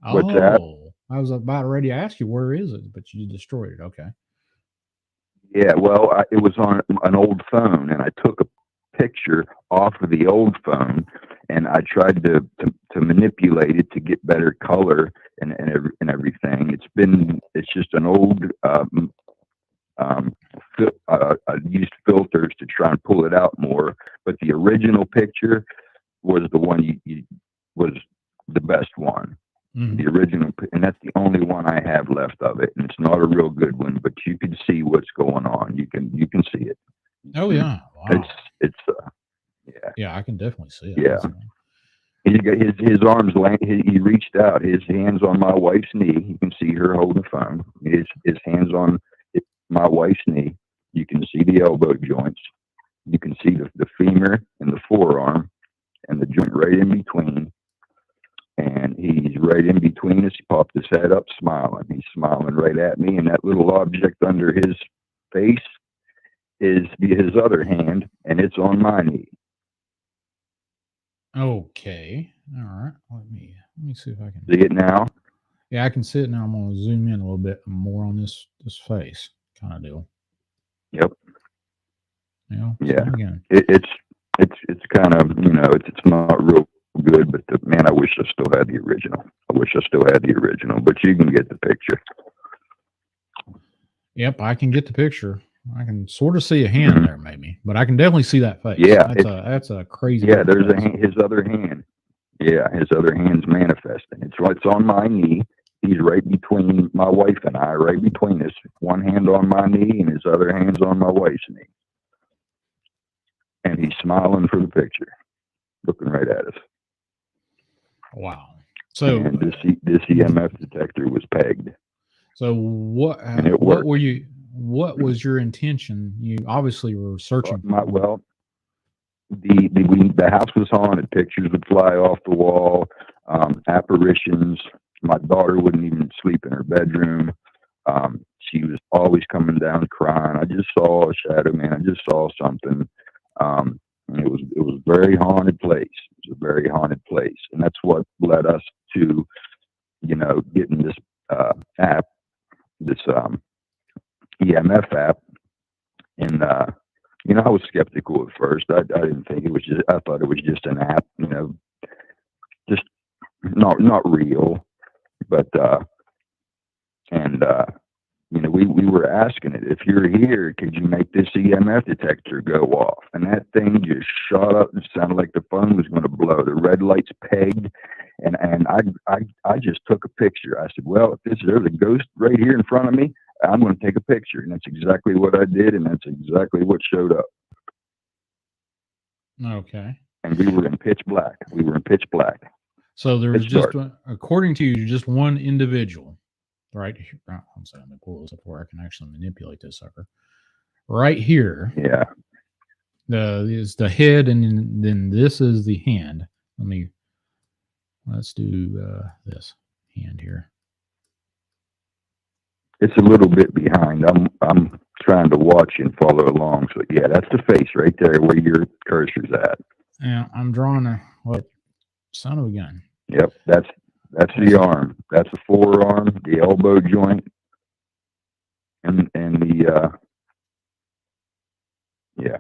what's that? I was about ready to ask you where is it, but you destroyed it. Okay. Yeah, well, it was on an old phone, and I took a picture off of the old phone, and I tried to manipulate it to get better color and everything. It's just an old I used filters to try and pull it out more, but the original picture was the one was the best one. Mhm. The original, and that's the only one I have left of it, and it's not a real good one, but you can see what's going on. You can see it. Oh yeah, wow. It's yeah. Yeah, I can definitely see it. Yeah. He's got his arms he reached out, his hands on my wife's knee. You can see her holding the phone. His hands on my wife's knee. You can see the elbow joints. You can see the femur and the forearm and the joint right in between. And he's right in between us. He popped his head up, smiling. He's smiling right at me, and that little object under his face is his other hand, and it's on my knee. Okay. All right. Let me see if I can See it now? Yeah, I can see it now. I'm gonna zoom in a little bit more on this face kind of deal. Yep. You know, Yeah. so again. It's kind of, it's not real good, but man, I wish I still had the original. But you can get the picture. Yep, I can get the picture. I can sort of see a hand there, maybe, but I can definitely see that face. Yeah, that's a crazy. Yeah, there's his other hand. Yeah, his other hand's manifesting. It's on my knee. He's right between my wife and I, right between us. One hand on my knee and his other hand's on my wife's knee. And he's smiling for the picture, looking right at us. Wow. So and this EMF detector was pegged. So what was your intention? You obviously were searching. The house was haunted. Pictures would fly off the wall. Apparitions. My daughter wouldn't even sleep in her bedroom. She was always coming down crying. I just saw a shadow, man. I just saw something. It was a very haunted place. It was a very haunted place, and that's what led us to, getting this app, this EMF app. And I was skeptical at first. I didn't think it was just. I thought it was just an app, just not real. But we were asking it, if you're here, could you make this EMF detector go off? And that thing just shot up and sounded like the phone was going to blow. The red light's pegged, and I just took a picture. I said, well, if there's a ghost right here in front of me, I'm going to take a picture. And that's exactly what I did, and that's exactly what showed up. Okay. And we were in pitch black. So there was just, according to you, just one individual, right? I'm sorry, let me pull this up where I can actually manipulate this sucker. Right here. Yeah. Is the head, and then this is the hand. Let's do this hand here. It's a little bit behind. I'm trying to watch and follow along. So yeah, that's the face right there where your cursor's at. Yeah, I'm drawing son of a gun. Yep, that's the arm. That's the forearm, the elbow joint, and the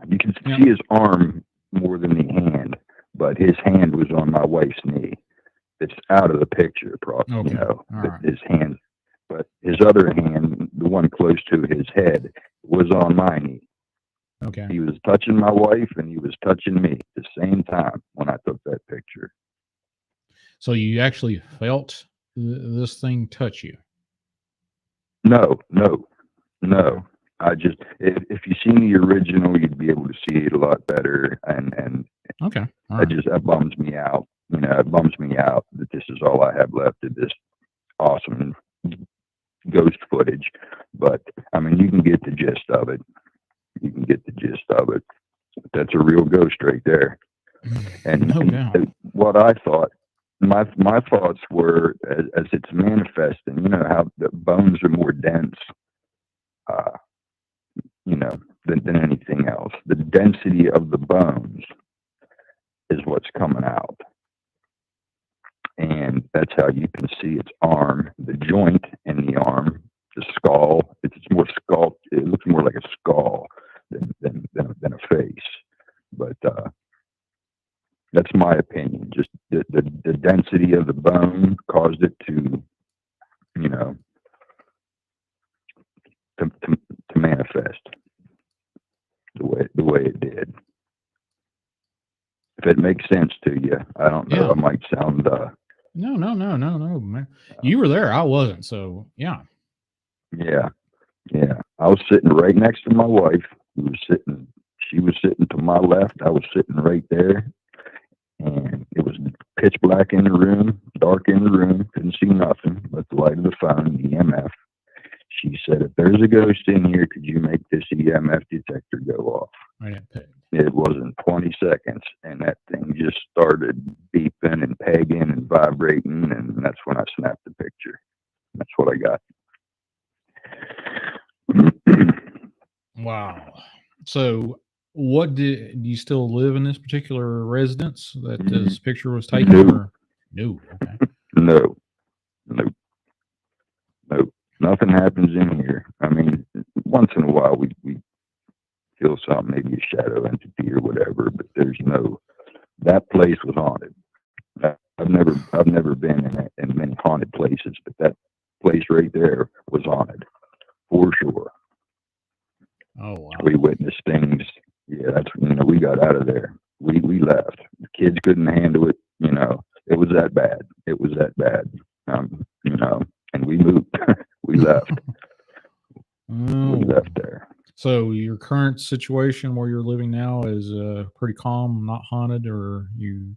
you can see his arm more than the hand, but his hand was on my wife's knee. It's out of the picture, probably. Right. His hand, but his other hand, the one close to his head, was on my knee. Okay. He was touching my wife and he was touching me at the same time when I took that picture. So you actually felt this thing touch you? No. I just, if you seen the original, you'd be able to see it a lot better. And okay, that bums me out. It bums me out that this is all I have left of this awesome ghost footage. But I mean, you can get the gist of it. That's a real ghost right there. And, and what I thought, my thoughts were, as it's manifesting, how the bones are more dense, than anything else. The density of the bones is what's coming out. And that's how you can see its arm, the joint in the arm, the skull. It's more skull. It looks more like a skull than a face. But that's my opinion. Just the density of the bone caused it to, you know, to manifest the way it did. If it makes sense to you, I don't know. Yeah. I might sound. No, man. You were there. I wasn't. So yeah. Yeah. I was sitting right next to my wife. She was sitting to my left. I was sitting right there. And it was pitch black in the room, dark in the room. Couldn't see nothing but the light of the phone, the EMF. She said, if there's a ghost in here, could you make this EMF detector go off? It wasn't 20 seconds, and that thing just started beeping and pegging and vibrating, and that's when I snapped the picture. That's what I got. Wow. So do you still live in this particular residence that this picture was taken? No. No. Okay. No. Nothing happens in here. I mean, once in a while we feel something, maybe a shadow entity or whatever, but there's no. That place was haunted. I've never been in many haunted places, but that place right there was haunted for sure. Oh wow. We witnessed things. Yeah, that's, we got out of there. We left. The kids couldn't handle it. It was that bad. And we moved. We left. We left there. So your current situation where you're living now is pretty calm, not haunted, or you?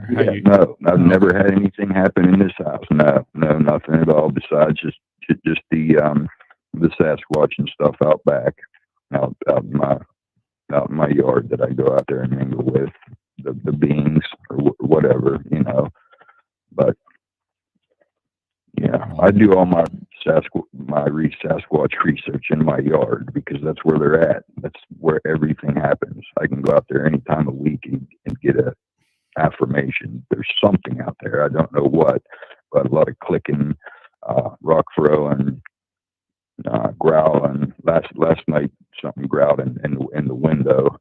No, I've never had anything happen in this house. No, nothing at all. Besides just the Sasquatch and stuff out back, out in my yard that I go out there and mingle with the beings or whatever, But yeah, I do all my Sasquatch research in my yard because that's where they're at. That's where everything happens. I can go out there any time of week and get a affirmation. There's something out there. I don't know what, but a lot of clicking, rock throwing, growling. Last night something growled in the window.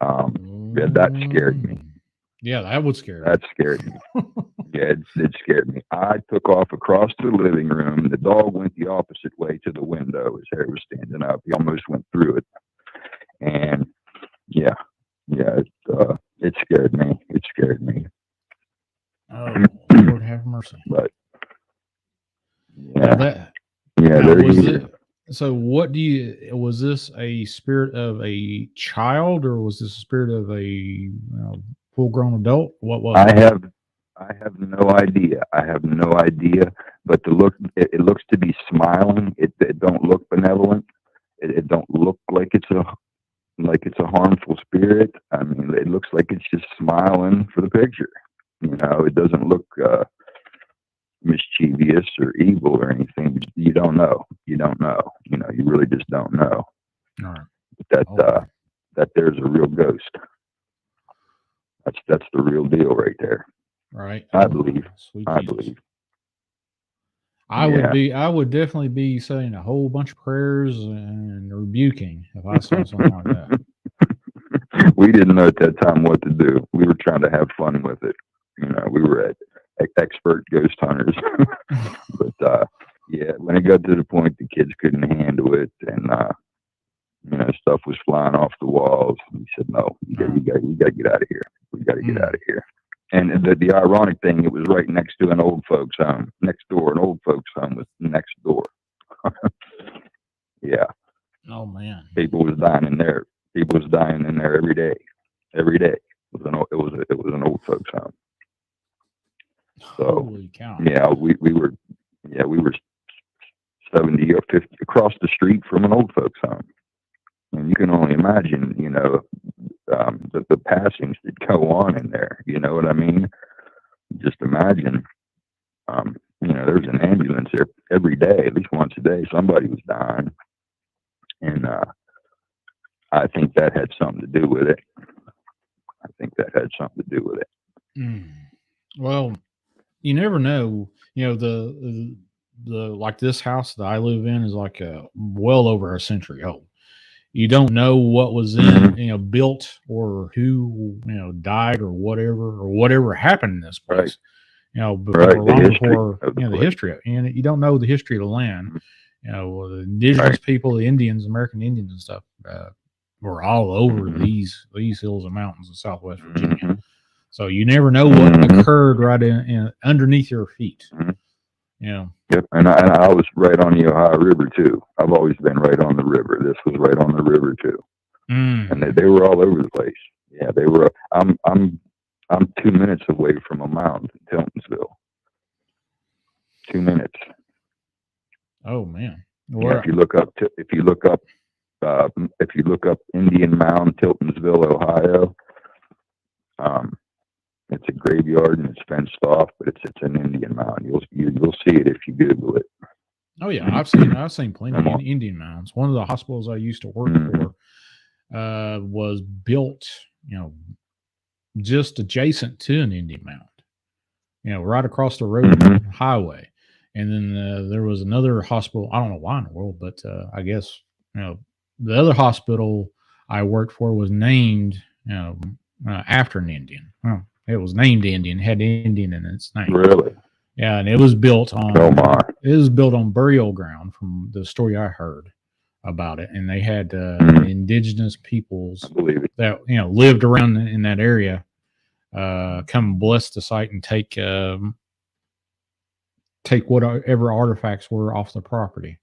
Yeah, that scared me. Yeah, that would scare me. That scared me. Yeah, it scared me. I took off across the living room. The dog went the opposite way to the window. His hair was standing up. He almost went through it. And yeah, it scared me. It scared me. Oh, Lord have mercy. But yeah, so what was this a spirit of a child, or was this a spirit of a full-grown adult? What was I have no idea. But it looks to be smiling. It don't look benevolent. It don't look like it's a harmful spirit. I mean, it looks like it's just smiling for the picture. It doesn't look mischievous or evil or anything. But you don't know. You really just don't know. All right. That there's a real ghost. That's the real deal right there. Right. I believe. Sweet I Jesus. believe. I would definitely be saying a whole bunch of prayers and rebuking if I saw something like that. We didn't know at that time what to do. We were trying to have fun with it. We were expert ghost hunters. But yeah, when it got to the point the kids couldn't handle it and stuff was flying off the walls, we said, no, we got to get out of here. We got to get out of here. And the ironic thing, it was right next to an old folks home. Next door, an old folks home was next door. Yeah. Oh man. People was dying in there. Every day. Every day. It was an old folks home. So holy cow. Yeah, we were 70 or 50 across the street from an old folks home. And you can only imagine, the passings that go on in there. You know what I mean? Just imagine, there's an ambulance there every day, at least once a day. Somebody was dying. And I think that had something to do with it. Well, you never know. The like this house that I live in is like well over a century old. You don't know what was in, built or who, died or whatever happened in this place. Right. Before, long before, the the history of it. And you don't know the history of the land. The indigenous people, the Indians, American Indians and stuff, were all over these hills and mountains in Southwest Virginia. So you never know what occurred right in underneath your feet. Yep, and I was right on the Ohio River too. I've always been right on the river. This was right on the river too, and they were all over the place. Yeah, they were. I'm 2 minutes away from a mound in Tiltonsville. 2 minutes. Oh man! Yeah, if you look up Indian Mound, Tiltonsville, Ohio. It's a graveyard and it's fenced off, but it's an Indian mound. You'll see it if you Google it. Oh yeah, I've seen plenty of Indian mounds. One of the hospitals I used to work for was built, just adjacent to an Indian mound. Right across the road highway. And then there was another hospital. I don't know why in the world, but I guess the other hospital I worked for was named after an Indian. It was named Indian, had Indian in its name. Really? Yeah, and it was built on. Oh my! It was built on burial ground, from the story I heard about it, and they had indigenous peoples that lived around in that area come bless the site and take whatever artifacts were off the property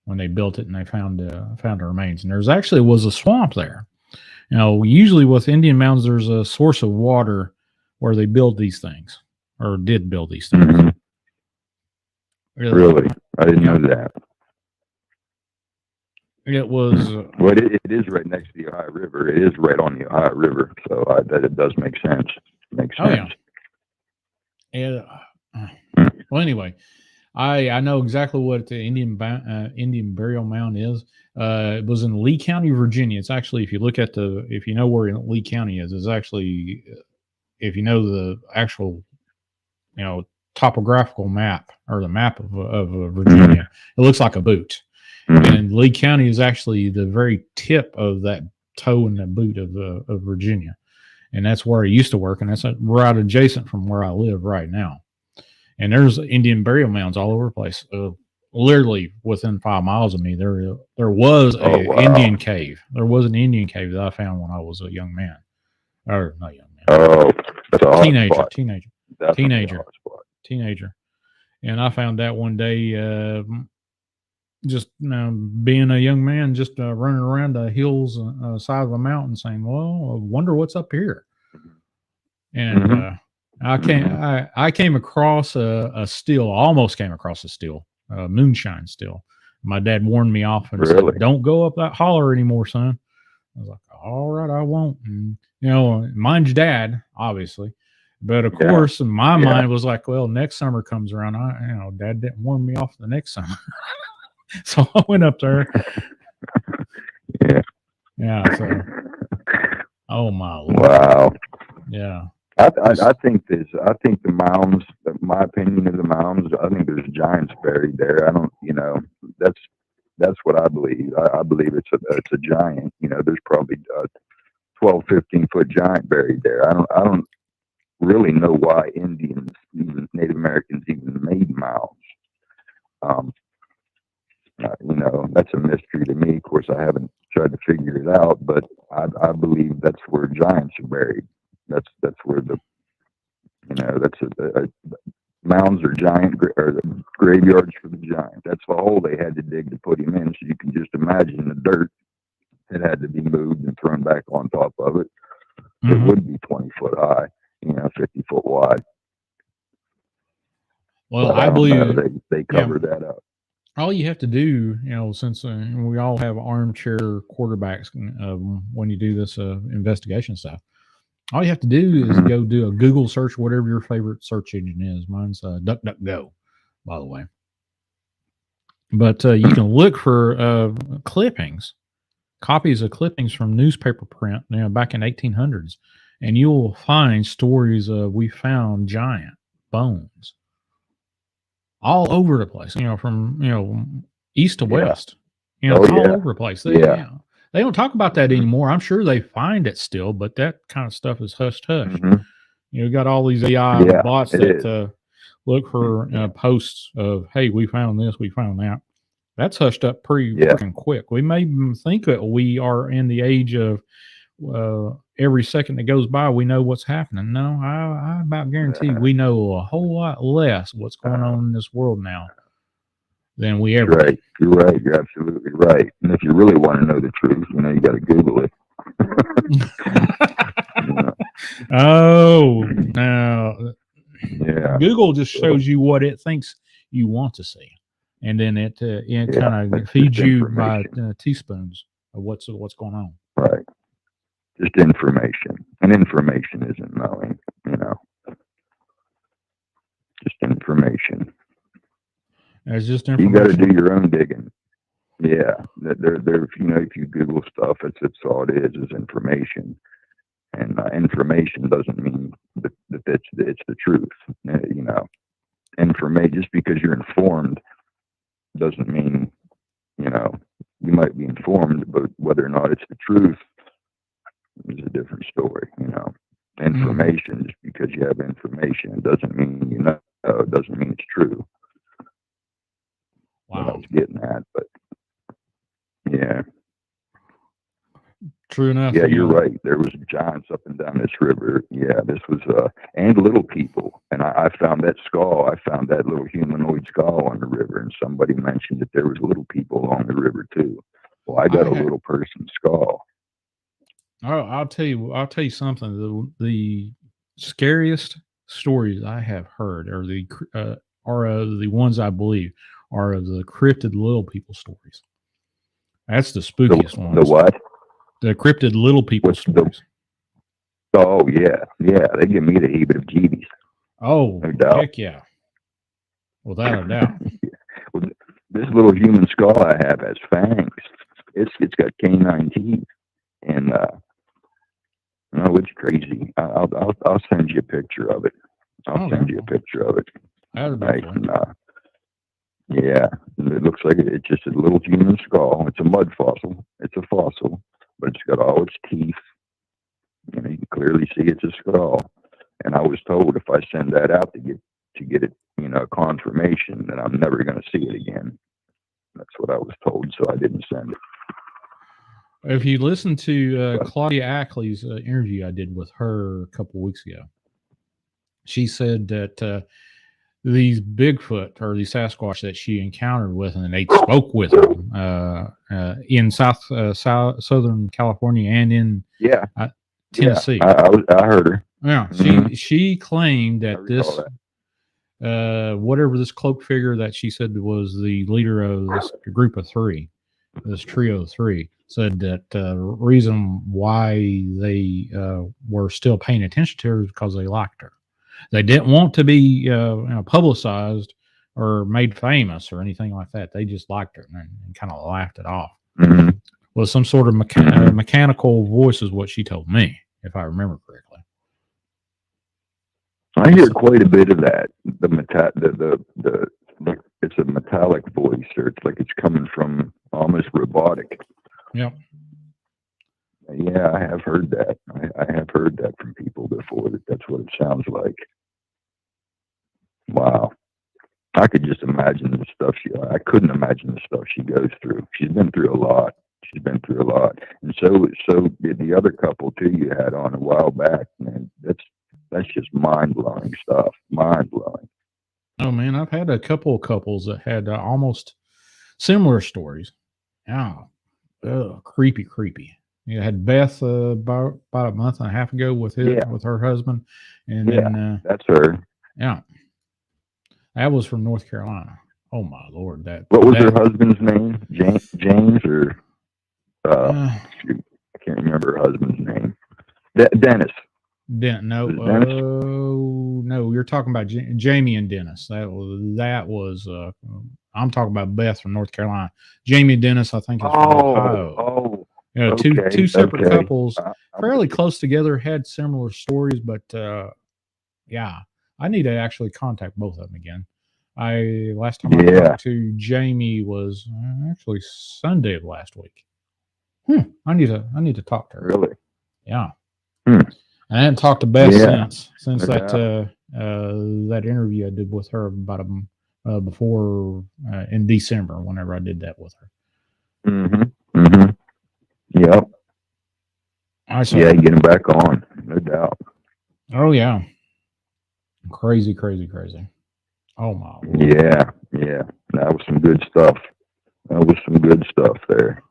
when they built it, and they found the remains. And there's actually was a swamp there. Usually with Indian mounds, there's a source of water where they build these things, or did build these things. Really? I didn't know that. It was. Well, it is right next to the Ohio River. It is right on the Ohio River, so that it does make sense. Makes sense. Oh yeah. Well, anyway, I know exactly what the Indian burial mound is. It was in Lee County, Virginia. It's actually, if you know where Lee County is, it's actually, if you know the actual, topographical map, or the map of Virginia, it looks like a boot. And Lee County is actually the very tip of that toe in the boot of Virginia. And that's where I used to work. And that's right adjacent from where I live right now. And there's Indian burial mounds all over the place. Literally within 5 miles of me, there was Indian cave. There was an Indian cave that I found when I was a young man, or not young man. Oh, that's a teenager. And I found that one day, just being a young man, just running around the hills side of a mountain, saying, "Well, I wonder what's up here." And I came across a still, almost came across a still, moonshine still. My dad warned me off and said, "Don't go up that holler anymore, son." I was like, "All right, I won't." And, mine's dad, obviously. But of course, my mind was like, well, next summer comes around. Dad didn't warn me off the next summer. So I went up there. So, oh my Lord. Wow. Yeah. I think the mounds, my opinion of the mounds, I think there's giants buried there. I don't, that's what I believe. I believe it's a giant. There's probably a 12, 15-foot giant buried there. I don't really know why Indians, even Native Americans, even made mounds. That's a mystery to me. Of course, I haven't tried to figure it out, but I believe that's where giants are buried. That's where mounds are giant, or the graveyards for the giants. That's the hole they had to dig to put him in. So you can just imagine the dirt that had to be moved and thrown back on top of it. It would be 20 foot high, 50 foot wide. Well, I believe they covered that up. All you have to do, since we all have armchair quarterbacks when you do this investigation stuff, all you have to do is go do a Google search, whatever your favorite search engine is. Mine's DuckDuckGo, by the way. But you can look for clippings, copies of clippings from newspaper print, back in 1800s, and you will find stories of we found giant bones all over the place. From east to Yeah. west. Oh, All yeah. over the place. Yeah. They don't talk about that anymore. I'm sure they find it still, but that kind of stuff is hush hush. Mhm. You got all these AI Yeah, bots it that is. look for posts of, hey, we found this, we found that. That's hushed up pretty Yeah. freaking quick. We may even think that we are in the age of every second that goes by, we know what's happening. No, I about guarantee we know a whole lot less what's going on in this world now than we ever Right. did. You're right. You're absolutely right. And if you really want to know the truth, you got to Google it. Oh, now Yeah. Google just shows you what it thinks you want to see, and then it kind of that's feeds just you by information. teaspoons of what's going on. Right. Just information. And information isn't knowing, just information. It's just You got information. to do your own digging. Yeah. If you Google stuff, it's all it is information. And information doesn't mean that it's the truth. Information, just because you're informed doesn't mean, you might be informed, but whether or not it's the truth is a different story. Information, just because you have information, it doesn't mean it doesn't mean it's true. Wow. What I was getting at, but yeah. True enough. Yeah, you're right. There was giants up and down this river. Yeah, this was and little people. And I found that skull. I found that little humanoid skull on the river, and somebody mentioned that there was little people along the river too. Well, I got a little person skull. Oh, I'll tell you something. The scariest stories I have heard are the ones I believe are of the cryptid little people stories. That's the spookiest ones. The what? The cryptid little people stories. Oh yeah, they give me the heebie-jeebies. Oh, no doubt. Heck yeah, without a doubt. Well, this little human skull I have has fangs. It's got canine teeth, and it's crazy. I'll send you a picture of it. I'll send you a picture of it. Yeah, it looks like it's just a little human skull. It's a mud fossil. It's a fossil, but it's got all its teeth. You can clearly see it's a skull. And I was told if I send that out to get it, confirmation, that I'm never going to see it again. That's what I was told, so I didn't send it. If you listen to Claudia Ackley's interview I did with her a couple of weeks ago, she said that these Bigfoot or these Sasquatch that she encountered with, and they spoke with them in Southern California and in Tennessee. Yeah, I heard her. Yeah, she claimed that this whatever this cloaked figure that she said was the leader of this group of three, this trio of three, said that the reason why they were still paying attention to her is because they liked her. They didn't want to be publicized or made famous or anything like that. They just liked her and kind of laughed it off. Mm-hmm. Well, some sort of mechanical voice is what she told me, if I remember correctly. I hear quite a bit of that. It's a metallic voice, or it's like it's coming from almost robotic. Yep. Yeah, I have heard that. I have heard that from people before, that's what it sounds like. Wow. I could just imagine the stuff I couldn't imagine the stuff she goes through. She's been through a lot. And so did the other couple too you had on a while back, man. That's just mind-blowing stuff. Mind-blowing. Oh man, I've had a couple of couples that had almost similar stories. Oh, creepy. You had Beth about a month and a half ago with her husband, and then that's her. Yeah, that was from North Carolina. Oh my Lord! What was her husband's name? James or shoot, I can't remember her husband's name. Dennis. No, you're talking about Jamie and Dennis. That was I'm talking about Beth from North Carolina. Jamie and Dennis, I think, is from Ohio. Two separate couples, fairly close together, had similar stories, but I need to actually contact both of them again. Last time I Yeah. talked to Jamie was actually Sunday of last week. I need to talk to her. Really? Yeah. Hmm. I hadn't talked to Beth Yeah. since Yeah. that interview I did with her about before in December, whenever I did that with her. Yep. Yeah, getting back on, no doubt. Oh yeah. Crazy. Oh my Lord. Yeah. That was some good stuff. There.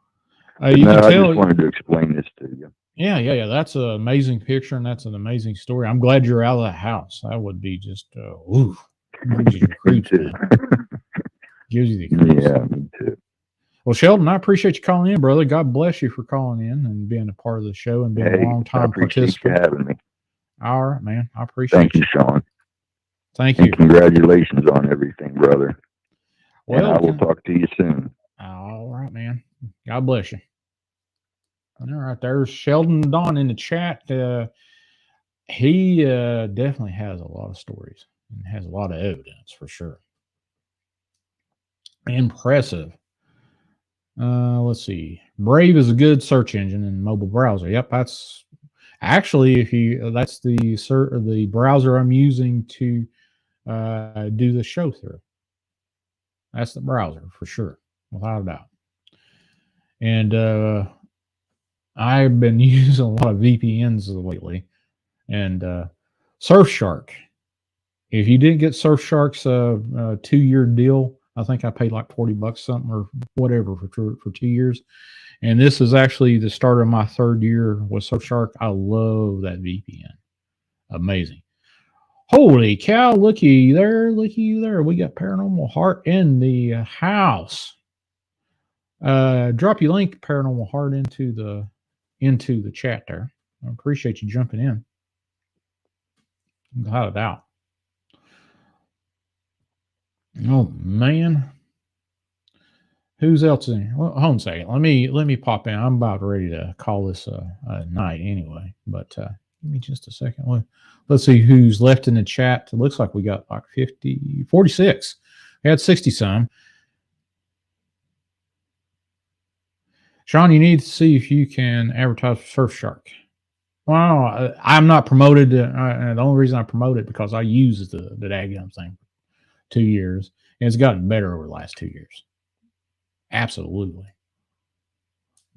You can I tell. just wanted to explain this to you. Yeah. That's an amazing picture, and that's an amazing story. I'm glad you're out of the house. That would be just gives you the creeps, man. Gives you the creeps. Yeah, me too. Well, Sheldon, I appreciate you calling in, brother. God bless you for calling in and being a part of the show and being a long I time appreciate participant. you having me. All right, man. I appreciate Thank you, Shawn. Thank you. And congratulations on everything, brother. Well, and I will talk to you soon. All right, man. God bless you. All right, there's Sheldon Don in the chat. He definitely has a lot of stories and has a lot of evidence for sure. Impressive. Let's see. Brave is a good search engine in mobile browser. Yep, that's actually that's the browser I'm using to do the show through. That's the browser for sure, without a doubt. And I've been using a lot of VPNs lately, and Surfshark. If you didn't get Surfshark's 2-year deal, I think I paid like $40 something or whatever for 2 years. And this is actually the start of my 3rd year with Surfshark. I love that VPN. Amazing. Holy cow, looky there. We got Paranormal Heart in the house. Drop your link, Paranormal Heart, into the chat there. I appreciate you jumping in. Without a doubt. Oh man. Who's else in here? Well, hold on a second. Let me pop in. I'm about ready to call this a night anyway. But give me just a second. Let's see who's left in the chat. It looks like we got like 46. We had 60 some. Shawn, you need to see if you can advertise for Surfshark. Well, I'm not promoted. The only reason I promote it because I use the daggum thing for 2 years, and it's gotten better over the last 2 years. Absolutely.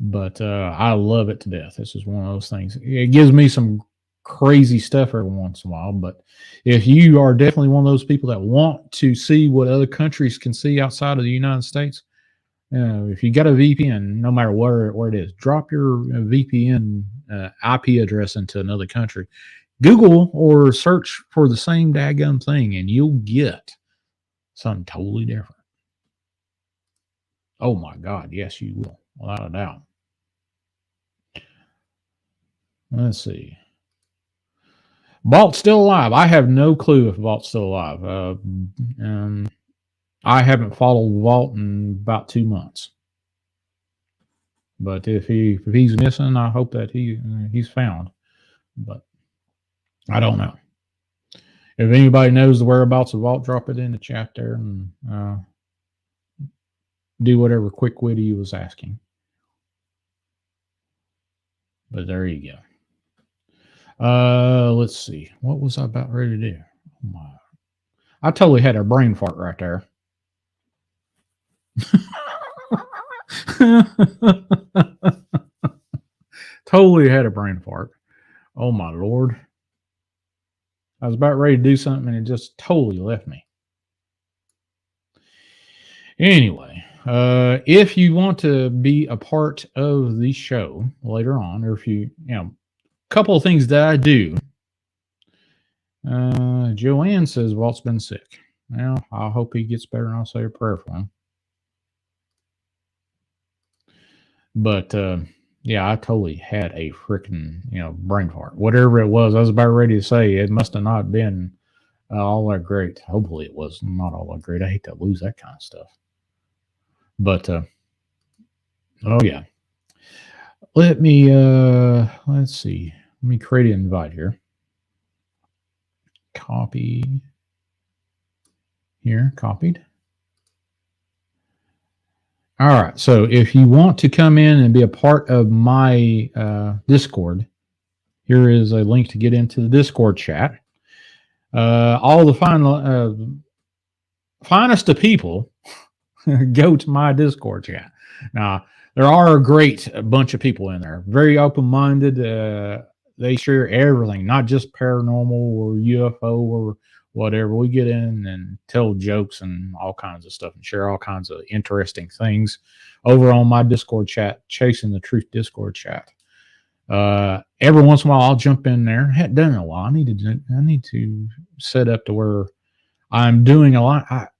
But I love it to death. This is one of those things. It gives me some crazy stuff every once in a while. But if you are definitely one of those people that want to see what other countries can see outside of the United States, if you got a VPN, no matter where it is, drop your VPN IP address into another country. Google or search for the same daggum thing, and you'll get something totally different. Oh my God, yes, you will, without a doubt. Let's see. Vault's still alive. I have no clue if Vault's still alive. I haven't followed Vault in about 2 months. But if he's missing, I hope that he's found. But I don't know. If anybody knows the whereabouts of Vault, drop it in the chat there and do whatever quick witty was asking. But there you go. Let's see. What was I about ready to do? Oh my. I totally had a brain fart right there. Totally had a brain fart. Oh my Lord. I was about ready to do something and it just totally left me. Anyway, if you want to be a part of the show later on, or if a couple of things that I do. Joanne says Walt's been sick. Well, I hope he gets better and I'll say a prayer for him. But yeah, I totally had a freaking brain fart. Whatever it was, I was about ready to say it must have not been all that great. Hopefully, it was not all that great. I hate to lose that kind of stuff. But oh yeah, let's see. Let me create an invite here. Copy here, copied. All right. So if you want to come in and be a part of my Discord, here is a link to get into the Discord chat. All the finest of people go to my Discord chat. Now, there are a great bunch of people in there, very open-minded. They share everything, not just paranormal or UFO or whatever. We get in and tell jokes and all kinds of stuff and share all kinds of interesting things over on my Discord chat, Chasing the Truth Discord chat. Every once in a while, I'll jump in there. I hadn't done it in a while. I need to set up to where I'm doing a lot.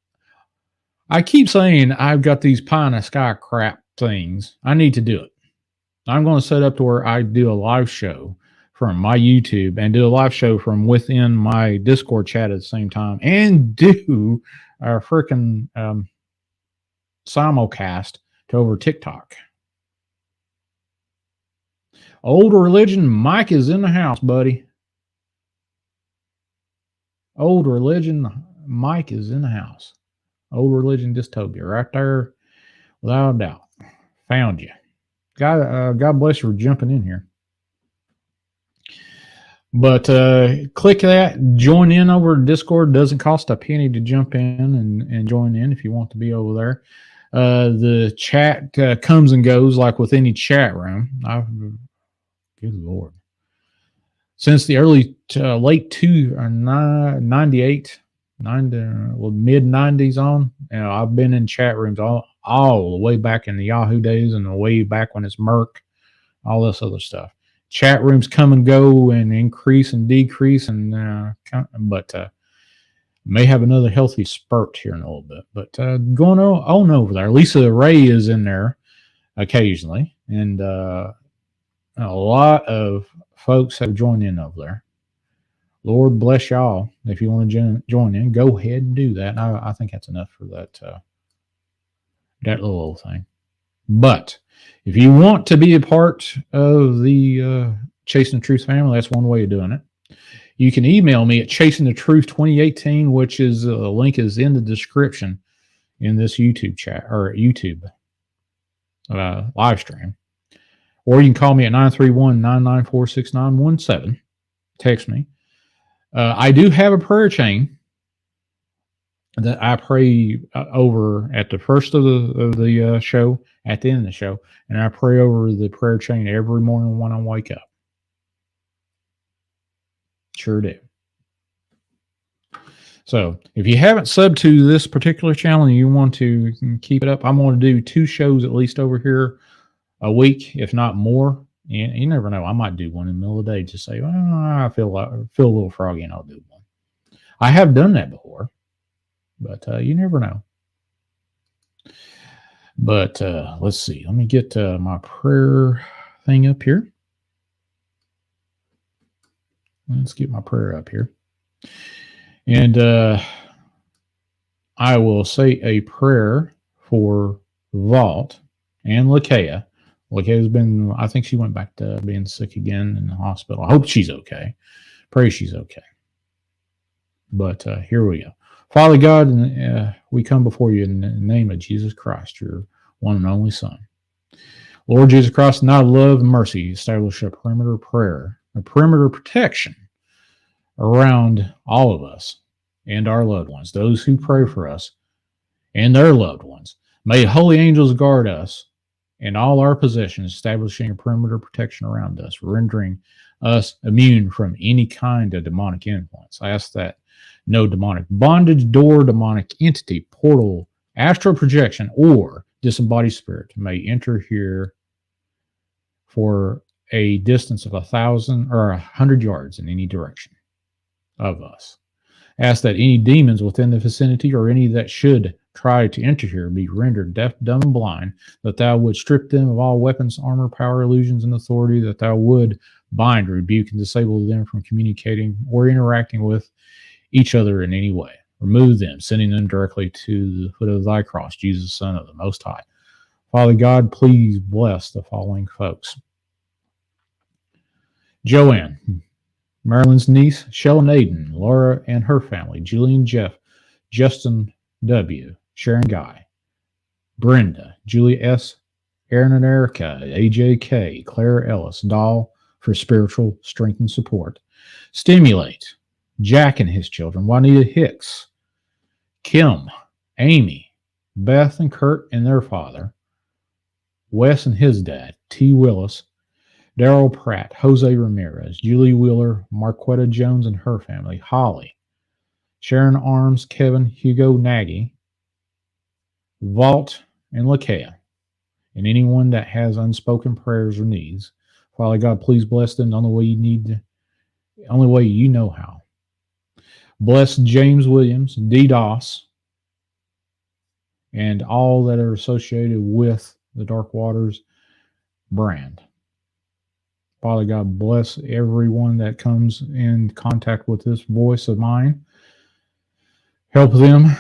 I keep saying I've got these pie in the sky crap things. I need to do it. I'm going to set up to where I do a live show from my YouTube and do a live show from within my Discord chat at the same time and do a freaking simulcast to over TikTok. Old Religion, Mike is in the house, buddy. Old Religion, Mike is in the house. Old Religion Dystopia, right there, without a doubt. Found you. God bless you for jumping in here. But click that, join in over Discord. Doesn't cost a penny to jump in and join in if you want to be over there. The chat comes and goes like with any chat room. Good Lord. Since the late 98, mid-90s on, I've been in chat rooms all the way back in the Yahoo days and the way back when it's Merc, all this other stuff. Chat rooms come and go and increase and decrease, but may have another healthy spurt here in a little bit. But going on over there, Lisa Ray is in there occasionally, and a lot of folks have joined in over there. Lord bless y'all. If you want to join in, go ahead and do that. I think that's enough for that little old thing. But if you want to be a part of the Chasing the Truth family, that's one way of doing it. You can email me at chasingthetruth2018, which is the link is in the description in this YouTube chat or YouTube live stream. Or you can call me at 931-994-6917. Text me. I do have a prayer chain that I pray over at the first of the show, at the end of the show, and I pray over the prayer chain every morning when I wake up. Sure do. So if you haven't subbed to this particular channel and you want to keep it up, I'm going to do 2 shows at least over here a week, if not more. And you never know. I might do one in the middle of the day. Just say, I feel a little froggy, and I'll do one. I have done that before, but you never know. But let's see. Let me get my prayer thing up here. Let's get my prayer up here. And I will say a prayer for Vault and Lakea. Lakea's been, I think she went back to being sick again in the hospital. I hope she's okay. Pray she's okay. But here we go. Father God, we come before you in the name of Jesus Christ, your one and only Son. Lord Jesus Christ, in thy love and mercy, establish a perimeter of prayer, a perimeter of protection around all of us and our loved ones, those who pray for us and their loved ones. May holy angels guard us and all our possessions, establishing a perimeter of protection around us, rendering us immune from any kind of demonic influence. I ask that no demonic bondage, door, demonic entity, portal, astral projection, or disembodied spirit may enter here for a distance of 1,000 or 100 yards in any direction of us. Ask that any demons within the vicinity or any that should try to enter here be rendered deaf, dumb, and blind, that thou would strip them of all weapons, armor, power, illusions, and authority, that thou would bind, rebuke, and disable them from communicating or interacting with each other in any way. Remove them, sending them directly to the foot of thy cross, Jesus, Son of the Most High. Father God, please bless the following folks. Joanne, Marilyn's niece, Sheldon Aiden, Laura and her family, Julian, Jeff, Justin, W, Sharon Guy, Brenda, Julie S, Aaron and Erica, AJK, Claire Ellis, Doll for spiritual strength and support, Stimulate, Jack and his children, Juanita Hicks, Kim, Amy, Beth and Kurt and their father, Wes and his dad, T. Willis, Daryl Pratt, Jose Ramirez, Julie Wheeler, Marquetta Jones and her family, Holly, Sharon Arms, Kevin, Hugo Nagy, Vault, and Lakea, and anyone that has unspoken prayers or needs. Father God, please bless them the only way you need to, the only way you know how. Bless James Williams, D. Doss, and all that are associated with the Dark Waters brand. Father God, bless everyone that comes in contact with this voice of mine. Help them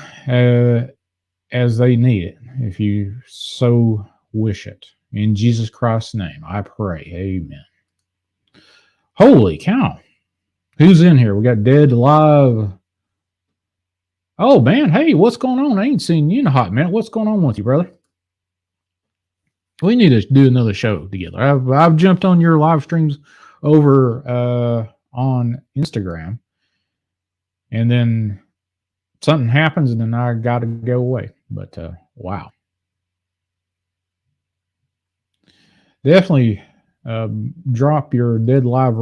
as they need it, if you so wish it. In Jesus Christ's name, I pray. Amen. Holy cow. Who's in here? We got Dead, Alive. Oh, man. Hey, what's going on? I ain't seen you in a hot minute. What's going on with you, brother? We need to do another show together. I've jumped on your live streams over on Instagram, and then something happens, and then I got to go away. But wow, definitely drop your Dead Live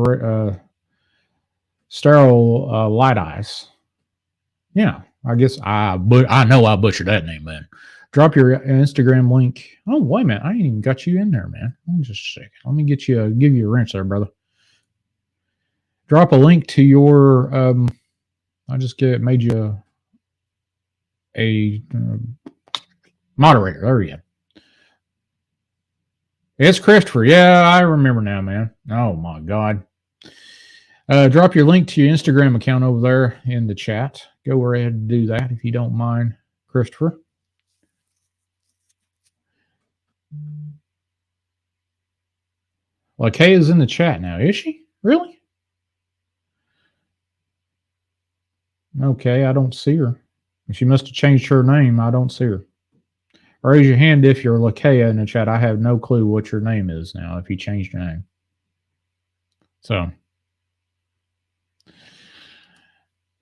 sterile light eyes. Yeah, I guess I know I butchered that name, man. Drop your Instagram link. Oh, wait a minute. I ain't even got you in there, man. Hold on just a second. Let me give you a wrench there, brother. Drop a link to your, I just made you a moderator. There you go. It's Christopher. Yeah, I remember now, man. Oh, my God. Drop your link to your Instagram account over there in the chat. Go ahead and do that if you don't mind, Christopher. Well, Kay is in the chat now. Is she? Really? Okay, I don't see her. She must have changed her name. I don't see her. Raise your hand if you're Lakea in the chat. I have no clue what your name is now if you changed your name. So.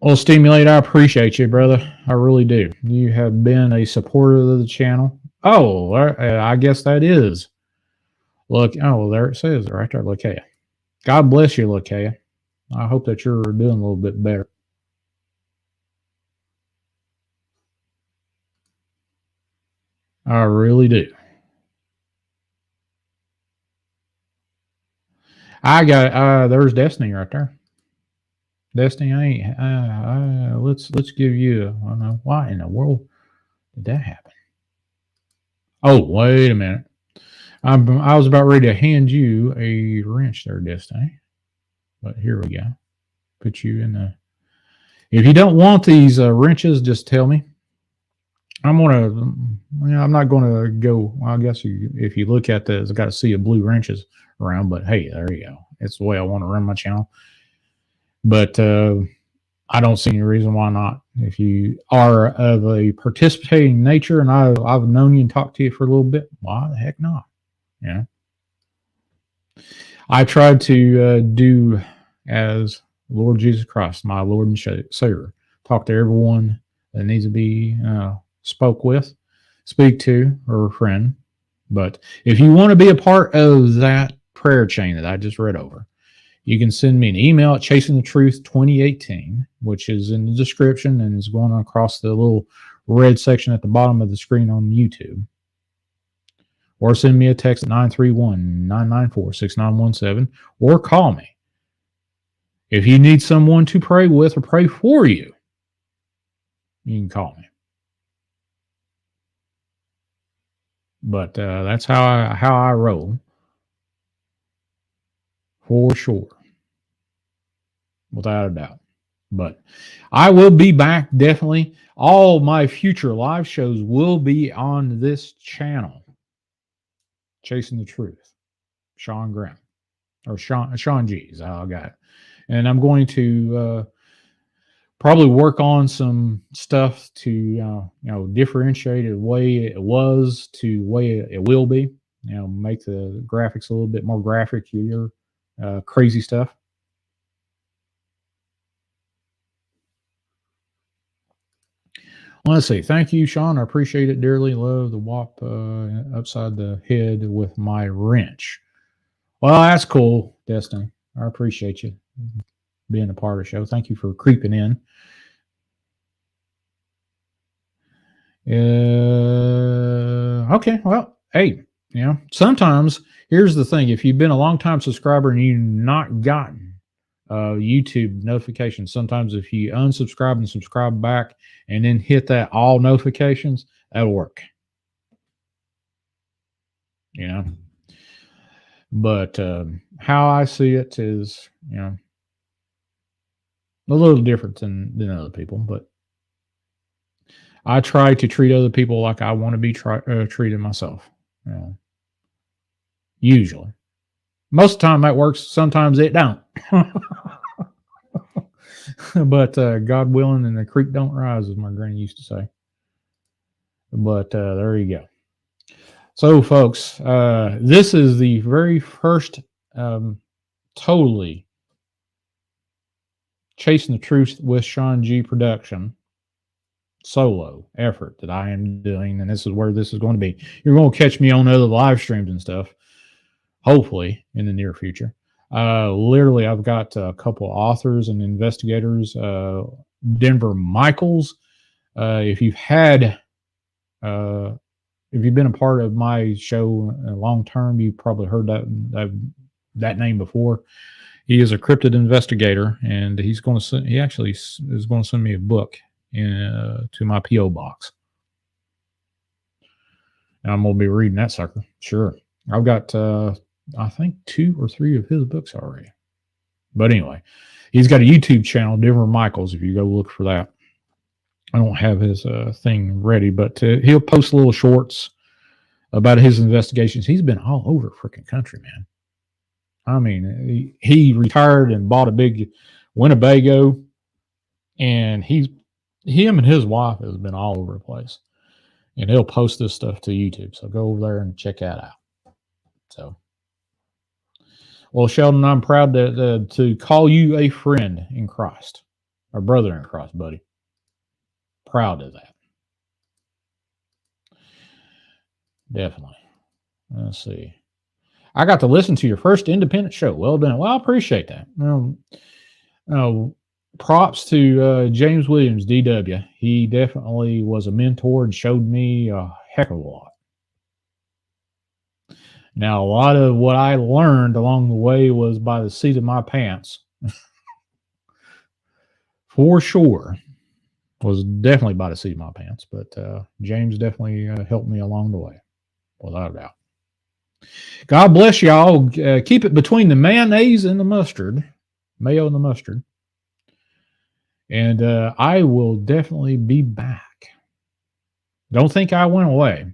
Well, Stimulate, I appreciate you, brother. I really do. You have been a supporter of the channel. Oh, I guess that is. Look, oh, there it says right there, Lakea. God bless you, Lakea. I hope that you're doing a little bit better. I really do. I got there's Destiny right there. Destiny, I ain't. Let's give you. I don't know why in the world did that happen. Oh, wait a minute. I was about ready to hand you a wrench there, Destiny. But here we go. Put you in the. If you don't want these wrenches, just tell me. I'm not gonna go. Well, I guess if you look at this, I got to see a blue wrenches around. But hey, there you go. It's the way I want to run my channel. But I don't see any reason why not. If you are of a participating nature, and I've known you and talked to you for a little bit, why the heck not? Yeah. I tried to do as Lord Jesus Christ, my Lord and Savior. Talk to everyone that needs to be speak to, or a friend. But if you want to be a part of that prayer chain that I just read over, you can send me an email at chasingthetruth2018, which is in the description and is going across the little red section at the bottom of the screen on YouTube. Or send me a text at 931-994-6917, or call me. If you need someone to pray with or pray for you, you can call me. But that's how I roll. For sure. Without a doubt. But I will be back, definitely. All my future live shows will be on this channel. Chasing the Truth. Sean Graham. Or Sean G's. I got it. And I'm going to probably work on some stuff to differentiate it the way it was to the way it will be. Make the graphics a little bit more graphic, your crazy stuff. Well, let's see. Thank you, Shawn. I appreciate it dearly. Love the whop upside the head with my wrench. Well, that's cool, Destiny. I appreciate you being a part of the show. Thank you for creeping in. Okay, well, hey, sometimes here's the thing. If you've been a long-time subscriber and you've not gotten YouTube notifications, sometimes if you unsubscribe and subscribe back and then hit that all notifications, that'll work. But how I see it is, a little different than other people, but I try to treat other people like I want to be treated myself. Usually. Most of the time that works. Sometimes it don't. But God willing and the creek don't rise, as my granny used to say. But there you go. So, folks, this is the very first totally Chasing the Truth with Shawn G production solo effort that I am doing, and this is where this is going to be. You're going to catch me on other live streams and stuff, hopefully in the near future. Literally, I've got a couple authors and investigators. Denver Michaels. If you've been a part of my show long term, you've probably heard that name before. He is a cryptid investigator, and he actually is going to send me a book to my P.O. box. And I'm going to be reading that sucker. Sure. I've got, I think, 2 or 3 of his books already. But anyway, he's got a YouTube channel, Denver Michaels, if you go look for that. I don't have his thing ready, but he'll post little shorts about his investigations. He's been all over freaking country, man. I mean, he retired and bought a big Winnebago, and him and his wife has been all over the place. And he'll post this stuff to YouTube. So go over there and check that out. So, well, Sheldon, I'm proud to call you a friend in Christ, or brother in Christ, buddy. Proud of that. Definitely. Let's see. I got to listen to your first independent show. Well done. Well, I appreciate that. Props to James Williams, DW. He definitely was a mentor and showed me a heck of a lot. Now, a lot of what I learned along the way was by the seat of my pants. For sure. Was definitely by the seat of my pants. But James definitely helped me along the way. Without a doubt. God bless y'all. Keep it between the mayonnaise and the mustard. Mayo and the mustard. And I will definitely be back. Don't think I went away.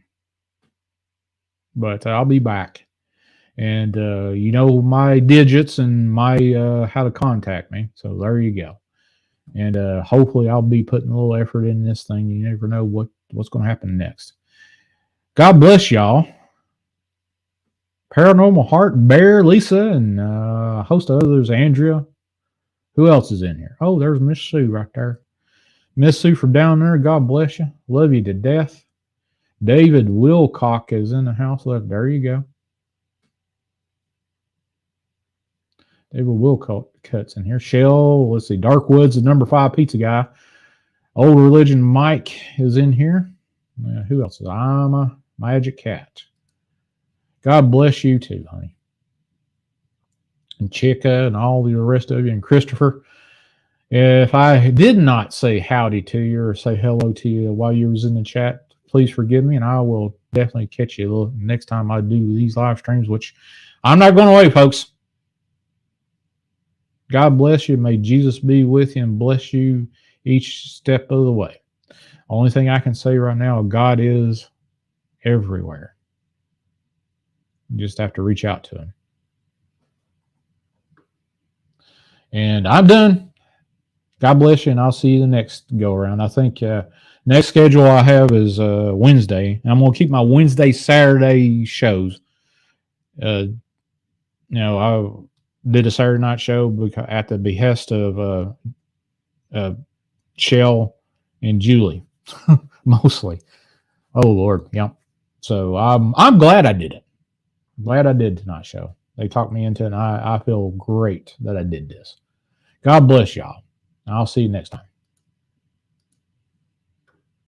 But I'll be back. And you know my digits and my how to contact me. So there you go. And hopefully I'll be putting a little effort in this thing. You never know what's going to happen next. God bless y'all. Paranormal Heart, Bear, Lisa, and a host of others, Andrea. Who else is in here? Oh, there's Miss Sue right there. Miss Sue from down there, God bless you. Love you to death. David Wilcock is in the house. There you go. David Wilcott's in here. Shell, let's see. Dark Woods, the number 5 pizza guy. Old Religion Mike is in here. Who else is? I'm a Magic Cat. God bless you too, honey. And Chica and all the rest of you, and Christopher. If I did not say howdy to you or say hello to you while you was in the chat, please forgive me, and I will definitely catch you next time I do these live streams, which I'm not going away, folks. God bless you. May Jesus be with you and bless you each step of the way. Only thing I can say right now, God is everywhere. You just have to reach out to him. And I'm done. God bless you, and I'll see you the next go around. I think next schedule I have is Wednesday. I'm going to keep my Wednesday, Saturday shows. I did a Saturday night show at the behest of Shell and Julie, mostly. Oh Lord, yeah. So I'm glad I did it. Glad I did tonight's show. They talked me into it, and I feel great that I did this. God bless y'all. I'll see you next time.